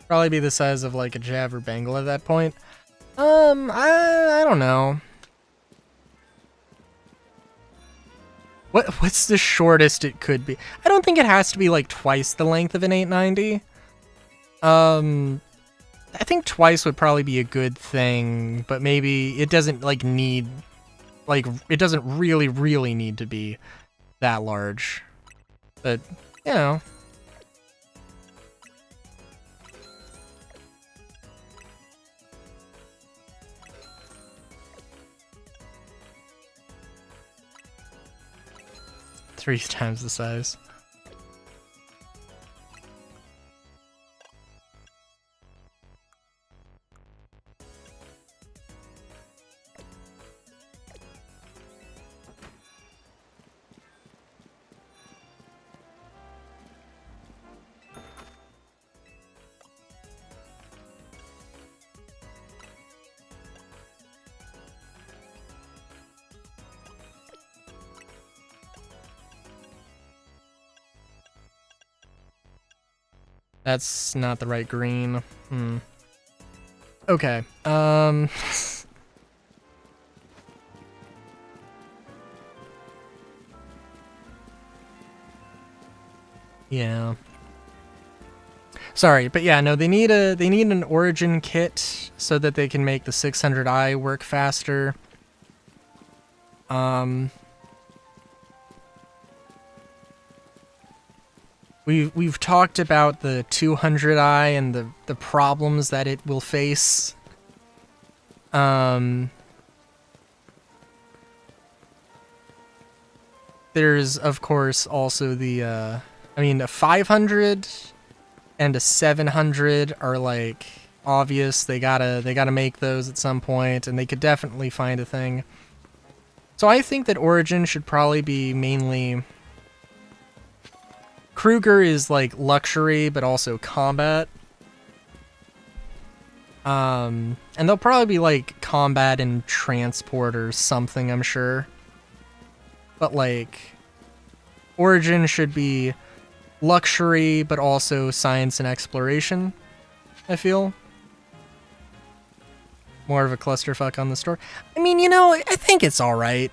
Probably be the size of like a Jav or Bengal at that point. I don't know. What's the shortest it could be? I don't think it has to be like twice the length of an 890. I think twice would probably be a good thing, but maybe it doesn't like need, like, it doesn't really need to be that large. But, you know. Three times the size. That's not the right green. Okay. Yeah. Sorry, but yeah, no, they need an Origin kit so that they can make the 600i work faster. We've talked about the 200i and the problems that it will face. There's of course also the a 500 and a 700 are like obvious. They gotta make those at some point, and they could definitely find a thing. So I think that Origin should probably be mainly... Kruger is like luxury, but also combat. And they'll probably be like combat and transport or something, I'm sure. But like, Origin should be luxury, but also science and exploration, I feel. More of a clusterfuck on the store. I mean, you know, I think it's alright.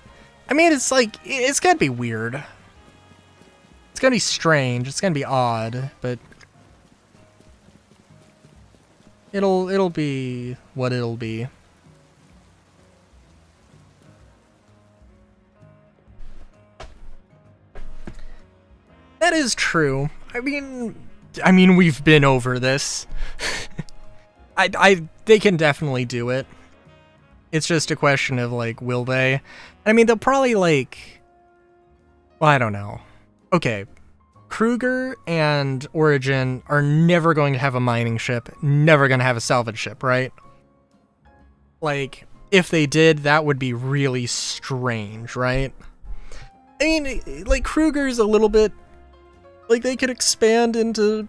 I mean, it's like, it's gonna be weird. It's gonna be strange, it's gonna be odd, but it'll be what it'll be. That is true. I mean we've been over this. They can definitely do it. It's just a question of like, will they? I mean, they'll probably like, well, I don't know. Okay, Kruger and Origin are never going to have a mining ship, never going to have a salvage ship, right? Like, if they did, that would be really strange, right? I mean, like, Kruger's a little bit, like, they could expand into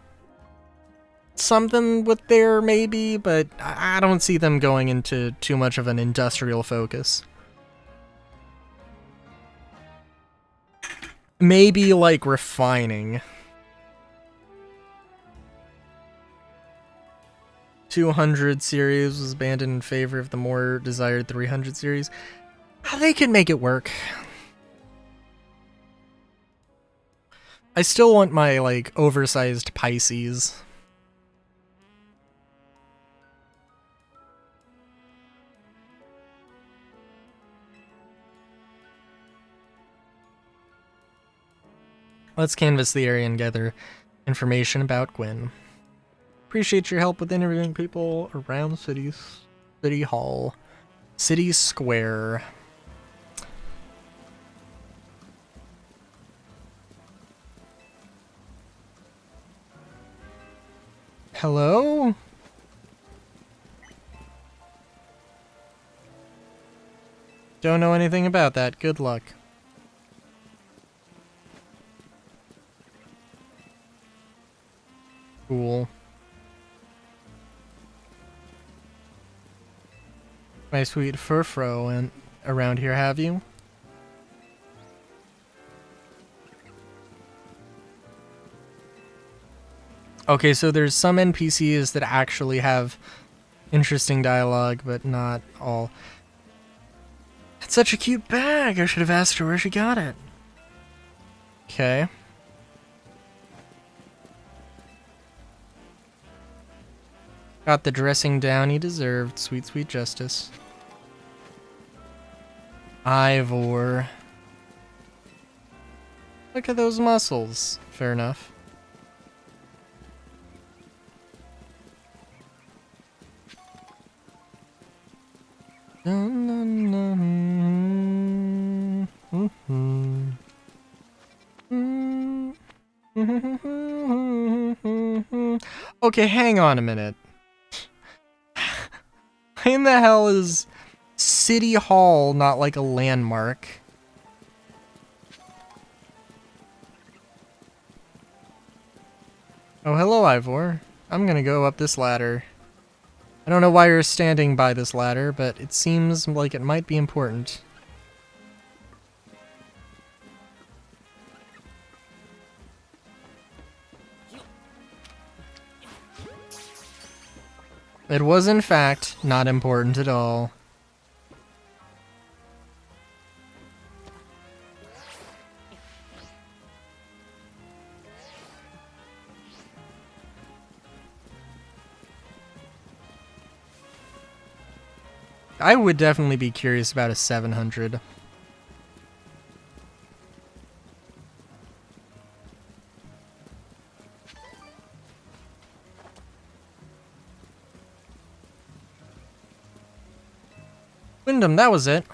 something with there, maybe, but I don't see them going into too much of an industrial focus. Maybe, like, refining. 200 series was abandoned in favor of the more desired 300 series. They could make it work. I still want my, like, oversized Pisces. Let's canvass the area and gather information about Gwen. Appreciate your help with interviewing people around City Hall. City Square. Hello? Don't know anything about that. Good luck. Cool. My sweet furfro and around here, have you? Okay, so there's some NPCs that actually have interesting dialogue, but not all. It's such a cute bag! I should have asked her where she got it. Okay. Got the dressing down he deserved. Sweet, sweet justice. Ivor. Look at those muscles. Fair enough. Okay, hang on a minute. In the hell is City Hall not like a landmark? Oh, hello, Ivor. I'm gonna go up this ladder. I don't know why you're standing by this ladder, but it seems like it might be important. It was, in fact, not important at all. I would definitely be curious about a 700. Wyndham, that was it.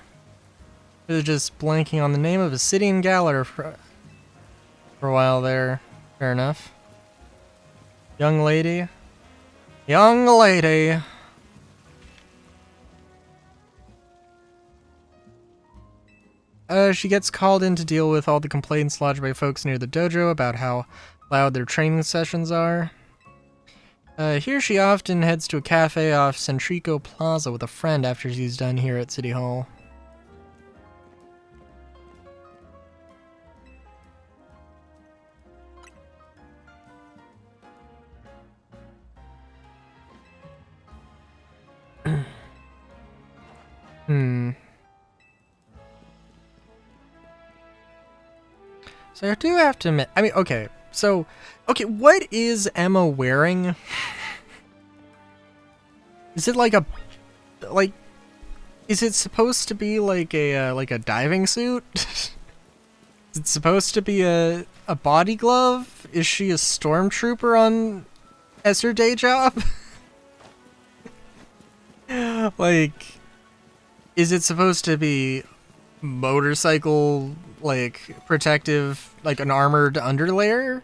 I was just blanking on the name of a city in Galar for a while there. Fair enough. Young lady. Young lady. She gets called in to deal with all the complaints lodged by folks near the dojo about how loud their training sessions are. Here she often heads to a cafe off Centrico Plaza with a friend after she's done here at City Hall. So I do have to admit, I mean, okay, what is Emma wearing? Is it like is it supposed to be like a diving suit? Is it supposed to be a body glove? Is she a stormtrooper as her day job? Like, is it supposed to be motorcycle, like, protective, like an armored underlayer?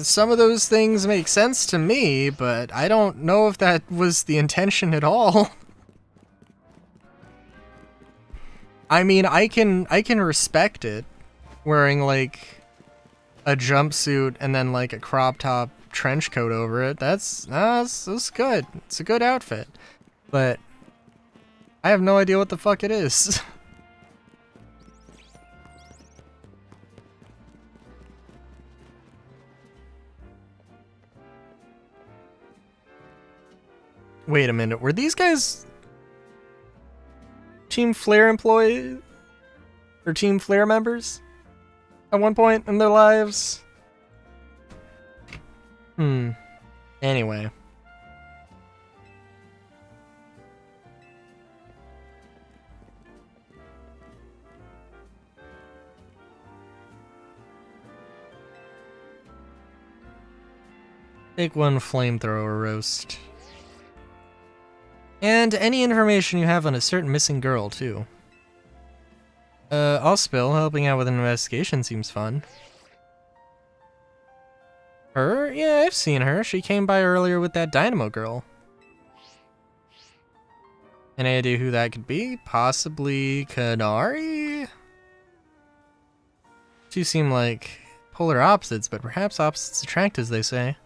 Some of those things make sense to me, but I don't know if that was the intention at all. I mean, I can respect it, wearing like a jumpsuit and then like a crop top trench coat over it. That's good. It's a good outfit. But I have no idea what the fuck it is. Wait a minute, were these guys Team Flare employees? Or Team Flare members? At one point in their lives? Anyway. Take one flamethrower roast. And any information you have on a certain missing girl, too. I'll spill. Helping out with an investigation seems fun. Her? Yeah, I've seen her. She came by earlier with that Dynamo girl. Any idea who that could be? Possibly Kanari? Two seem like polar opposites, but perhaps opposites attract, as they say.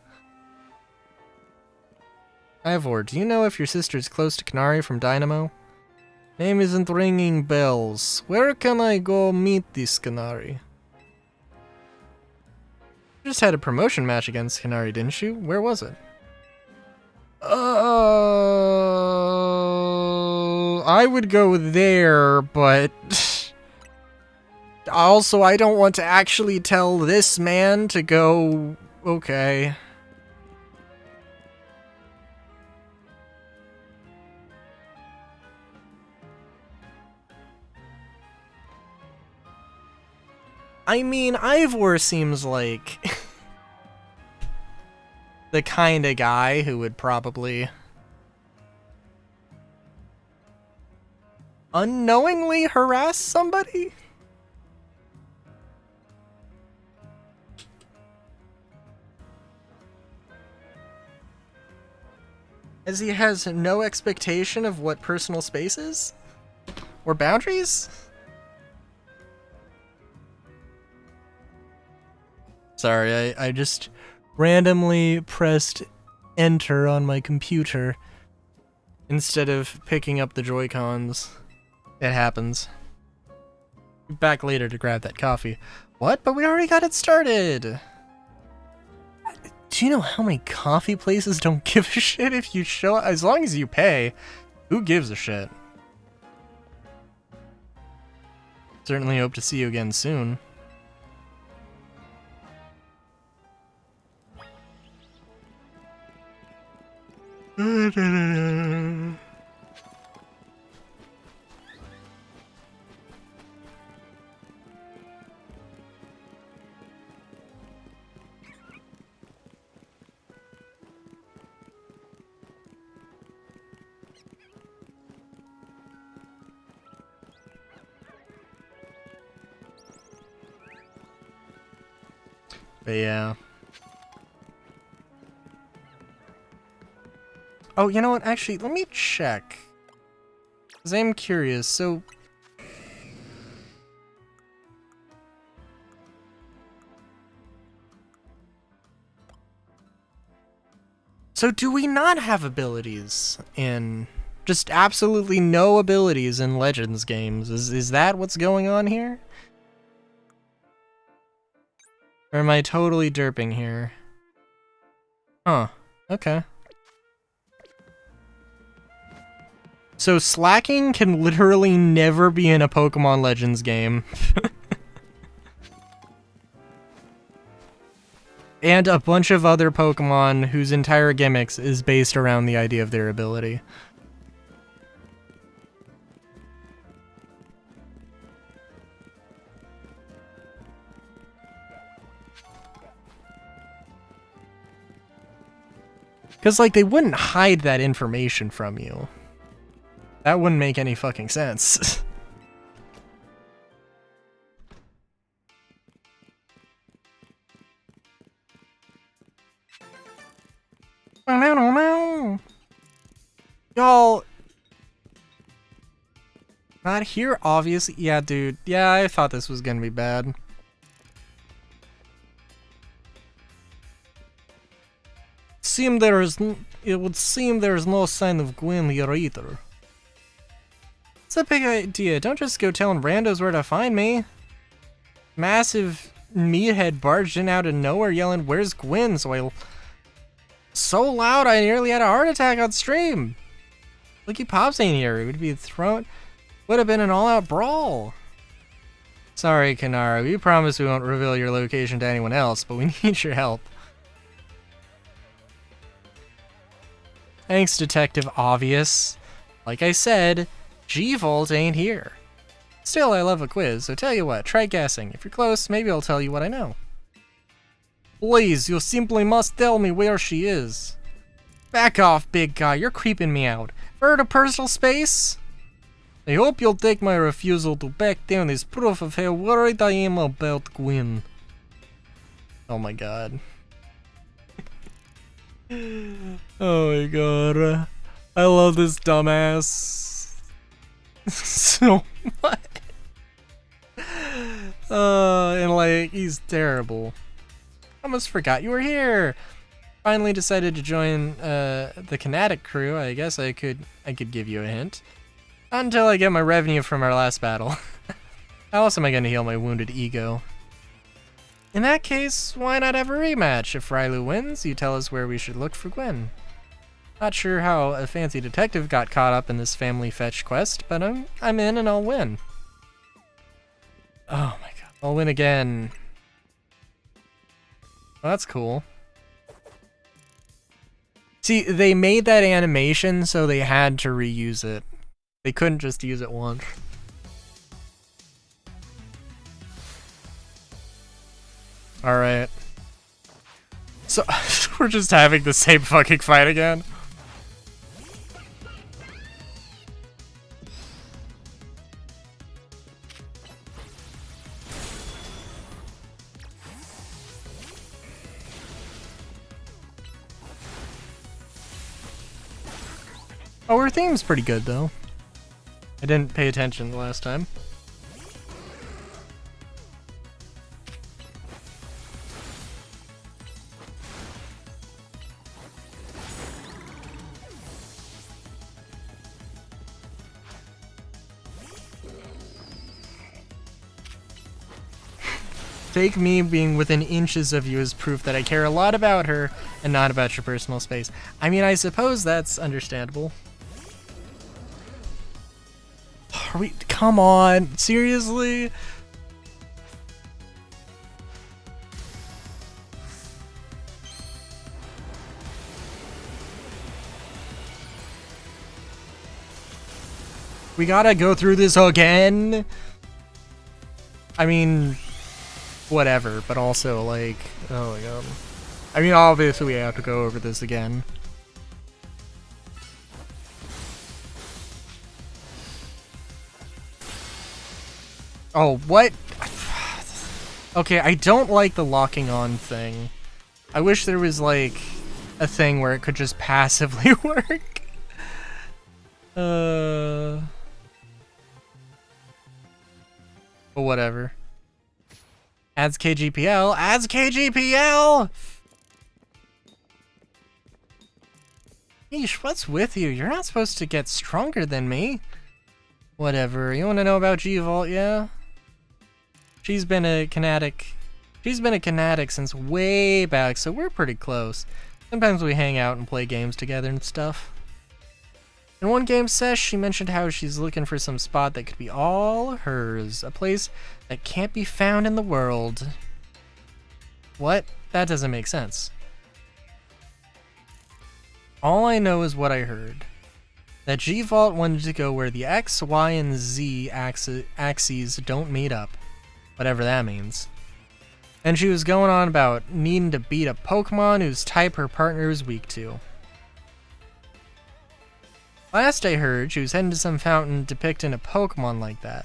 Ivor, do you know if your sister's close to Kanari from Dynamo? Name isn't ringing bells. Where can I go meet this Kanari? You just had a promotion match against Kanari, didn't you? Where was it? I would go there, but also I don't want to actually tell this man to go. Okay. I mean, Ivor seems like the kind of guy who would probably unknowingly harass somebody? As he has no expectation of what personal space is? Or boundaries? Sorry, I just randomly pressed enter on my computer instead of picking up the Joy-Cons. It happens. Be back later to grab that coffee. What? But we already got it started! Do you know how many coffee places don't give a shit if you show up? As long as you pay, who gives a shit? Certainly hope to see you again soon. But yeah. Oh, you know what? Actually, let me check. Because I'm curious. So... So do we not have abilities in... Just absolutely no abilities in Legends games? Is that what's going on here? Or am I totally derping here? Huh. Okay. So slacking can literally never be in a Pokemon Legends game. And a bunch of other Pokemon whose entire gimmicks is based around the idea of their ability. Because, like, they wouldn't hide that information from you. That wouldn't make any fucking sense. Y'all... Not here, obviously. Yeah, dude. Yeah, I thought this was gonna be bad. It would seem there's no sign of Gwen here either. It's a big idea. Don't just go telling randos where to find me. Massive meathead barged in out of nowhere yelling, "Where's Gwen?" So loud I nearly had a heart attack on stream. Lucky Pops ain't here. It would have been an all-out brawl. Sorry, Kanara. We promise we won't reveal your location to anyone else, but we need your help. Thanks, Detective Obvious. Like I said, G-Volt ain't here. Still, I love a quiz, so tell you what, try guessing. If you're close, maybe I'll tell you what I know. Please, you simply must tell me where she is. Back off, big guy, you're creeping me out. For the personal space? I hope you'll take my refusal to back down as proof of how worried I am about Gwen. Oh my god. Oh my god. I love this dumbass so much. And like, he's terrible. Almost forgot you were here. Finally decided to join the Kinetic crew. I guess I could give you a hint. Not until I get my revenue from our last battle. How else am I gonna heal my wounded ego? In that case, why not have a rematch? If Rylu wins, you tell us where we should look for Gwen. Not sure how a fancy detective got caught up in this family fetch quest, but I'm in and I'll win. Oh my god, I'll win again. Well, that's cool. See, they made that animation, so they had to reuse it. They couldn't just use it once. Alright. So, we're just having the same fucking fight again? Oh, her theme's pretty good, though. I didn't pay attention the last time. Take me being within inches of you as proof that I care a lot about her and not about your personal space. I mean, I suppose that's understandable. Are we? Come on, seriously? We gotta go through this again? I mean, whatever, but also, like, oh my god. I mean, obviously we have to go over this again. Oh, what? Okay, I don't like the locking on thing. I wish there was, like, a thing where it could just passively work. But whatever. Adds KGPL. Adds KGPL! Yeesh, what's with you? You're not supposed to get stronger than me. Whatever. You want to know about G-Vault, yeah? She's been a Kinetic since way back, so we're pretty close. Sometimes we hang out and play games together and stuff. In one game sesh, she mentioned how she's looking for some spot that could be all hers. A place that can't be found in the world. What? That doesn't make sense. All I know is what I heard. That G-Vault wanted to go where the X, Y, and Z axes don't meet up. Whatever that means. And she was going on about needing to beat a Pokemon whose type her partner is weak to. Last I heard, she was heading to some fountain depicting a Pokemon like that,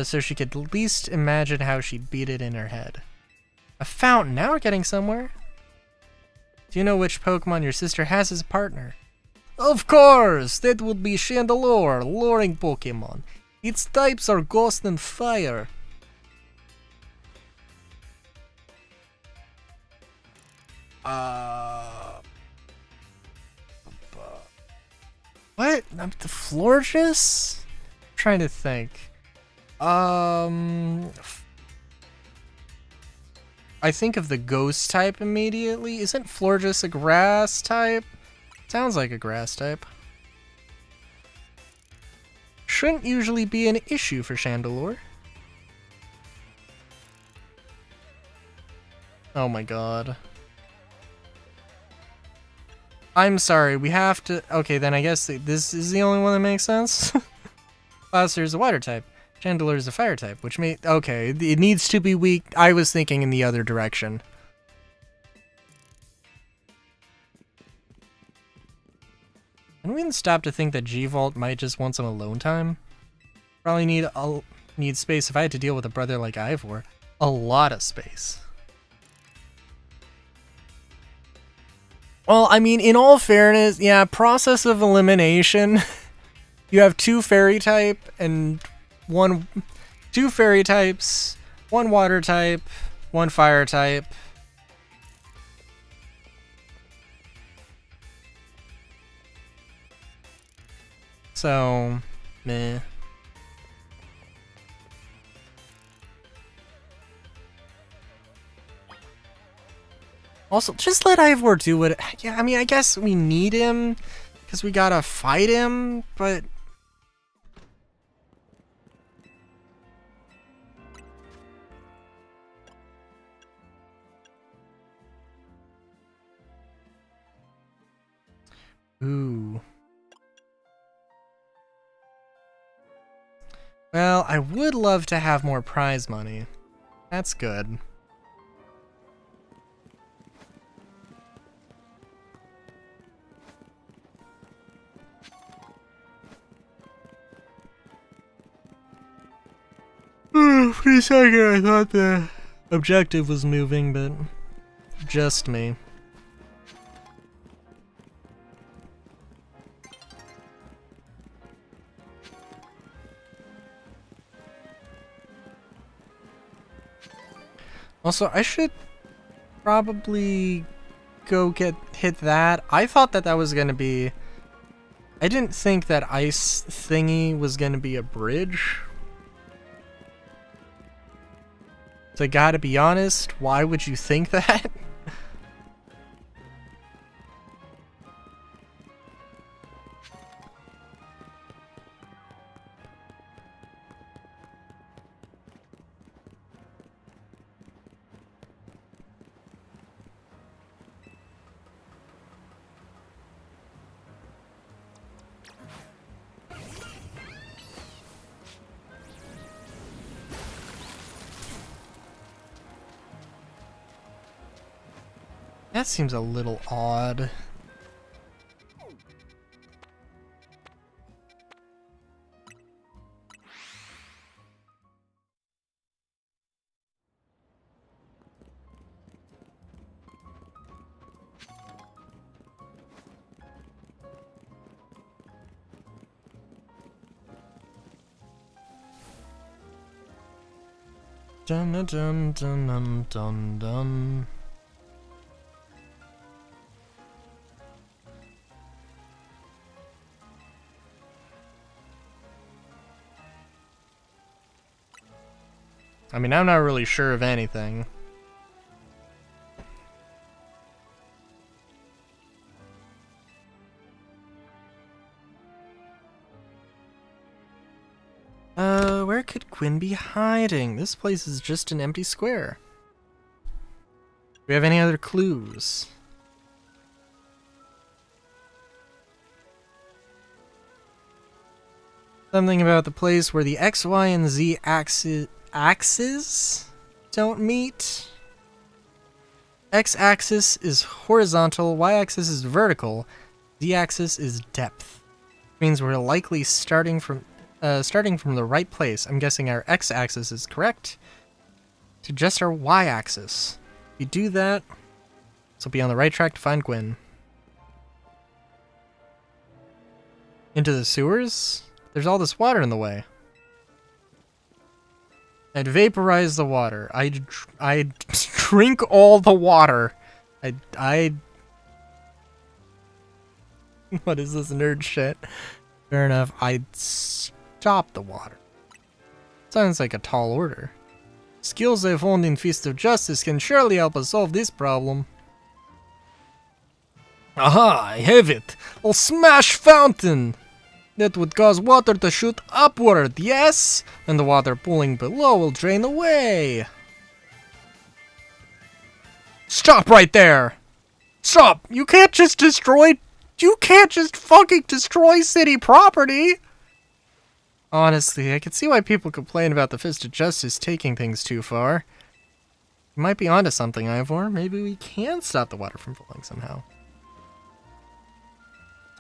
so she could at least imagine how she'd beat it in her head. A fountain, now we're getting somewhere. Do you know which Pokemon your sister has as a partner? Of course! That would be Chandelure, luring Pokemon. Its types are Ghost and Fire. What? The Florges? I'm trying to think. I think of the ghost type immediately. Isn't Florges a grass type? Sounds like a grass type. Shouldn't usually be an issue for Chandelure. Oh my god. I'm sorry, we have to... Okay, then I guess this is the only one that makes sense. Clouster is a water type. Chandelure is a fire type, which may... Okay, it needs to be weak. I was thinking in the other direction. Can we even stop to think that G-Vault might just want some alone time? Probably need space if I had to deal with a brother like Ivor. A lot of space. Well, I mean, in all fairness, yeah, process of elimination. You have two fairy type and two fairy types, one water type, one fire type. So, meh. Also, just let Ivor do it. Yeah, I mean, I guess we need him because we gotta fight him, but... Ooh. Well, I would love to have more prize money. That's good. For a second I thought the objective was moving, but just me. Also, I should probably go hit that. I thought that was gonna be... I didn't think that ice thingy was gonna be a bridge. So I gotta be honest, why would you think that? That seems a little odd. Dun dun dun dun dun dun dun. I mean, I'm not really sure of anything. Where could Quinn be hiding? This place is just an empty square. Do we have any other clues? Something about the place where the X, Y, and Z axes don't meet. X-axis is horizontal, Y-axis is vertical, Z-axis is depth. Means we're likely starting from the right place. I'm guessing our X-axis is correct. Suggest our Y-axis. If we do that, this will be on the right track to find Gwen. Into the sewers? There's all this water in the way. I'd vaporize the water. I'd drink all the water. I'd what is this nerd shit? Fair enough. I'd stop the water. Sounds like a tall order. Skills I found in Feast of Justice can surely help us solve this problem. Aha! I have it! I'll smash fountain! That would cause water to shoot upward, yes? And the water pooling below will drain away. Stop right there! Stop! You can't just fucking destroy city property! Honestly, I can see why people complain about the Fist of Justice taking things too far. You might be onto something, Ivor. Maybe we can stop the water from flowing somehow.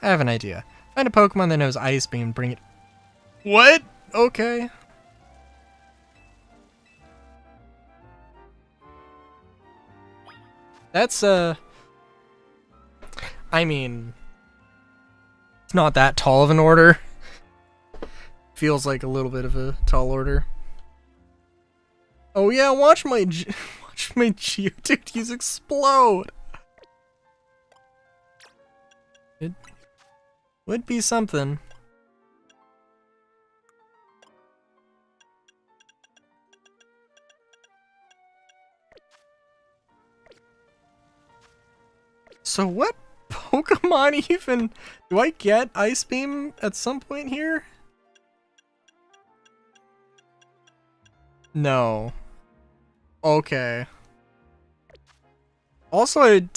I have an idea. Find a Pokemon that knows Ice Beam, bring it... What? Okay. That's, I mean... It's not that tall of an order. Feels like a little bit of a tall order. Oh yeah, watch my Geodudes explode! It would be something. So what Pokemon even... Do I get Ice Beam at some point here? No. Okay. Also, I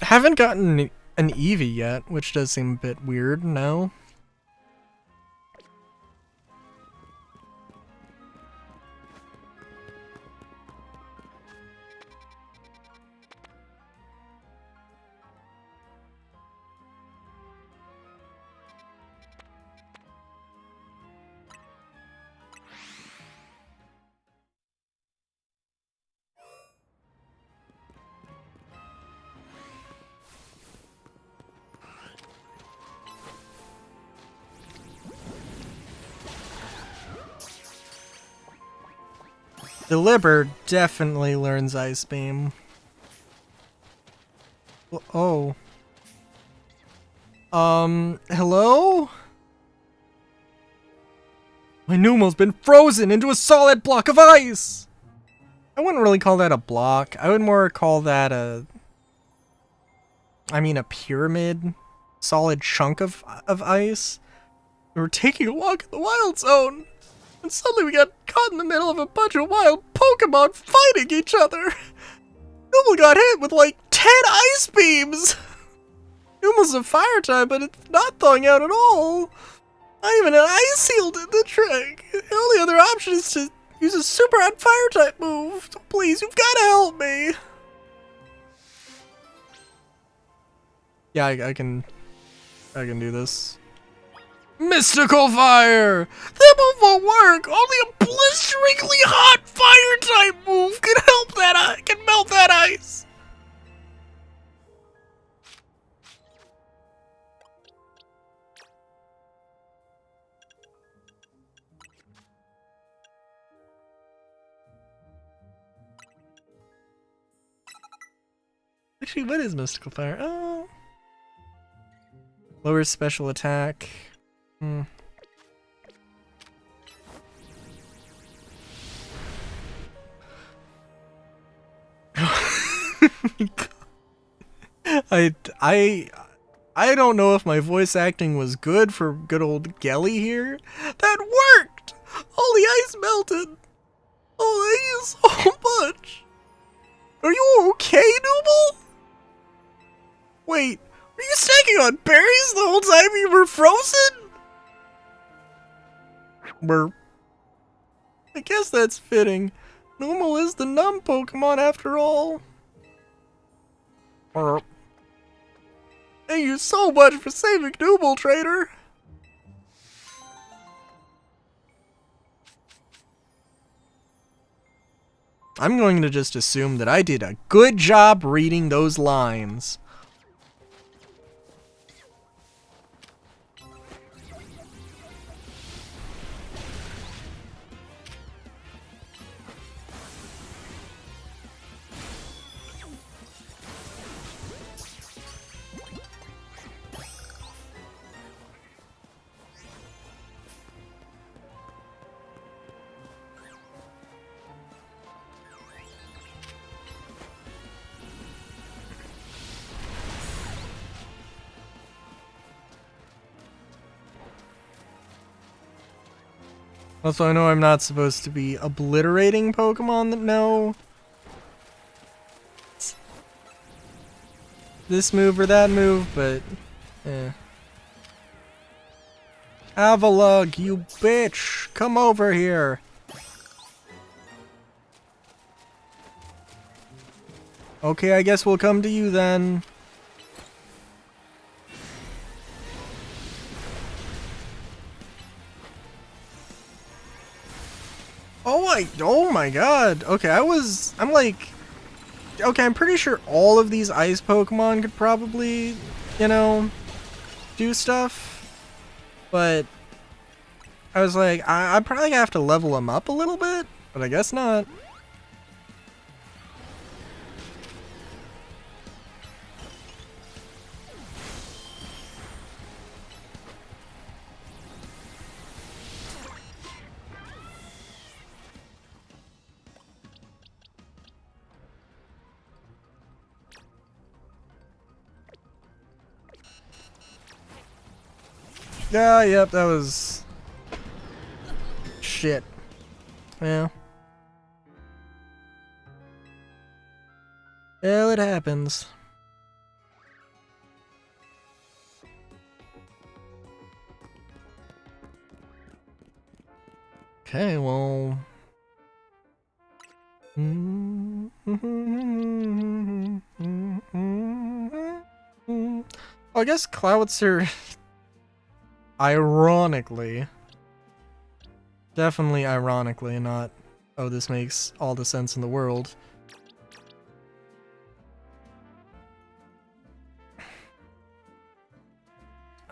haven't gotten an Eevee yet, which does seem a bit weird, no? Deliber definitely learns Ice Beam. Oh. Hello? My Numo's been frozen into a solid block of ice! I wouldn't really call that a block. I would more call that a pyramid. Solid chunk of ice. We were taking a walk in the wild zone. And suddenly we got caught in the middle of a bunch of wild Pokemon fighting each other. Numel got hit with like 10 ice beams. Numel's a fire type, but it's not thawing out at all. Not even an ice heal did the trick. The only other option is to use a super on fire type move. So please, you've got to help me. Yeah, I can do this. Mystical Fire! That move won't work! Only a blisteringly hot fire type move can help that can melt that ice! Actually, what is Mystical Fire? Oh. Lower special attack. Hmm. I don't know if my voice acting was good for good old Gelly here. That worked! All the ice melted! Oh, thank you so much! Are you okay, Nooble? Wait, were you snacking on berries the whole time you were frozen? I guess that's fitting. Nooble is the numb Pokemon after all. Thank you so much for saving Nooble, Trader! I'm going to just assume that I did a good job reading those lines. Also, I know I'm not supposed to be obliterating Pokemon that know this move or that move, but eh. Avalugg, you bitch! Come over here! Okay, I guess we'll come to you then. Oh my god. Okay, I'm like, okay, I'm pretty sure all of these ice Pokemon could probably, you know, do stuff. But I was like, I probably have to level them up a little bit, but I guess not. Yeah, yep, that was shit. Yeah. Well, it happens. Okay, well. I guess Cloudster, ironically, definitely ironically, not, oh, this makes all the sense in the world.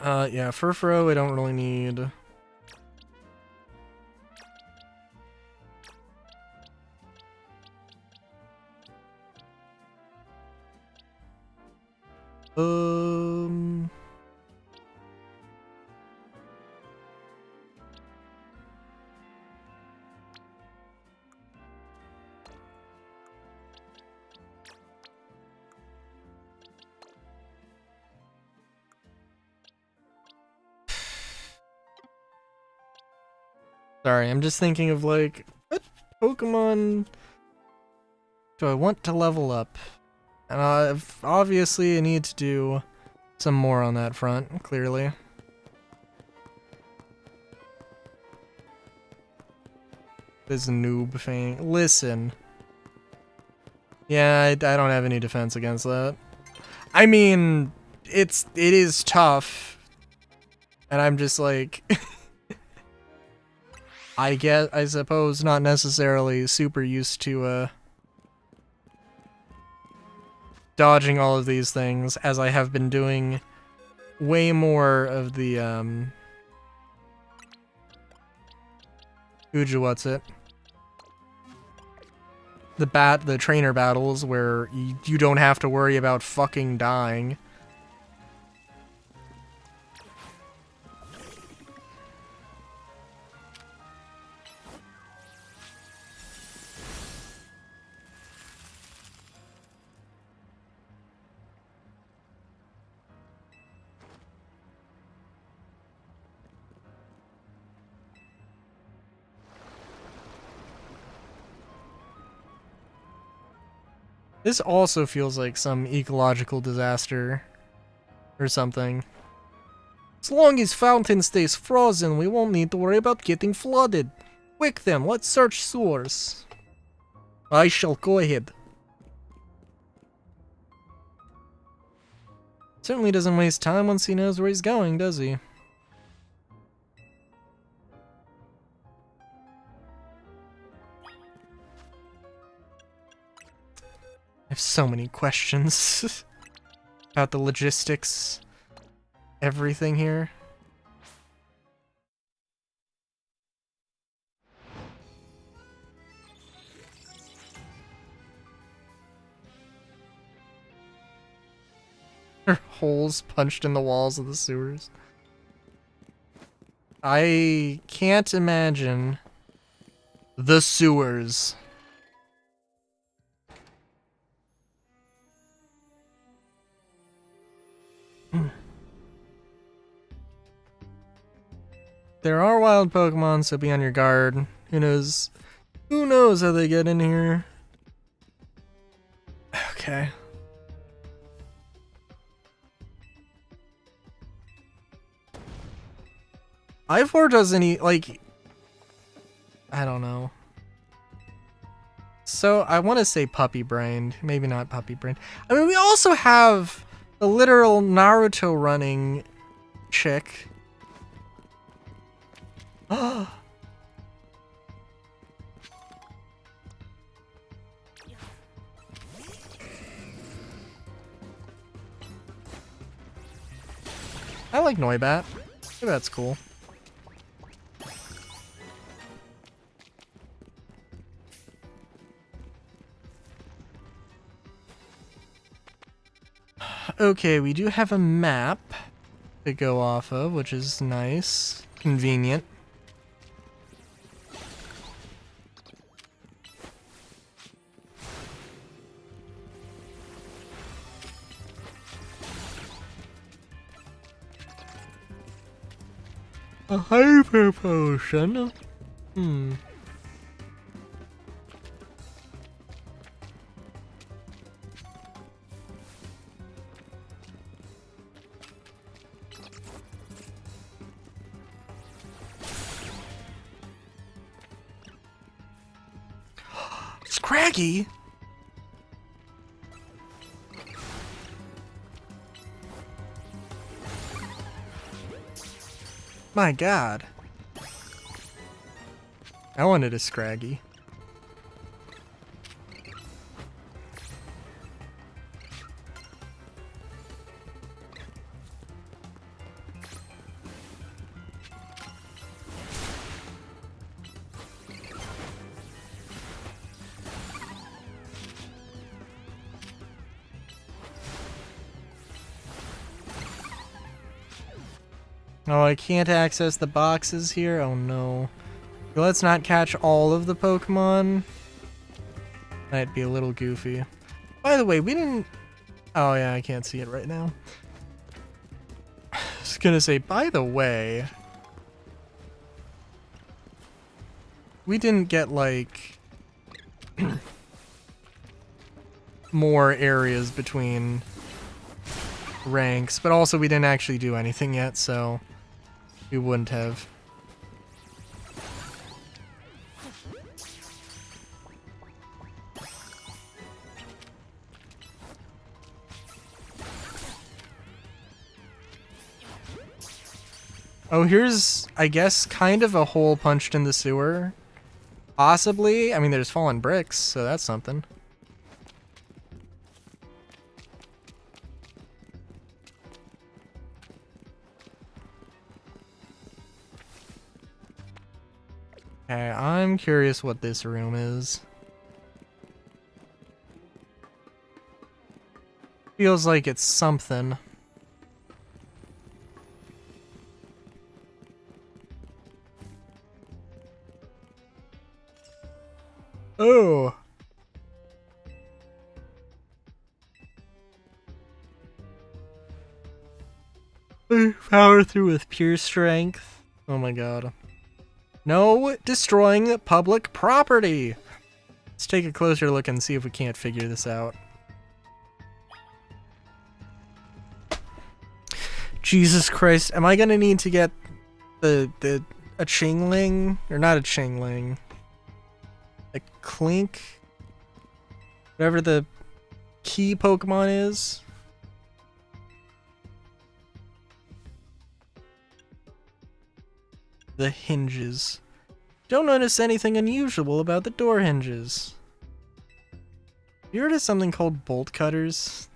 Yeah, Furfuro I don't really need. Sorry, I'm just thinking of like, what Pokemon do I want to level up? And obviously I need to do some more on that front, clearly. This noob thing. Listen. Yeah, I don't have any defense against that. I mean, it is tough. And I'm just like... I suppose not necessarily super used to, dodging all of these things, as I have been doing way more of the, Uju, what's it? the trainer battles where you don't have to worry about fucking dying. This also feels like some ecological disaster or something. As long as fountain stays frozen, we won't need to worry about getting flooded. Quick then, let's search sewers. I shall go ahead. Certainly doesn't waste time once he knows where he's going, does he? I have so many questions about the logistics, everything here. There are holes punched in the walls of the sewers. I can't imagine the sewers. There are wild Pokemon, so be on your guard. Who knows? Who knows how they get in here? Okay. Ivor doesn't like... I don't know. So, I want to say puppy-brained. Maybe not puppy-brained. I mean, we also have the literal Naruto running chick. I like Noibat. Noibat's cool. Okay, we do have a map to go off of, which is nice. Convenient. A hyper potion? Scraggy? My god. I wanted a Scraggy. Oh, I can't access the boxes here? Oh no. Let's not catch all of the Pokemon. That'd be a little goofy. By the way, we didn't... Oh yeah, I can't see it right now. I was gonna say, by the way... We didn't get, like... more areas between ranks, but also we didn't actually do anything yet, so... We wouldn't have. Oh, here's, I guess, kind of a hole punched in the sewer. Possibly. I mean, there's fallen bricks, so that's something. Okay, I'm curious what this room is. Feels like it's something. Oh. Power through with pure strength. Oh my god. No destroying public property. Let's take a closer look and see if we can't figure this out. Jesus Christ, am I gonna need to get a Chingling? Or not a Chingling. A Clink? Whatever the key Pokemon is. The hinges. Don't notice anything unusual about the door hinges. You heard of something called bolt cutters?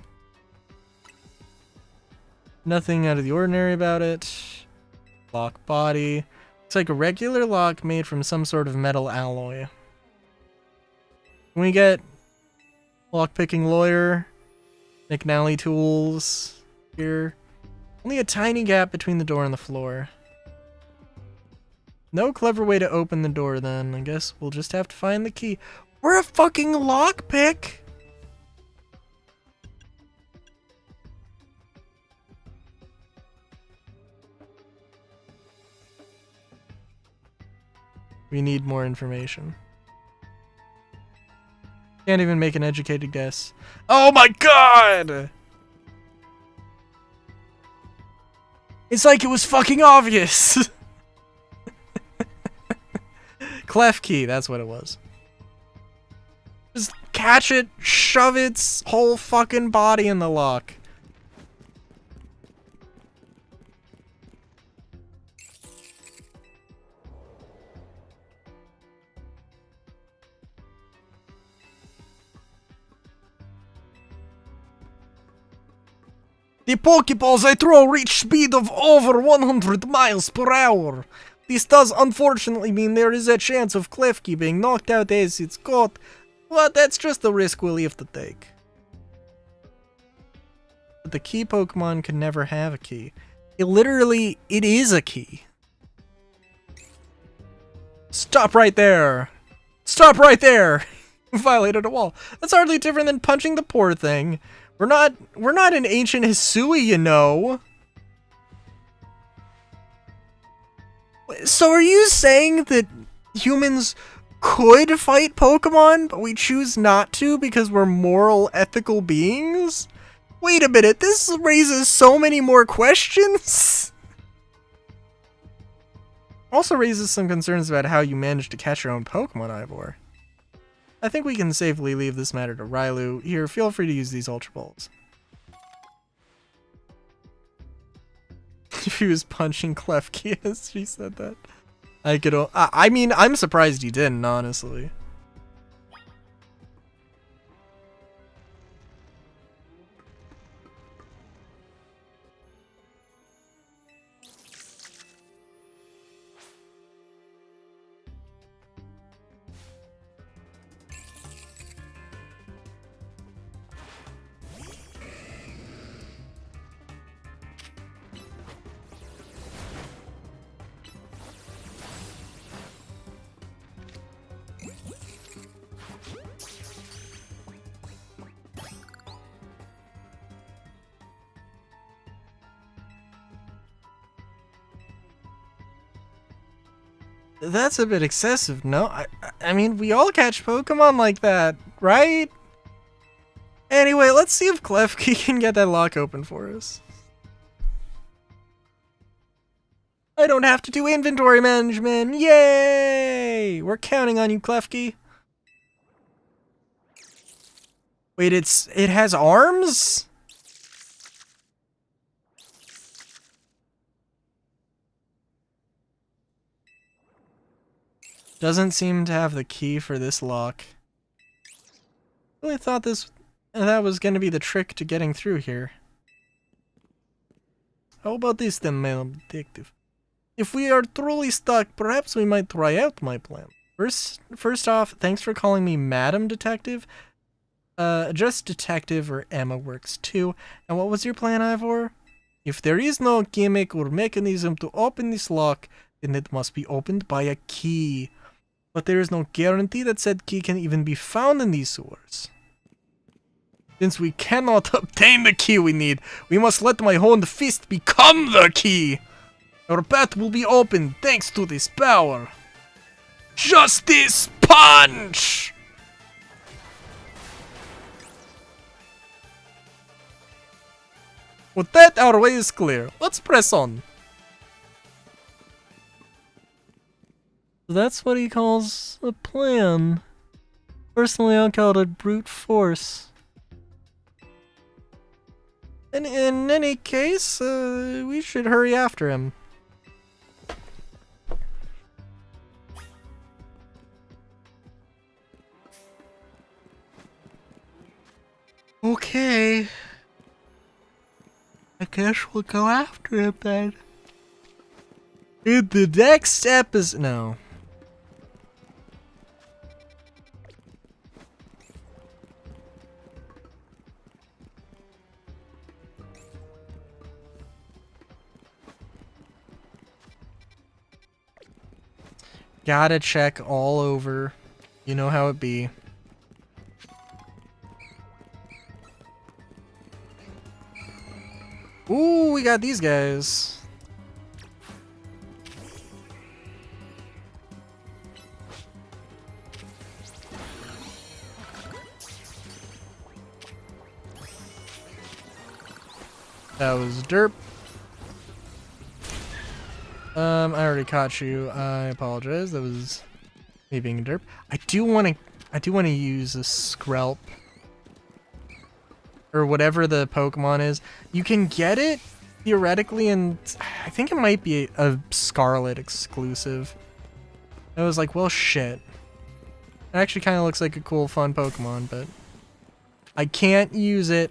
Nothing out of the ordinary about it. Lock body. Looks like a regular lock made from some sort of metal alloy. Can we get lockpicking lawyer? McNally tools here. Only a tiny gap between the door and the floor. No clever way to open the door then. I guess we'll just have to find the key. We're a fucking lockpick! We need more information. Can't even make an educated guess. Oh my god! It's like it was fucking obvious! Clef key, that's what it was. Just catch it, shove its whole fucking body in the lock. The Pokeballs I throw reach speed of over 100 miles per hour. This does unfortunately mean there is a chance of Klefki being knocked out as it's caught, but that's just a risk we'll have to take. But the key Pokemon can never have a key. It is a key. Stop right there! Stop right there! You violated a wall. That's hardly different than punching the poor thing. We're not an ancient Hisui, you know. So are you saying that humans could fight Pokemon, but we choose not to because we're moral, ethical beings? Wait a minute, this raises so many more questions. Also raises some concerns about how you managed to catch your own Pokemon, Ivor. I think we can safely leave this matter to Rylu. Here, feel free to use these Ultra Balls. If he was punching Klefki as she said that. I mean, I'm surprised he didn't, honestly. That's a bit excessive, no? I mean, we all catch Pokemon like that, right? Anyway, let's see if Klefki can get that lock open for us. I don't have to do inventory management, yay! We're counting on you, Klefki. Wait, it has arms? Doesn't seem to have the key for this lock. Really thought that was going to be the trick to getting through here. How about this then, Madam Detective? If we are truly stuck, perhaps we might try out my plan. First off, thanks for calling me Madam Detective. Just Detective or Emma works too. And what was your plan, Ivor? If there is no gimmick or mechanism to open this lock, then it must be opened by a key. But there is no guarantee that said key can even be found in these sewers. Since we cannot obtain the key we need, we must let my honed fist become the key. Our path will be opened thanks to this power. Justice Punch! With that, our way is clear. Let's press on. That's what he calls a plan. Personally, I'll call it brute force. And in any case, we should hurry after him. Okay. I guess we'll go after him then. In the next episode. No. Gotta check all over. You know how it be. Ooh, we got these guys. That was derp. I already caught you. I apologize. That was me being a derp. I do want to use a Skrelp. Or whatever the Pokemon is. You can get it theoretically, and I think it might be a Scarlet exclusive. I was like, well, shit. It actually kind of looks like a cool, fun Pokemon, but I can't use it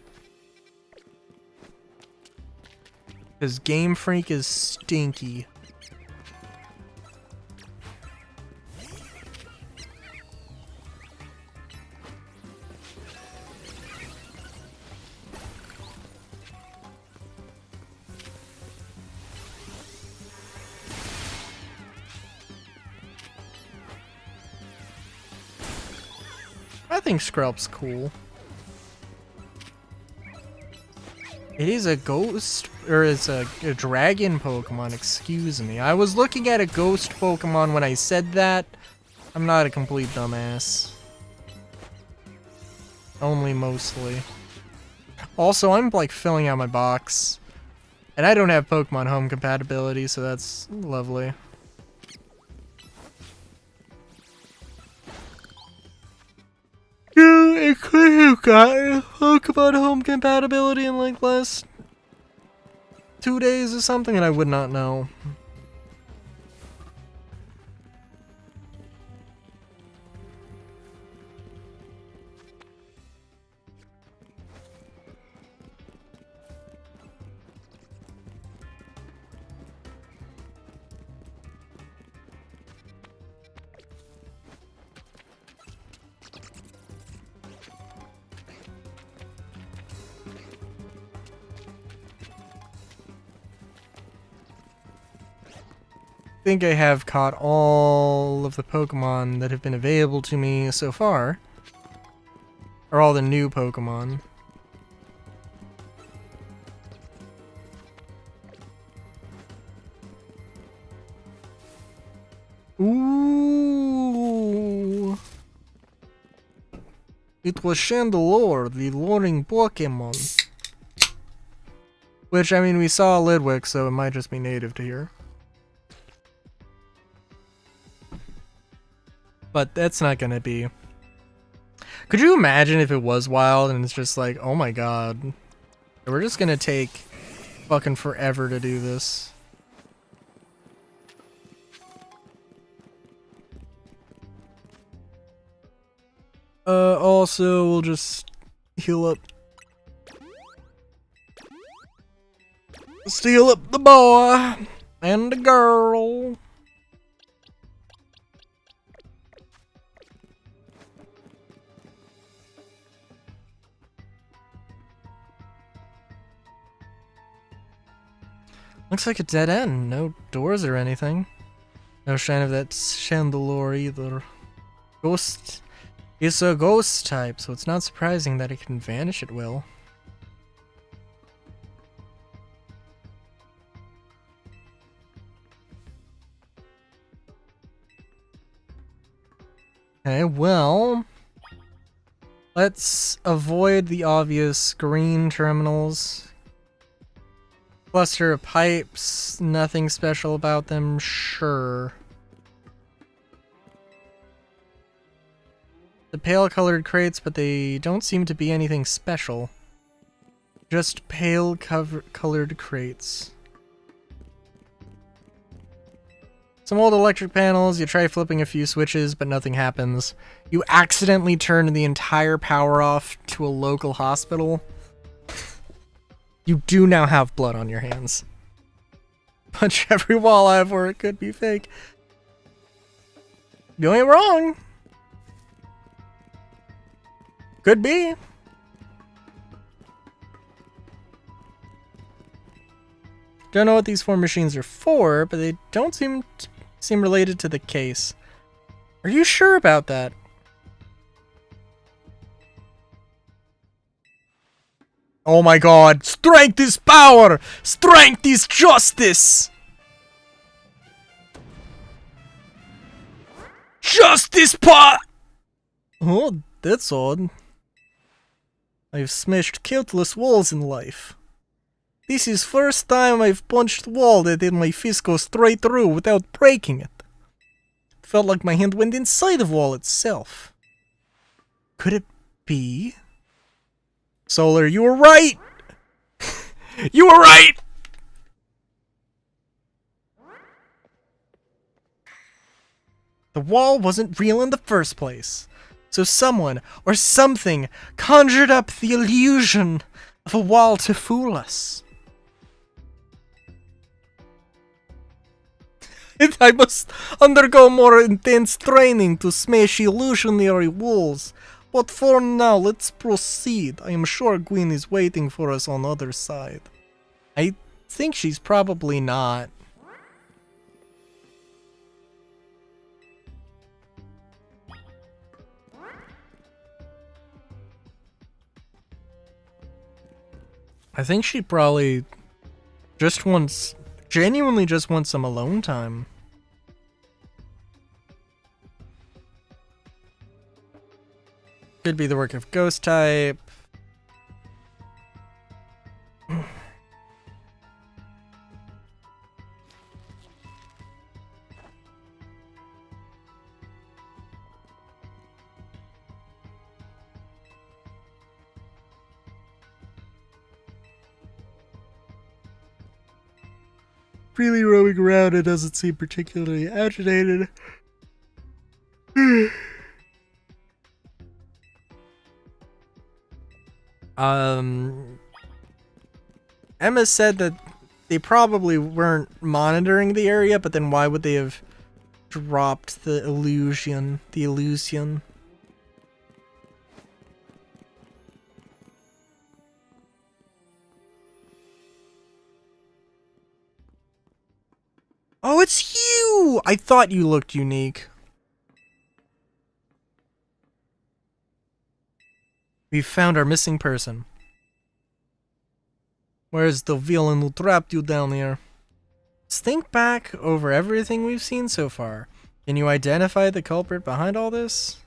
because Game Freak is stinky. I think Skrelp's cool. It is a ghost, or it's a dragon Pokemon, excuse me. I was looking at a ghost Pokemon when I said that. I'm not a complete dumbass. Only mostly. Also, I'm like filling out my box. And I don't have Pokemon Home compatibility, so that's lovely. I could have gotten Pokemon Home compatibility in like last 2 days or something, and I would not know. I think I have caught all of the Pokemon that have been available to me so far. Or all the new Pokemon. Ooh. It was Chandelure, the luring Pokemon. Which, I mean, we saw Lidwick, so it might just be native to here. But that's not gonna be. Could you imagine if it was wild and it's just like, oh my god, we're just gonna take fucking forever to do this. Also, we'll just heal up. Let's heal up the boy and the girl. Looks like a dead end. No doors or anything. No sign of that chandelier either. Ghost is a ghost type, so it's not surprising that it can vanish at will. Okay, well, let's avoid the obvious green terminals. Cluster of pipes, nothing special about them, sure. The pale colored crates, but they don't seem to be anything special. Just pale colored crates. Some old electric panels, you try flipping a few switches, but nothing happens. You accidentally turn the entire power off to a local hospital. You do now have blood on your hands. Punch every wall I have where it could be fake. You ain't wrong. Could be. Don't know what these four machines are for, but they don't seem related to the case. Are you sure about that? Oh my god. Strength is power! Strength is justice! Justice pot! Oh, that's odd. I've smashed countless walls in life. This is first time I've punched wall that then my fist goes straight through without breaking it. It felt like my hand went inside the wall itself. Could it be? Solar, you were right! You were right! The wall wasn't real in the first place. So someone or something conjured up the illusion of a wall to fool us. I must undergo more intense training to smash illusionary walls. But for now, let's proceed. I am sure Gwen is waiting for us on the other side. I think she's probably not. I think she probably just wants, genuinely just wants some alone time. Could be the work of ghost type. Freely roaming around, it doesn't seem particularly agitated. Emma said that they probably weren't monitoring the area, but then why would they have dropped the illusion? Oh, it's you! I thought you looked unique. We've found our missing person. Where's the villain who trapped you down here? Let's think back over everything we've seen so far. Can you identify the culprit behind all this?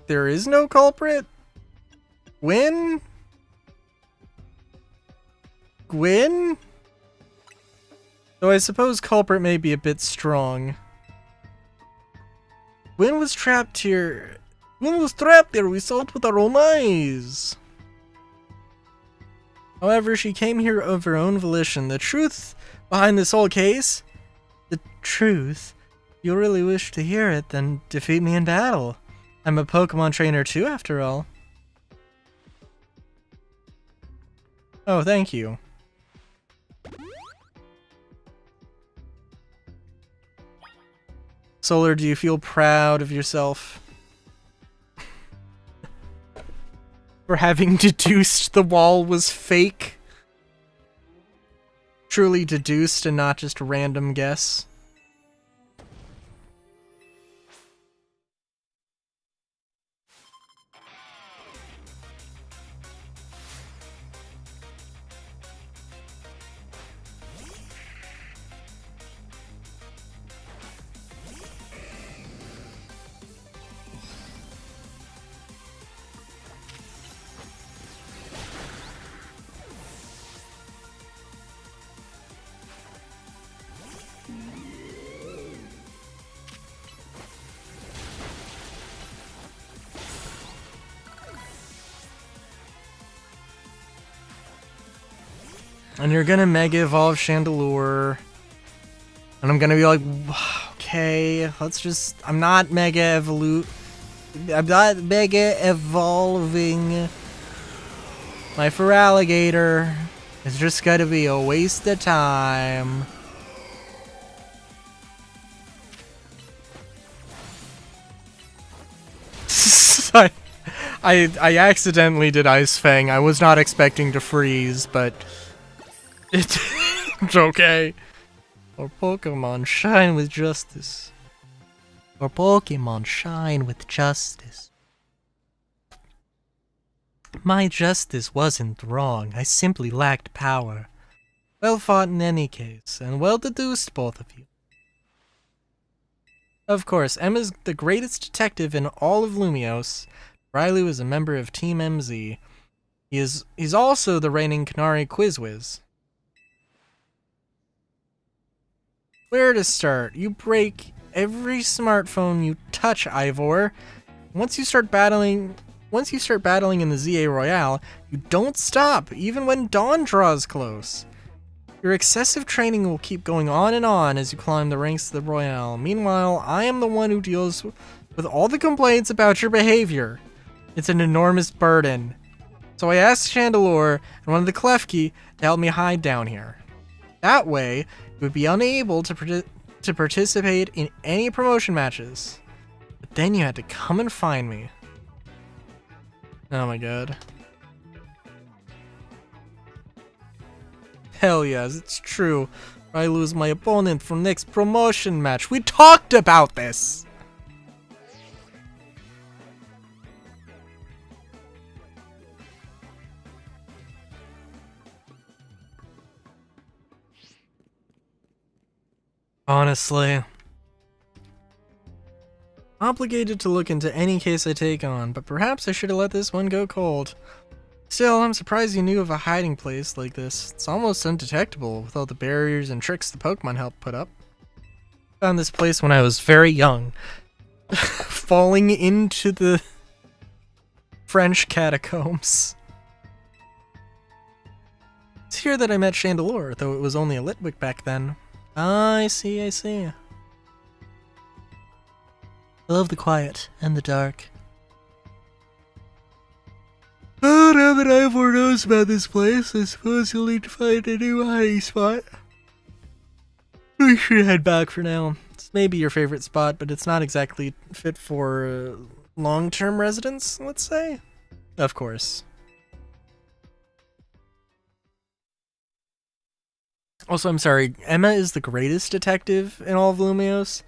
There is no culprit? Gwen? Gwen? Though I suppose culprit may be a bit strong. Gwen was trapped here. Gwen was trapped there. We saw it with our own eyes. However, she came here of her own volition. The truth behind this whole case? The truth? If you really wish to hear it, then defeat me in battle. I'm a Pokemon trainer too, after all. Oh, thank you. Solar, do you feel proud of yourself? For having deduced the wall was fake? truly deduced and not just a random guess. And you're gonna Mega Evolve Chandelure. And I'm gonna be like, okay, let's just... I'm not Mega Evolving my Feraligatr. It's just gonna be a waste of time. I accidentally did Ice Fang. I was not expecting to freeze, but... It's okay. Or Pokemon shine with justice. Or Pokemon shine with justice. My justice wasn't wrong. I simply lacked power. Well fought in any case, and well deduced, both of you. Of course, Emma's the greatest detective in all of Lumiose. Riley was a member of Team MZ. He's also the reigning Canary Quizwiz. Where to start? You break every smartphone you touch, Ivor. Once you start battling in the ZA Royale, you don't stop, even when dawn draws close. Your excessive training will keep going on and on as you climb the ranks of the Royale. Meanwhile, I am the one who deals with all the complaints about your behavior. It's an enormous burden. So I asked Chandelure and one of the Klefki to help me hide down here. That way, you would be unable to participate in any promotion matches. But then you had to come and find me. Oh my god. Hell yes, it's true. I lose my opponent from next promotion match. We talked about this! Honestly, obligated to look into any case I take on, but perhaps I should have let this one go cold. Still, I'm surprised you knew of a hiding place like this. It's almost undetectable with all the barriers and tricks the Pokemon helped put up. Found this place when I was very young, falling into the French catacombs. It's here that I met Chandelure, though it was only a Litwick back then. Ah, I see, I see. I love the quiet and the dark. Oh, now that Ivor knows about this place, I suppose you'll need to find a new hiding spot. We should head back for now. It's maybe your favorite spot, but it's not exactly fit for long-term residence, let's say. Of course. Also, I'm sorry, Emma is the greatest detective in all of Lumiose?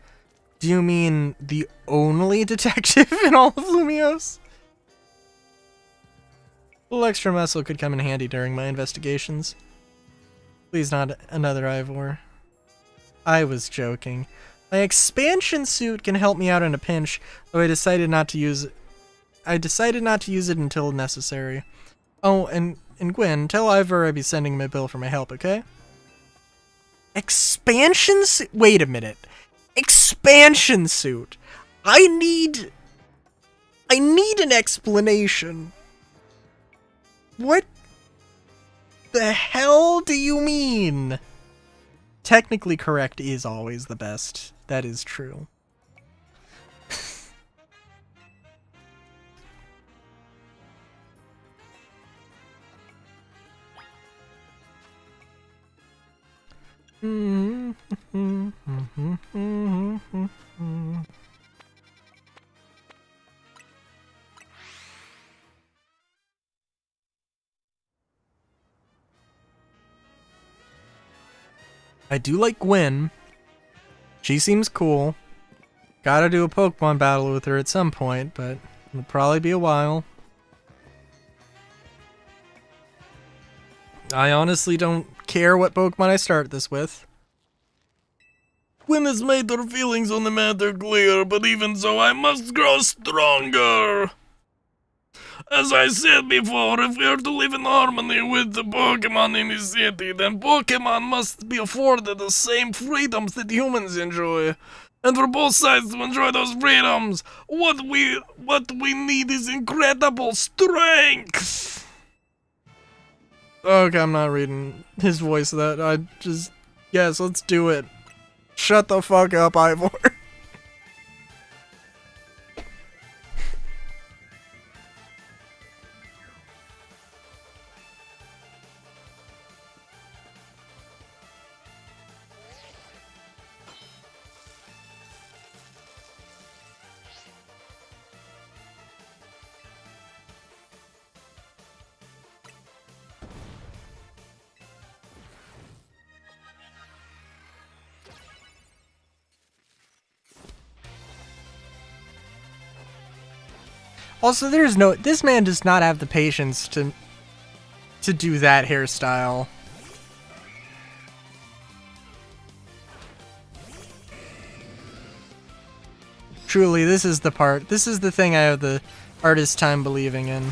Do you mean the only detective in all of Lumiose? A little extra muscle could come in handy during my investigations. Please not another Ivor. I was joking. My expansion suit can help me out in a pinch, though I decided not to use it. Until necessary. Oh, and Gwen, tell Ivor I'd be sending him a bill for my help, okay? Expansion suit? Wait a minute. Expansion suit. I need an explanation. What the hell do you mean? Technically correct is always the best. That is true. I do like Gwen. She seems cool. Gotta do a Pokemon battle with her at some point, but it'll probably be a while. I honestly don't care what Pokemon I start this with. Gwen has made her feelings on the matter clear, but even so, I must grow stronger. As I said before, if we are to live in harmony with the Pokemon in the city, then Pokemon must be afforded the same freedoms that humans enjoy. And for both sides to enjoy those freedoms, what we need is incredible strength. Okay, I'm not reading his voice. Yes, let's do it. Shut the fuck up, Ivor. Also, this man does not have the patience to do that hairstyle. Truly, this is the thing I have the hardest time believing in.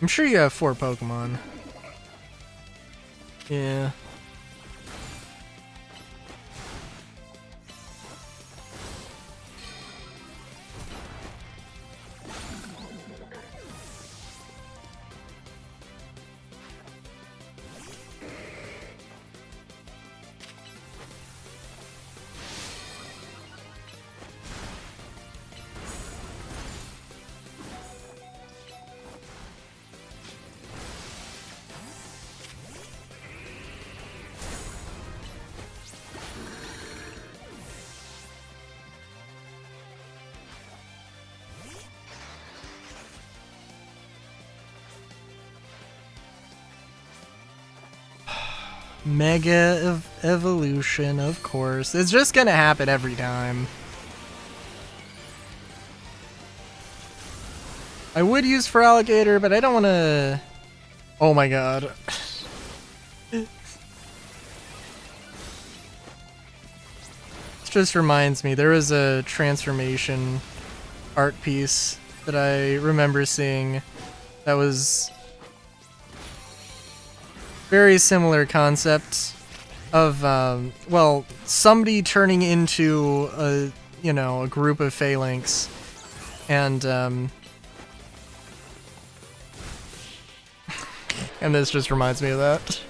I'm sure you have 4 Pokemon. Yeah. Mega evolution, of course. It's just gonna happen every time. I would use for alligator, but I don't want to. Oh my god. This just reminds me, there was a transformation art piece that I remember seeing that was very similar concept of, well, somebody turning into a group of phalanx, and, and this just reminds me of that.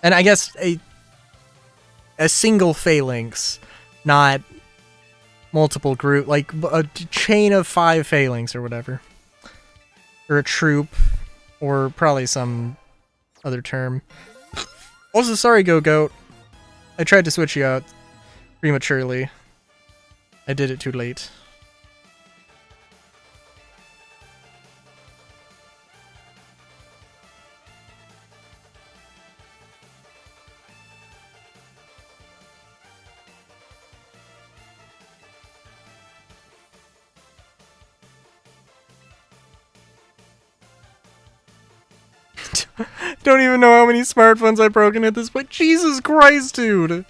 And I guess a single phalanx, not multiple group, like a chain of 5 phalanx or whatever. Or a troop, or probably some other term. Also, sorry, Goat. I tried to switch you out prematurely. I did it too late. Don't even know how many smartphones I've broken at this point. Jesus Christ, dude!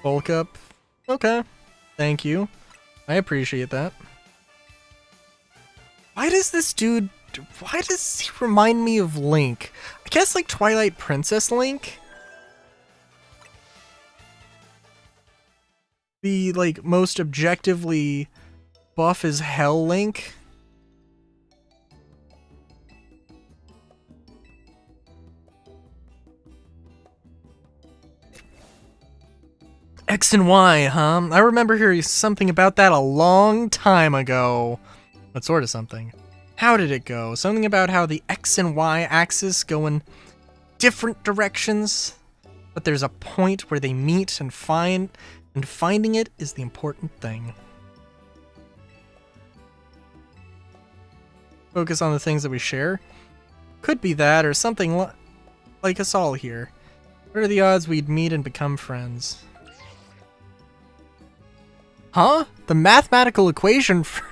Bulk up. Okay. Thank you. I appreciate that. Why does he remind me of Link? I guess like Twilight Princess Link? The like most objectively buff as hell Link? X and Y, huh? I remember hearing something about that a long time ago. What sort of something? How did it go? Something about how the X and Y axis go in different directions, but there's a point where they meet and finding it is the important thing. Focus on the things that we share. Could be that, or something like us all here. What are the odds we'd meet and become friends? Huh? The mathematical equation for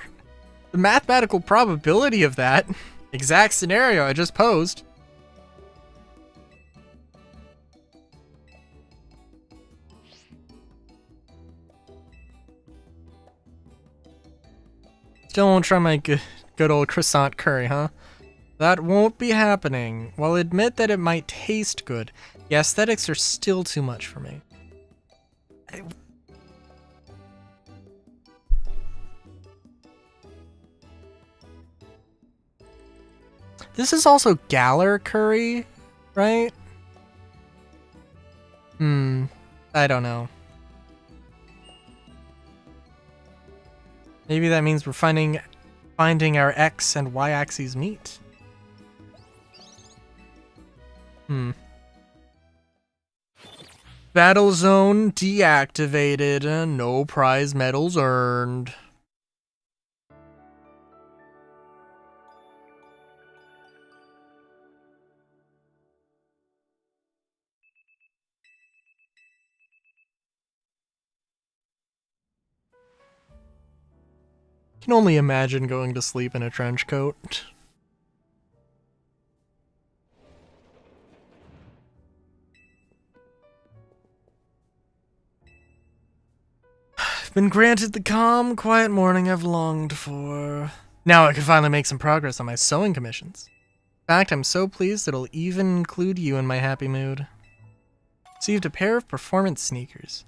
the mathematical probability of that exact scenario I just posed. Still won't try my good old croissant curry, huh? That won't be happening. While I'll admit that it might taste good, the aesthetics are still too much for me. This is also Galar curry, right? I don't know. Maybe that means we're finding our X and Y axes meet. Battle zone deactivated. No prize medals earned. Can only imagine going to sleep in a trench coat. I've been granted the calm, quiet morning I've longed for. Now I can finally make some progress on my sewing commissions. In fact, I'm so pleased it'll even include you in my happy mood. Received a pair of performance sneakers.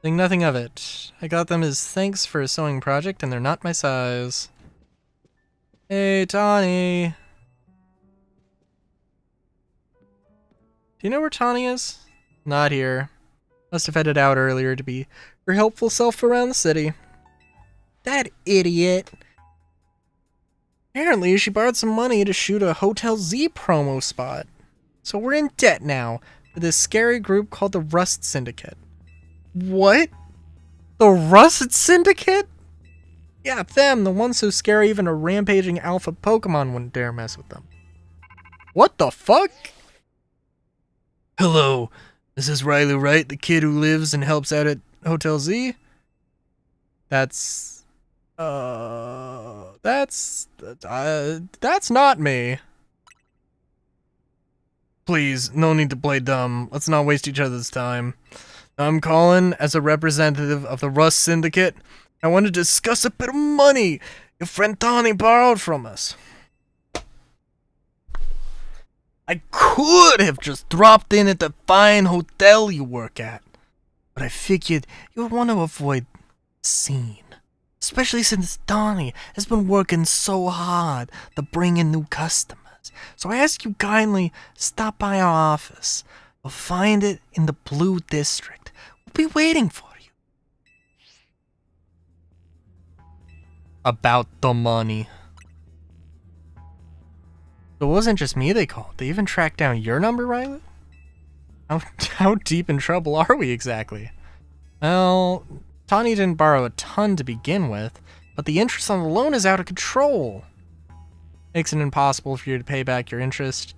Think nothing of it. I got them as thanks for a sewing project, and they're not my size. Hey, Tawny. Do you know where Tawny is? Not here. Must have headed out earlier to be her helpful self around the city. That idiot. Apparently, she borrowed some money to shoot a Hotel Z promo spot. So we're in debt now for this scary group called the Rust Syndicate. What? The Rust Syndicate? Yeah, them, the ones so scary even a rampaging alpha Pokemon wouldn't dare mess with them. What the fuck? Hello, this is Riley Wright, the kid who lives and helps out at Hotel Z? That's not me. Please, no need to play dumb. Let's not waste each other's time. I'm calling as a representative of the Rust Syndicate. I want to discuss a bit of money your friend Tawny borrowed from us. I could have just dropped in at the fine hotel you work at, but I figured you would want to avoid scene. Especially since Tawny has been working so hard to bring in new customers. So I ask you kindly stop by our office. You'll find it in the Blue District. We'll be waiting for you. About the money. It wasn't just me they called. They even tracked down your number, Riley? How deep in trouble are we exactly? Well, Tawny didn't borrow a ton to begin with, but the interest on the loan is out of control. Makes it impossible for you to pay back your interest.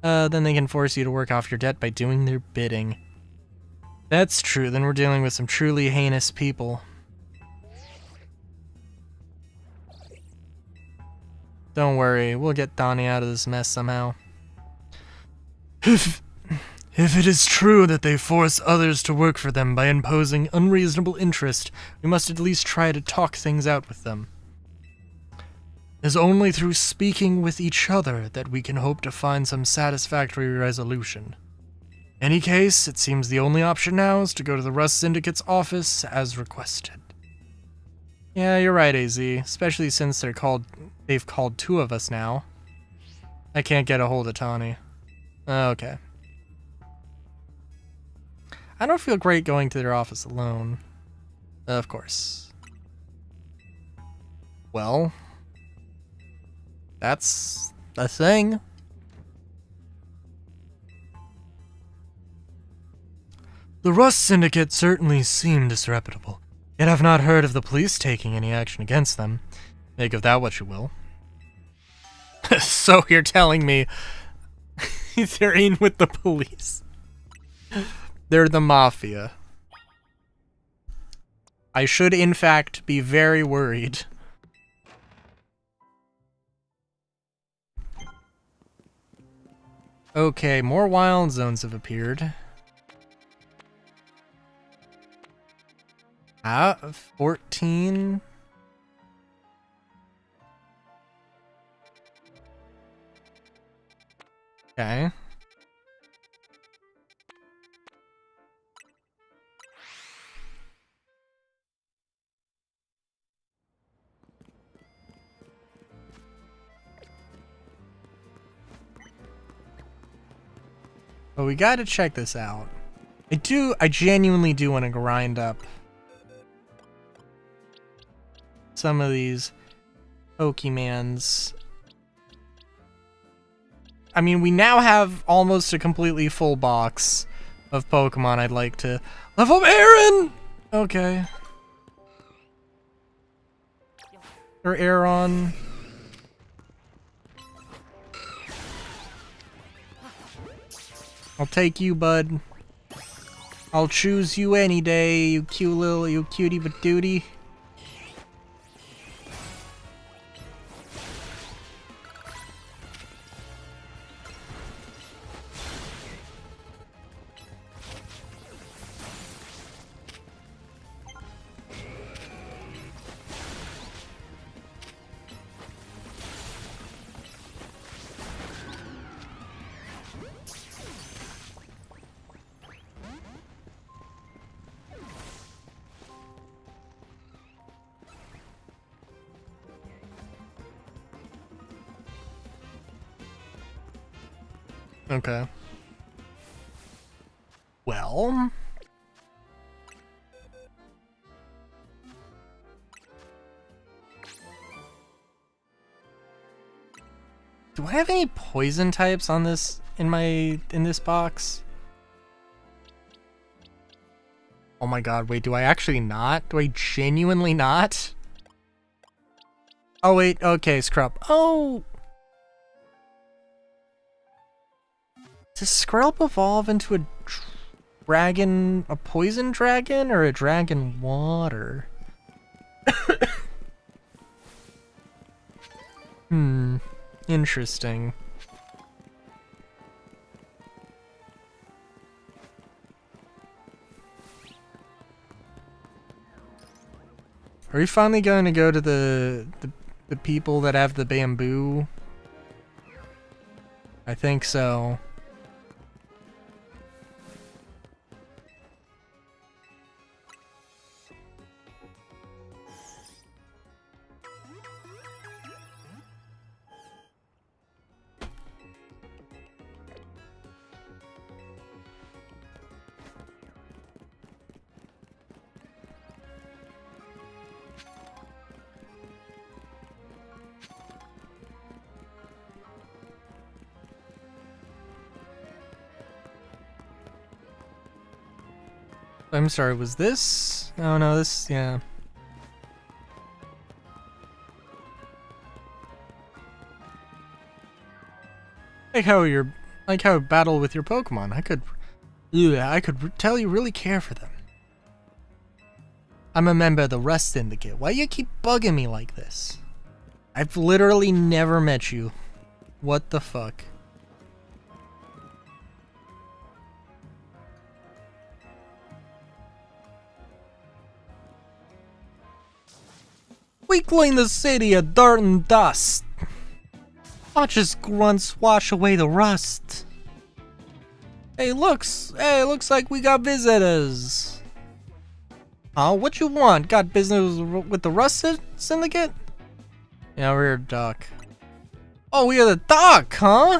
Then they can force you to work off your debt by doing their bidding. That's true, then we're dealing with some truly heinous people. Don't worry, we'll get Donnie out of this mess somehow. If it is true that they force others to work for them by imposing unreasonable interest, we must at least try to talk things out with them. It is only through speaking with each other that we can hope to find some satisfactory resolution. In any case, it seems the only option now is to go to the Rust Syndicate's office as requested. Yeah, you're right, AZ, especially since they've called two of us now. I can't get a hold of Tawny. Okay. I don't feel great going to their office alone. Of course. Well, that's a thing. The Rust Syndicate certainly seem disreputable, yet I've not heard of the police taking any action against them. Make of that what you will. So you're telling me they're in with the police? They're the mafia. I should, in fact, be very worried. Okay, more wild zones have appeared. 14. Okay. But we gotta check this out. I genuinely do want to grind up some of these Pokemans. I mean, we now have almost a completely full box of Pokemon I'd like to level up. Aaron! Okay. Or Aeron. I'll take you, bud. I'll choose you any day, you cutie patootie. Okay. Well... do I have any poison types on this in this box? Oh my god, wait, do I actually not? Do I genuinely not? Oh wait, okay, Scrub. Oh! Does Skrelp evolve into a dragon, a poison dragon, or a dragon water? Interesting. Are we finally going to go to the people that have the bamboo? I think so. I'm sorry, was this? Oh no, this, yeah. Like how you battle with your Pokemon. I could tell you really care for them. I'm a member of the Rust Syndicate. Why you keep bugging me like this? I've literally never met you. What the fuck? We clean the city of dirt and dust. Watch us grunts wash away the rust. Hey, looks like we got visitors. What you want? Got business with the Rust Syndicate? Yeah, we're a duck. Oh, we are the duck, huh?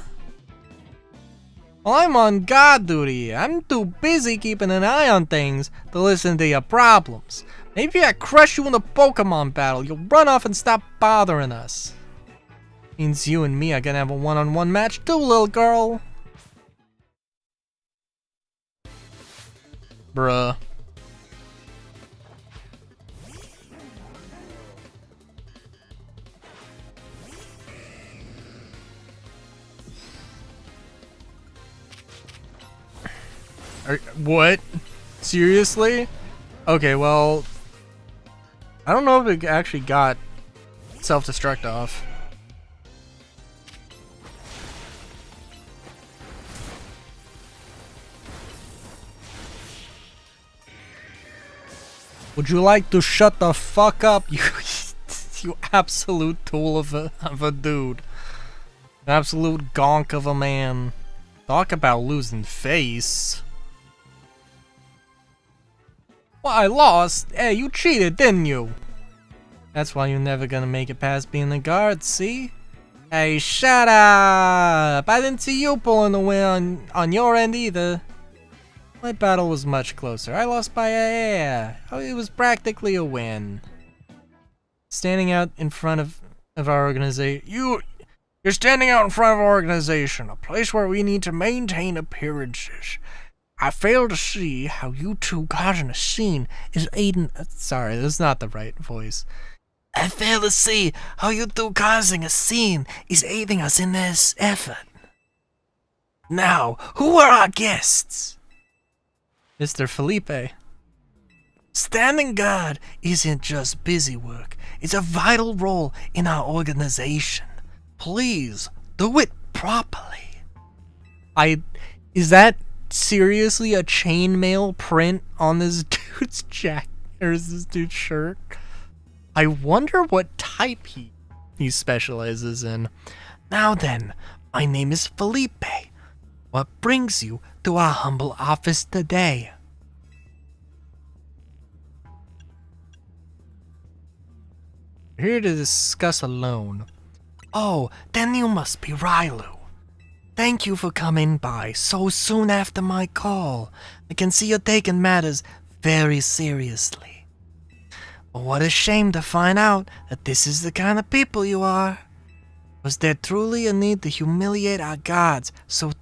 Well, I'm on guard duty. I'm too busy keeping an eye on things to listen to your problems. Maybe I crush you in a Pokemon battle. You'll run off and stop bothering us. Means you and me are gonna have a one-on-one match too, little girl. Bruh. What? Seriously? Okay, well, I don't know if it actually got self-destruct off. Would you like to shut the fuck up, you you absolute tool of a dude. Absolute gonk of a man. Talk about losing face. Well, I lost. Hey, you cheated, didn't you? That's why you're never gonna make it past being the guard, see? Hey, shut up! I didn't see you pulling the win on your end either. My battle was much closer. I lost by a hair. Oh, it was practically a win. Standing out in front of our organization. You're standing out in front of our organization, a place where we need to maintain appearances. I fail to see how you two causing a scene is aiding. Sorry, that's not the right voice. I fail to see how you two causing a scene is aiding us in this effort. Now, who are our guests? Mr. Felipe. Standing guard isn't just busy work. It's a vital role in our organization. Please, do it properly. Is that seriously a chainmail print on this dude's jacket, or is this dude's shirt? I wonder what type he specializes in. Now then, my name is Felipe. What brings you to our humble office today? Here to discuss a loan. Oh, then you must be Rylu. Thank you for coming by so soon after my call. I can see you're taking matters very seriously. But what a shame to find out that this is the kind of people you are. Was there truly a need to humiliate our gods so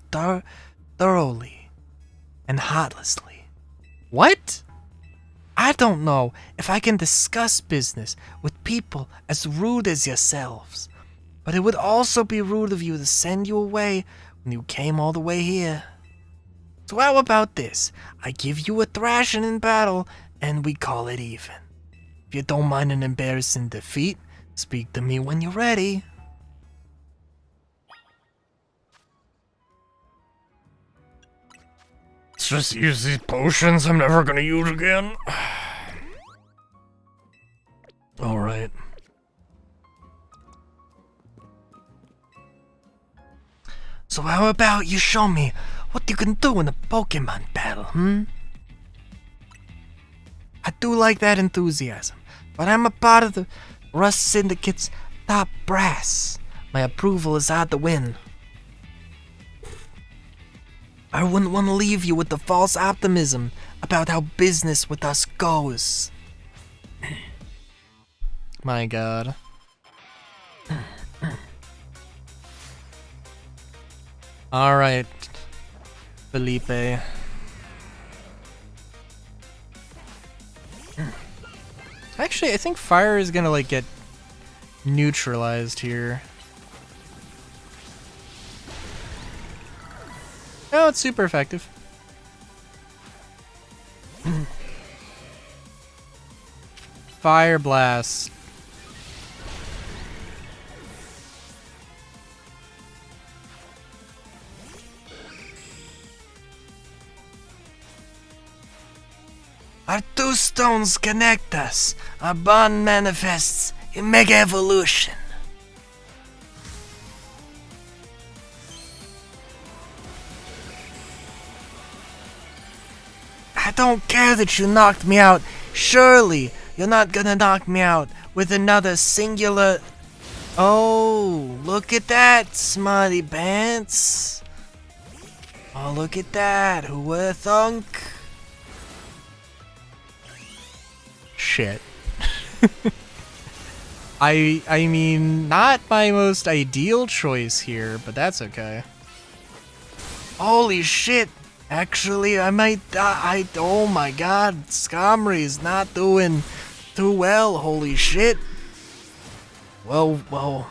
thoroughly and heartlessly? What? I don't know if I can discuss business with people as rude as yourselves, but it would also be rude of you to send you away when you came all the way here. So how about this? I give you a thrashing in battle, and we call it even. If you don't mind an embarrassing defeat, speak to me when you're ready. Let's just use these potions I'm never gonna use again. Alright. So how about you show me what you can do in a Pokemon battle, I do like that enthusiasm, but I'm a part of the Rust Syndicate's top brass. My approval is hard to win. I wouldn't want to leave you with the false optimism about how business with us goes. My god. Alright, Felipe. Actually, I think fire is gonna like get neutralized here. Oh, it's super effective. Fire blast. Our two stones connect us. Our bond manifests in Mega Evolution. I don't care that you knocked me out. Surely you're not gonna knock me out with another singular... Oh, look at that, Smarty Pants. Oh, look at that. Who would have thunk? Shit. I mean, not my most ideal choice here, but that's okay. Holy shit. Actually, I might die. Oh my god. Skarmory's not doing too well. Holy shit. Well.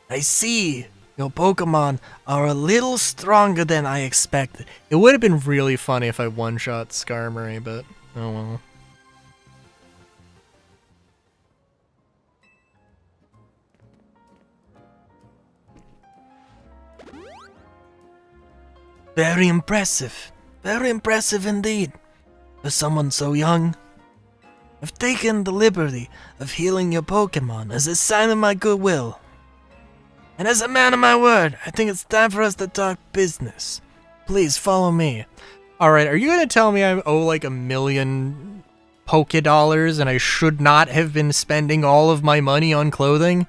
I see. Your Pokemon are a little stronger than I expected. It would have been really funny if I one-shot Skarmory, but oh well. Very impressive. Very impressive indeed. For someone so young. I've taken the liberty of healing your Pokemon as a sign of my goodwill. And as a man of my word, I think it's time for us to talk business. Please follow me. Alright, are you gonna tell me I owe like 1,000,000 Poké-Dollars and I should not have been spending all of my money on clothing?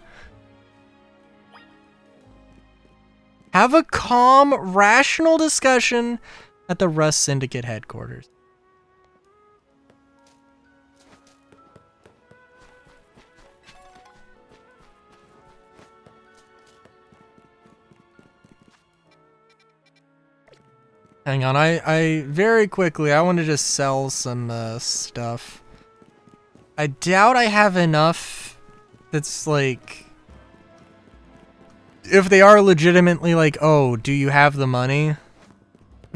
Have a calm, rational discussion at the Rust Syndicate headquarters. Hang on, I very quickly, I want to just sell some stuff. I doubt I have enough that's like... If they are legitimately like, oh, do you have the money?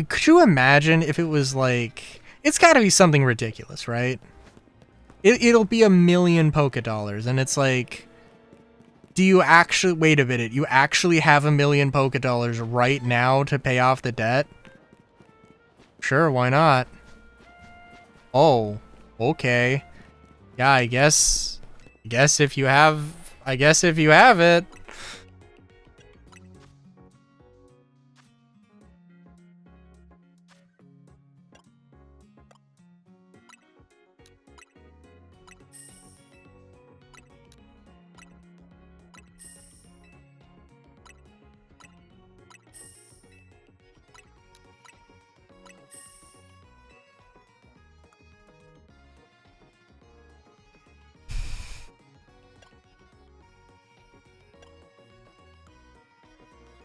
Could you imagine if it was like... It's gotta be something ridiculous, right? It'll be 1,000,000 Poké-Dollars, and it's like... Do you actually... Wait a minute, you actually have 1,000,000 Poké-Dollars right now to pay off the debt? Sure, why not? Oh, okay. Yeah, I guess if you have it.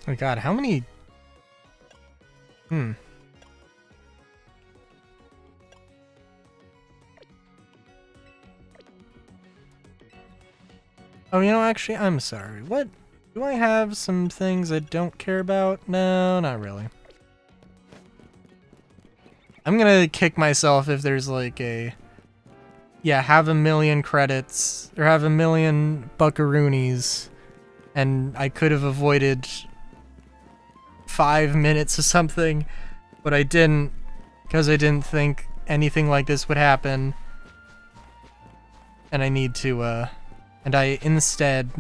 Oh god, how many... Oh, you know, actually, I'm sorry. What? Do I have some things I don't care about? No, not really. I'm gonna kick myself if there's like a... Yeah, have 1,000,000 credits, or have 1,000,000 buckaroonies, and I could have avoided 5 minutes or something, but I didn't, because I didn't think anything like this would happen. And I need to, and I instead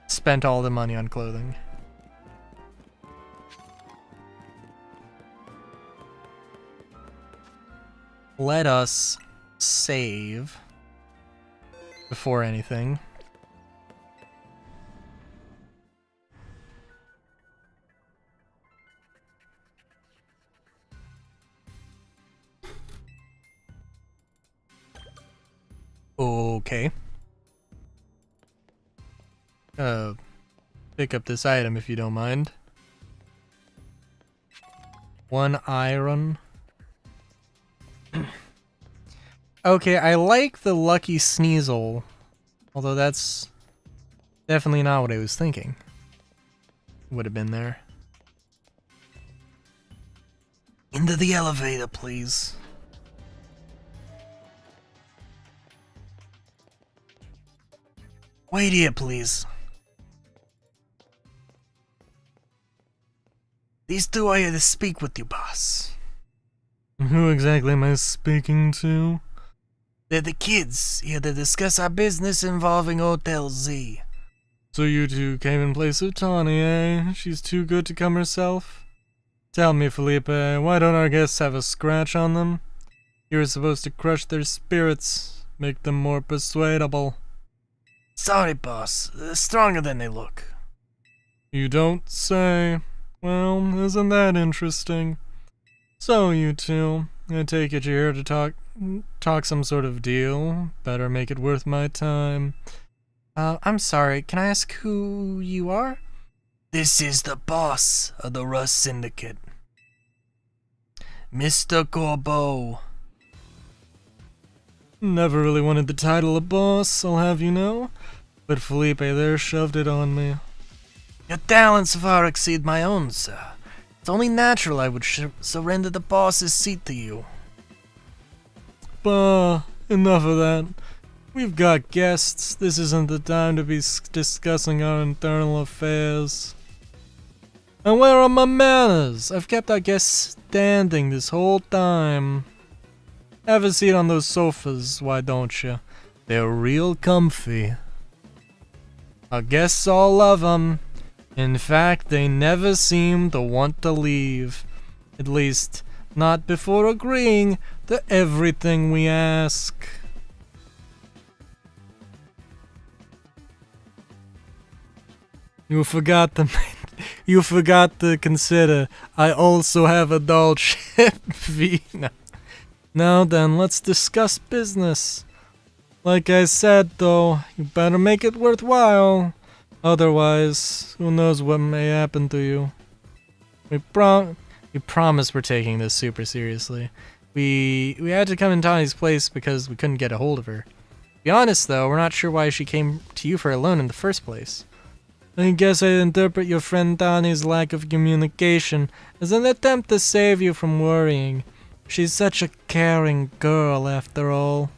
spent all the money on clothing. Let us save before anything. Okay. Pick up this item if you don't mind. 1 iron. Okay, I like the Lucky Sneasel, although that's definitely not what I was thinking. Would have been there. Into the elevator, please. Wait here, please. These two are here to speak with you, boss. Who exactly am I speaking to? They're the kids, here to discuss our business involving Hotel Z. So you two came in place of Tawny, eh? She's too good to come herself? Tell me, Felipe, why don't our guests have a scratch on them? You were supposed to crush their spirits, make them more persuadable. Sorry, boss. They're stronger than they look. You don't say. Well, isn't that interesting? So, you two, I take it you're here to talk some sort of deal. Better make it worth my time. I'm sorry, can I ask who you are? This is the boss of the Rust Syndicate, Mr. Corbeau. Never really wanted the title of boss, I'll have you know. But Felipe there shoved it on me. Your talents far exceed my own, sir. It's only natural I would surrender the boss's seat to you. Bah, enough of that. We've got guests. This isn't the time to be discussing our internal affairs. And where are my manners? I've kept our guests standing this whole time. Have a seat on those sofas, why don't you? They're real comfy. Our guests all love 'em. In fact, they never seem to want to leave. At least, not before agreeing to everything we ask. You forgot to consider I also have a Dolce Vita. Now then, let's discuss business. Like I said, though, you better make it worthwhile. Otherwise, who knows what may happen to you. We promise we're taking this super seriously. We had to come in Tawny's place because we couldn't get a hold of her. To be honest, though, we're not sure why she came to you for a loan in the first place. I guess I interpret your friend Tawny's lack of communication as an attempt to save you from worrying. She's such a caring girl, after all.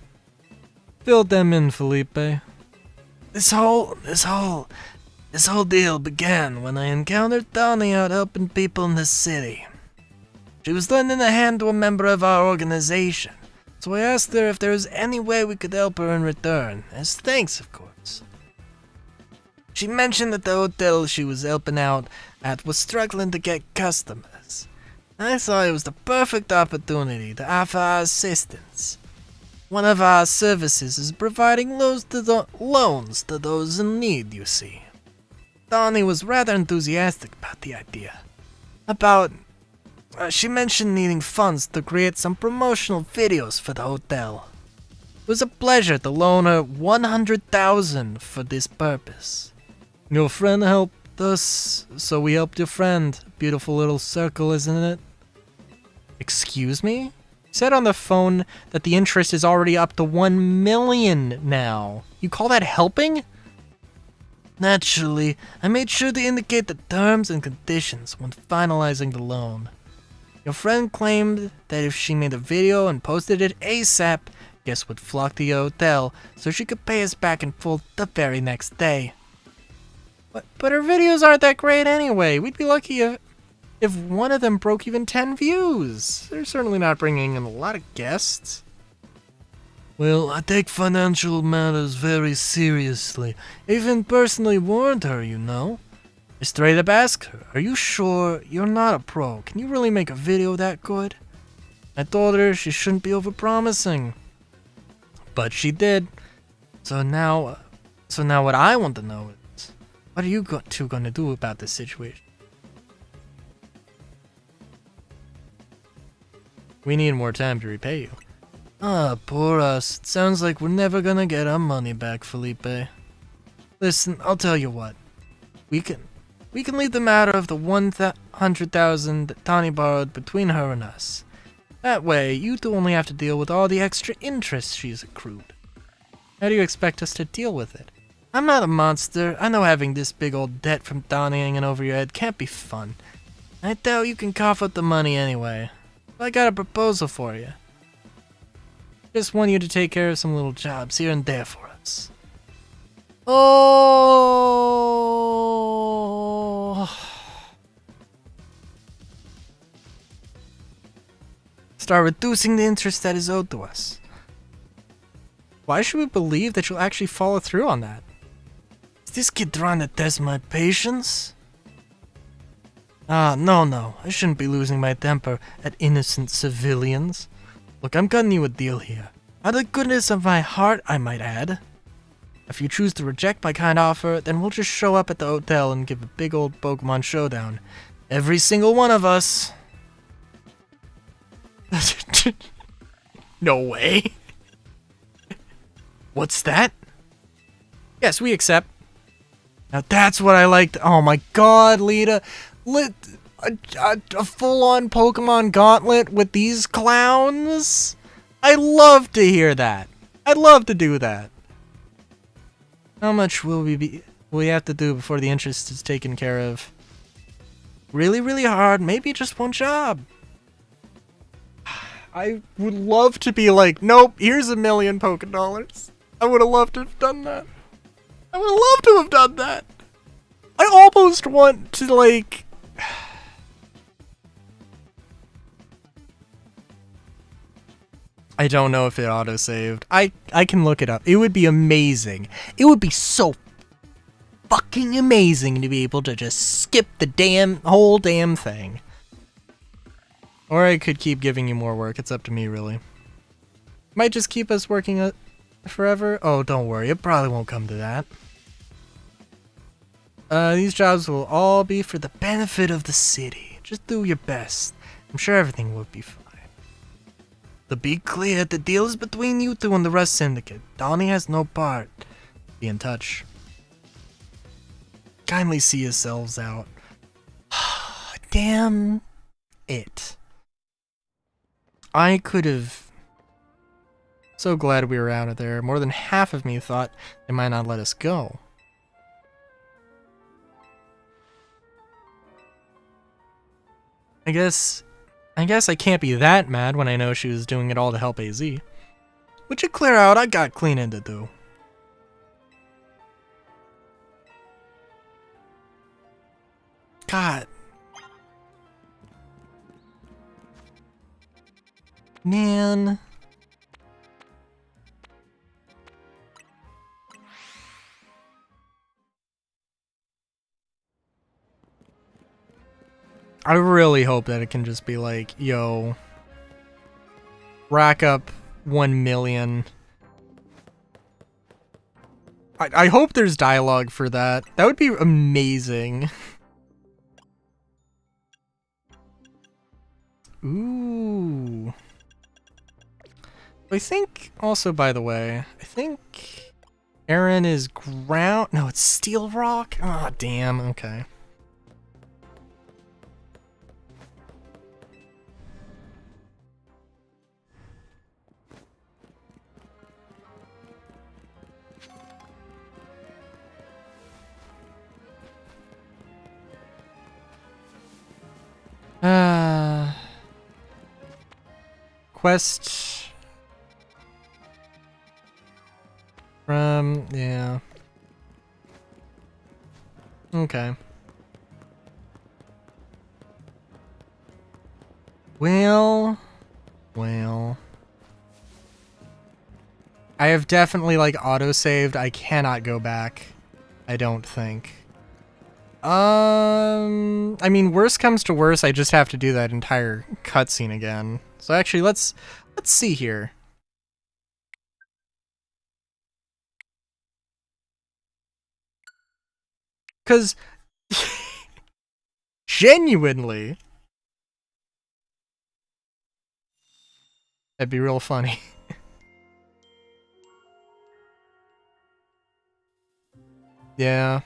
Fill them in, Felipe. This whole deal began when I encountered Tawny out helping people in the city. She was lending a hand to a member of our organization, so I asked her if there was any way we could help her in return, as thanks, of course. She mentioned that the hotel she was helping out at was struggling to get customers. I thought it was the perfect opportunity to offer our assistance. One of our services is providing loans to those in need, you see. Tawny was rather enthusiastic about the idea. She mentioned needing funds to create some promotional videos for the hotel. It was a pleasure to loan her $100,000 for this purpose. Your friend helped us, so we helped your friend. Beautiful little circle, isn't it? Excuse me? You said on the phone that the interest is already up to $1 million now. You call that helping? Naturally, I made sure to indicate the terms and conditions when finalizing the loan. Your friend claimed that if she made a video and posted it ASAP, guests would flock to your hotel so she could pay us back in full the very next day. But her videos aren't that great anyway. We'd be lucky if one of them broke even 10 views. They're certainly not bringing in a lot of guests. Well, I take financial matters very seriously. I even personally warned her, you know. I straight up asked her, are you sure you're not a pro? Can you really make a video that good? I told her she shouldn't be overpromising. But she did. So now what I want to know is, what are you two gonna do about this situation? We need more time to repay you. Ah, poor us. It sounds like we're never gonna get our money back, Felipe. Listen, I'll tell you what. We can leave the matter of the $100,000 that Tawny borrowed between her and us. That way, you two only have to deal with all the extra interest she's accrued. How do you expect us to deal with it? I'm not a monster. I know having this big old debt from Tawny hanging over your head can't be fun. I doubt you can cough up the money anyway. I got a proposal for you. Just want you to take care of some little jobs here and there for us. Oh! Start reducing the interest that is owed to us. Why should we believe that you'll actually follow through on that? Is this kid trying to test my patience? Ah, no. I shouldn't be losing my temper at innocent civilians. Look, I'm cutting you a deal here. Out of the goodness of my heart, I might add. If you choose to reject my kind offer, then we'll just show up at the hotel and give a big old Pokemon showdown. Every single one of us. No way. What's that? Yes, we accept. Now that's what I liked. Oh my god, Lita. A full-on Pokemon gauntlet with these clowns? I love to hear that. I'd love to do that. How much will we have to do before the interest is taken care of? Really, really hard. Maybe just one job. I would love to be like, nope, here's $1 million Pokédollars. I would have loved to have done that. I would love to have done that. I almost want to, like... I don't know if it auto-saved. I can look it up. It would be amazing. It would be so fucking amazing to be able to just skip the whole damn thing. Or I could keep giving you more work. It's up to me, really. Might just keep us working forever. Oh, don't worry. It probably won't come to that. These jobs will all be for the benefit of the city. Just do your best. I'm sure everything will be fine. To be clear, the deal is between you two and the Rust Syndicate. Donnie has no part. Be in touch. Kindly see yourselves out. Damn it. I could have... So glad we were out of there. More than half of me thought they might not let us go. I guess I can't be that mad when I know she was doing it all to help AZ. Would you clear out? I got cleaning to do. God. Man. I really hope that it can just be like, yo, rack up 1 million. I hope there's dialogue for that. That would be amazing. Ooh. I think, also, by the way, I think Aaron is ground. No, it's Steel Rock. Oh, damn. Okay. Quest from, yeah. Okay. Well. I have definitely, like, auto-saved. I cannot go back. I don't think. I mean, worst comes to worst, I just have to do that entire cutscene again. So actually, let's see here. Cause genuinely, that'd be real funny. Yeah.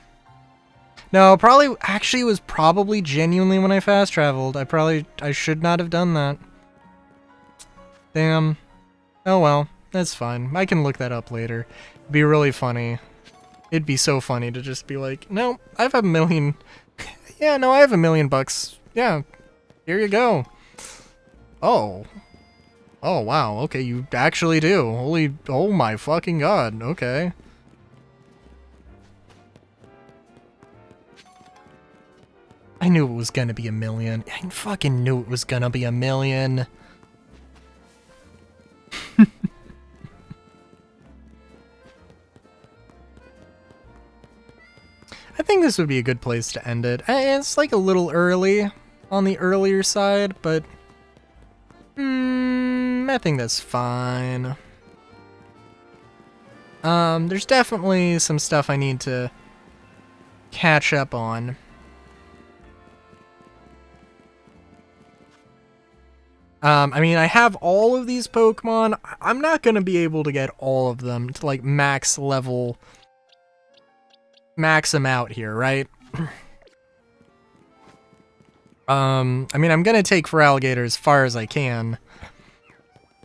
No, probably, actually, it was probably genuinely when I fast traveled. I should not have done that. Damn. Oh well, that's fine. I can look that up later. It'd be really funny. It'd be so funny to just be like, no, I have $1 million. Yeah, no, I have $1 million bucks. Yeah, here you go. Oh. Oh, wow, okay, you actually do. Holy, oh my fucking god, okay. I knew it was gonna be $1 million. I fucking knew it was gonna be $1 million. I think this would be a good place to end it. It's like a little early, on the earlier side, but I think that's fine. There's definitely some stuff I need to catch up on. I mean, I have all of these Pokemon. I'm not gonna be able to get all of them to like max level, max them out here, right? I mean, I'm gonna take Feraligatr as far as I can,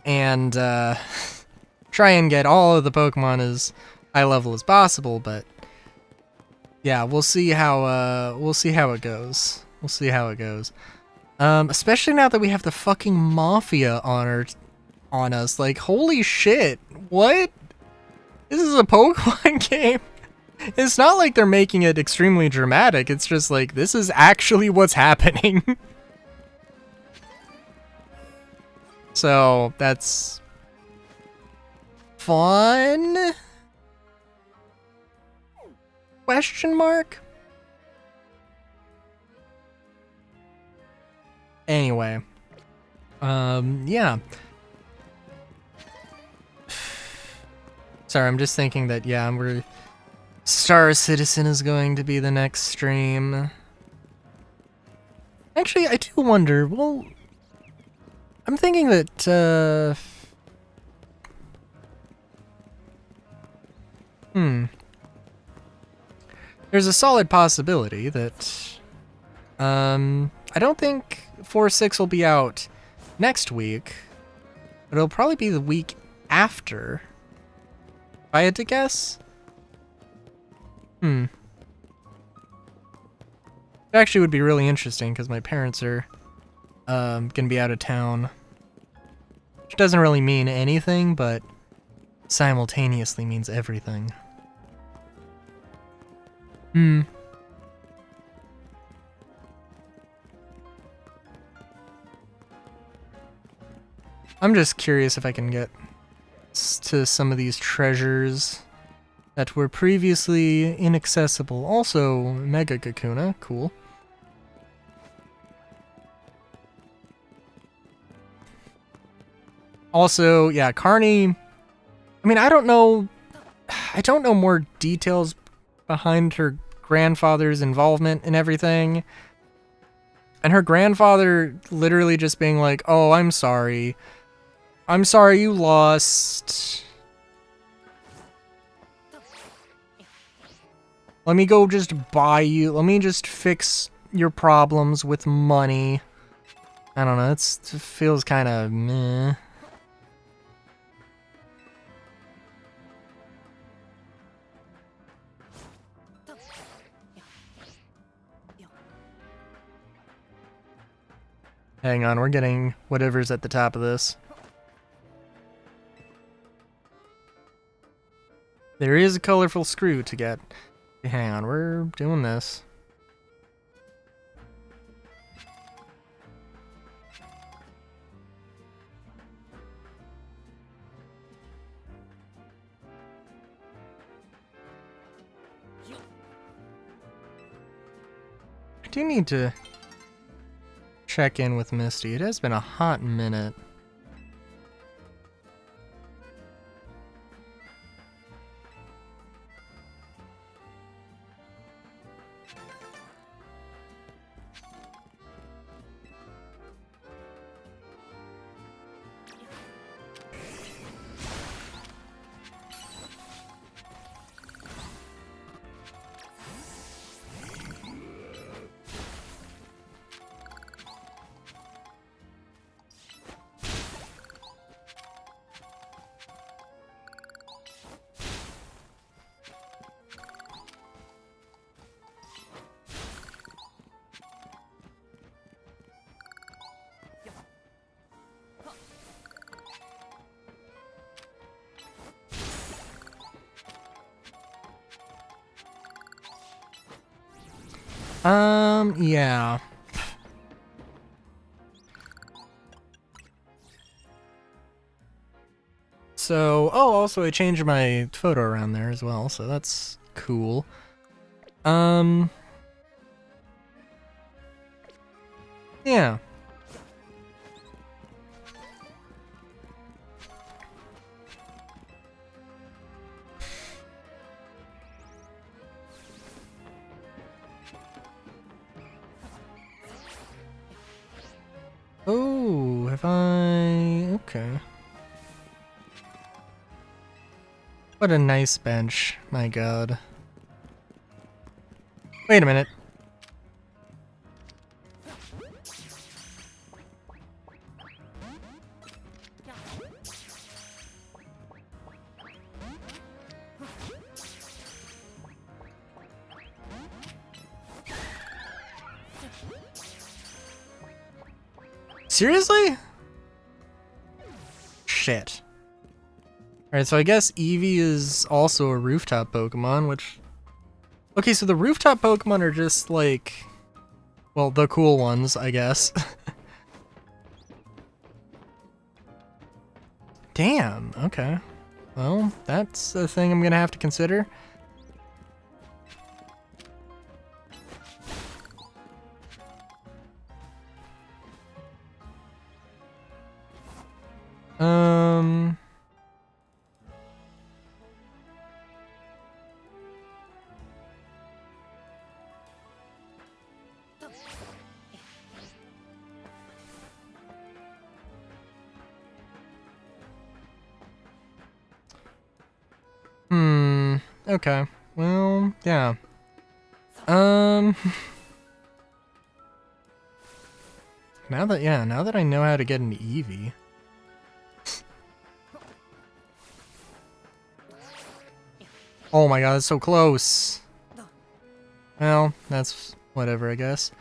and try and get all of the Pokemon as high level as possible. But yeah, we'll see how it goes. We'll see how it goes. Especially now that we have the fucking Mafia on us. Like, holy shit. What? This is a Pokemon game. It's not like they're making it extremely dramatic. It's just like, this is actually what's happening. So, that's fun? Question mark? Anyway, yeah. Sorry, I'm just thinking that, yeah, Star Citizen is going to be the next stream. Actually, I do wonder, well, I'm thinking that, there's a solid possibility that, I don't think 4.6 will be out next week, but it'll probably be the week after. If I had to guess? It actually would be really interesting because my parents are gonna be out of town. Which doesn't really mean anything, but simultaneously means everything. I'm just curious if I can get to some of these treasures that were previously inaccessible. Also, Mega Kakuna, cool. Also, yeah, Carney, I mean, I don't know more details behind her grandfather's involvement in everything. And her grandfather literally just being like, oh, I'm sorry you lost. Let me go just buy you. Let me just fix your problems with money. I don't know. It feels kind of meh. Hang on, we're getting whatever's at the top of this. There is a colorful screw to get. Hang on, we're doing this. I do need to check in with Misty. It has been a hot minute. Yeah. So, oh, also I changed my photo around there as well, so that's cool. Yeah. Okay. What a nice bench, my god. Wait a minute. Seriously? Shit. Alright, so I guess Eevee is also a rooftop Pokemon, which... Okay, so the rooftop Pokemon are just like... Well, the cool ones, I guess. Damn, okay. Well, that's a thing I'm gonna have to consider. Okay. Well, yeah. Now that I know how to get an Eevee. Oh my god, that's so close. Well, that's whatever, I guess.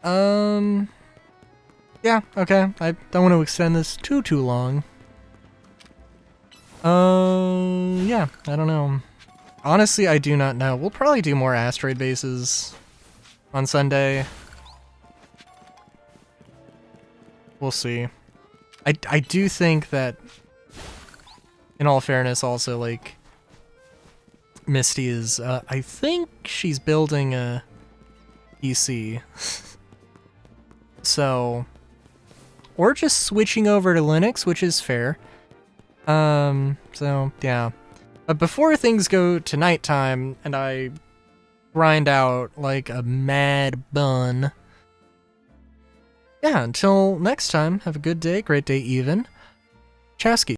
Yeah, okay. I don't want to extend this too long. Yeah, I don't know. Honestly, I do not know. We'll probably do more asteroid bases on Sunday. We'll see. I do think that, in all fairness, also, like, Misty is, I think she's building a PC. So, or just switching over to Linux, which is fair. So, yeah. But before things go to nighttime and I grind out like a mad bun, yeah, until next time, have a good day, great day even. Chasky.